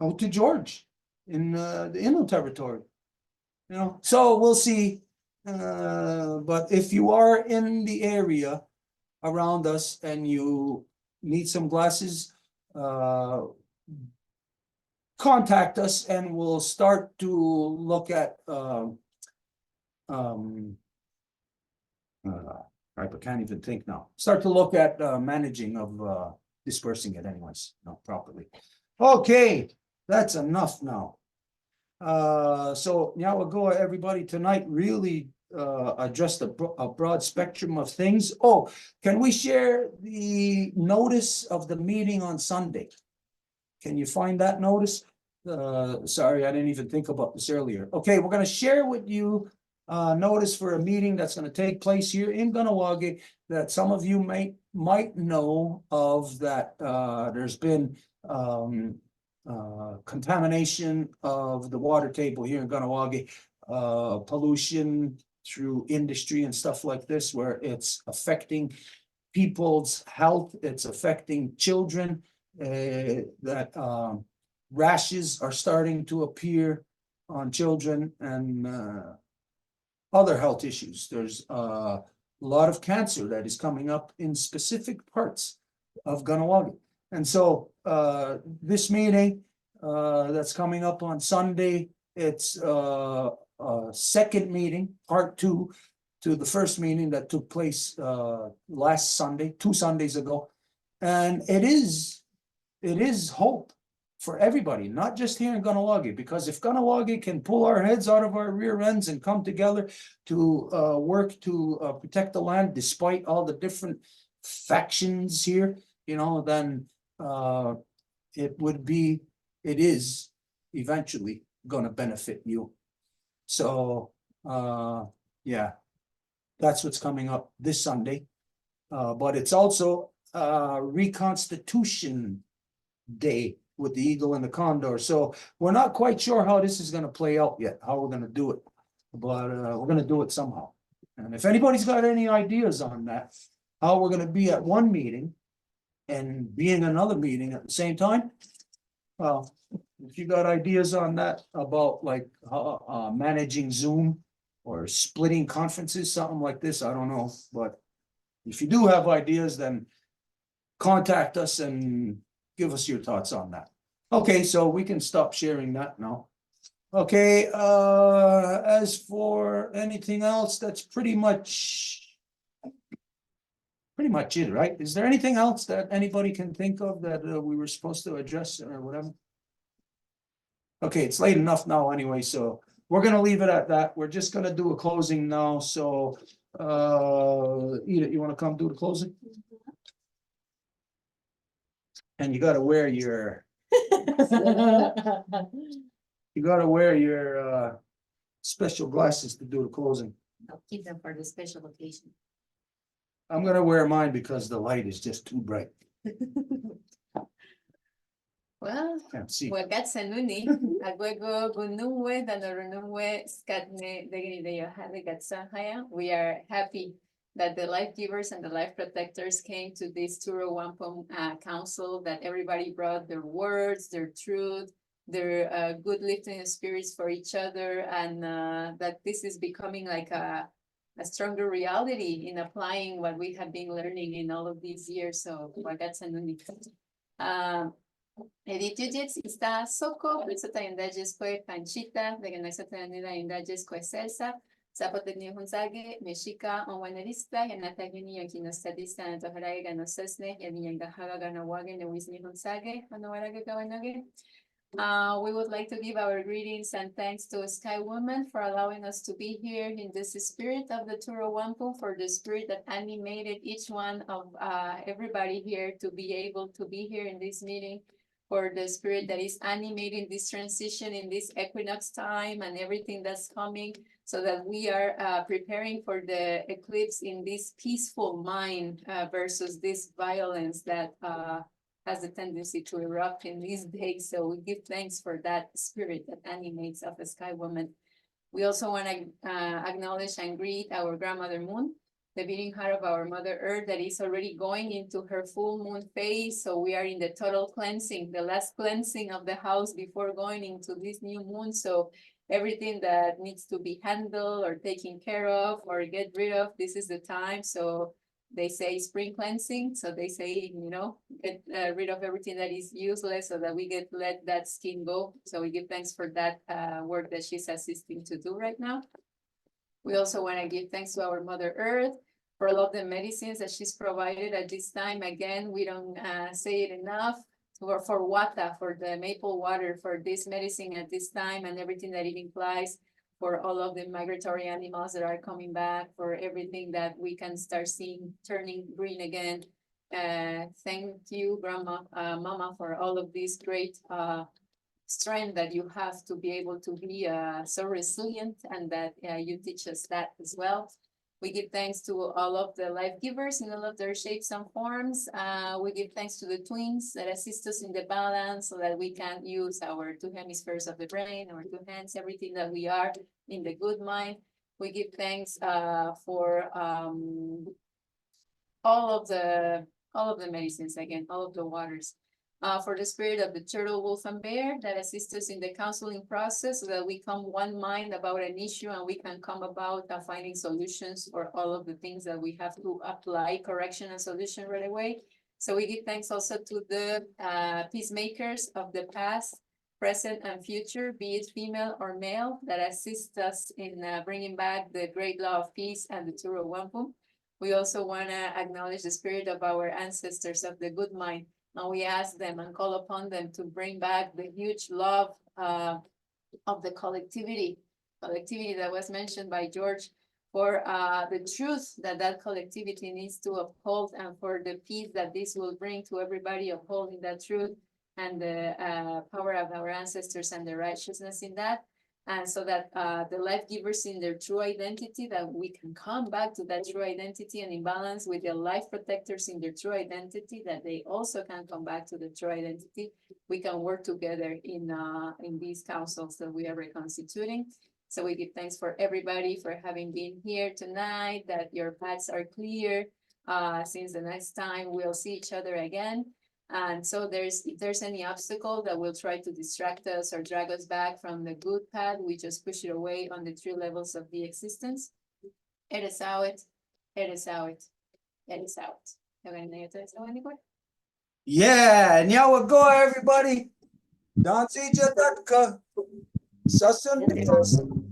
out to George in the Innu territory. You know, so we'll see. But if you are in the area around us and you need some glasses, contact us and we'll start to look at I can't even think now. Start to look at managing of dispersing it anyways, properly. Okay, that's enough now. So now we'll go, everybody tonight really addressed a broad spectrum of things. Oh, can we share the notice of the meeting on Sunday? Can you find that notice? Sorry, I didn't even think about this earlier. Okay, we're gonna share with you notice for a meeting that's gonna take place here in Ganawagi that some of you might know of, that there's been contamination of the water table here in Ganawagi, pollution through industry and stuff like this, where it's affecting people's health, it's affecting children, that rashes are starting to appear on children, and other health issues. There's a lot of cancer that is coming up in specific parts of Ganawagi. And so this meeting that's coming up on Sunday, it's a second meeting, part 2 to the first meeting that took place last Sunday, 2 Sundays ago. And it is hope for everybody, not just here in Ganawagi, because if Ganawagi can pull our heads out of our rear ends and come together to work to protect the land, despite all the different factions here, you know, then it is eventually going to benefit you. So yeah, that's what's coming up this Sunday. But it's also Reconstitution Day with the eagle and the condor. So we're not quite sure how this is going to play out yet, how we're going to do it, but we're going to do it somehow. And if anybody's got any ideas on that, how we're going to be at one meeting and be in another meeting at the same time, well, if you got ideas on that about like managing Zoom or splitting conferences, something like this, I don't know. But if you do have ideas, then contact us and give us your thoughts on that. Okay, so we can stop sharing that now. Okay, as for anything else, that's pretty much it, right? Is there anything else that anybody can think of that we were supposed to address or whatever? Okay, it's late enough now anyway, so we're gonna leave it at that. We're just gonna do a closing now, so Edith, you wanna come do the closing? And you gotta wear your special glasses to do the closing. I'll keep them for the special occasion. I'm gonna wear mine because the light is just too bright. Well, Can't see. wagat sanuni, agwego gunungwe, danarunungwe, skatne, degni de yohade gatsahaya. We are happy that the life givers and the life protectors came to this Turo Wampum council, that everybody brought their words, their truth, their good lifting spirits for each other, and that this is becoming like a stronger reality in applying what we have been learning in all of these years. So wagat sanuni. Editujets está soko, risota indajes kwe panchita, veganasota yanida indajes kwe selsa, zapote ni hunzage, meshika, onwanarista, yanatagini yakinostadista, anatoharage ganosesne, yaniyangahaga ganawage, newisni hunzage, anowarage gawanage. We would like to give our greetings and thanks to Sky Woman for allowing us to be here in this spirit of the Turo Wampum, for the spirit that animated each one of everybody here to be able to be here in this meeting, for the spirit that is animating this transition in this equinox time and everything that's coming, so that we are preparing for the eclipse in this peaceful mind versus this violence that has a tendency to erupt in these days. So we give thanks for that spirit that animates of the Sky Woman. We also want to acknowledge and greet our grandmother Moon, the beating heart of our Mother Earth that is already going into her full moon phase. So we are in the total cleansing, the last cleansing of the house before going into this new moon. So everything that needs to be handled or taken care of or get rid of, this is the time. So they say spring cleansing. So they say, you know, get rid of everything that is useless so that we let that skin go. So we give thanks for that work that she's assisting to do right now. We also want to give thanks to our Mother Earth for all of the medicines that she's provided at this time. Again, we don't say it enough for WATA, for the maple water, for this medicine at this time and everything that it implies, for all of the migratory animals that are coming back, for everything that we can start seeing turning green again. Thank you, Grandma, Mama, for all of this great strength that you have to be able to be so resilient, and that you teach us that as well. We give thanks to all of the life givers in all of their shapes and forms. We give thanks to the twins that assist us in the balance so that we can use our two hemispheres of the brain, our two hands, everything that we are in the good mind. We give thanks for all of the medicines, again, all of the waters. For the spirit of the turtle, wolf, and bear that assist us in the counseling process so that we come one mind about an issue and we can come about finding solutions for all of the things that we have to apply correction and solution right away. So we give thanks also to the peacemakers of the past, present, and future, be it female or male, that assist us in bringing back the great law of peace and the Turo Wampum. We also want to acknowledge the spirit of our ancestors of the good mind. And we ask them and call upon them to bring back the huge love of the collectivity that was mentioned by George, for the truth that collectivity needs to uphold, and for the peace that this will bring to everybody, upholding that truth and the power of our ancestors and the righteousness in that. And so that the life givers in their true identity, that we can come back to that true identity, and in balance with the life protectors in their true identity, that they also can come back to the true identity. We can work together in these councils that we are reconstituting. So we give thanks for everybody for having been here tonight, that your paths are clear. Since the next time we'll see each other again. And so if there's any obstacle that will try to distract us or drag us back from the good path, we just push it away on the 3 levels of the existence. It is out, it is out, it is out. Yeah, now go everybody. Don't see Jatka. Sasun.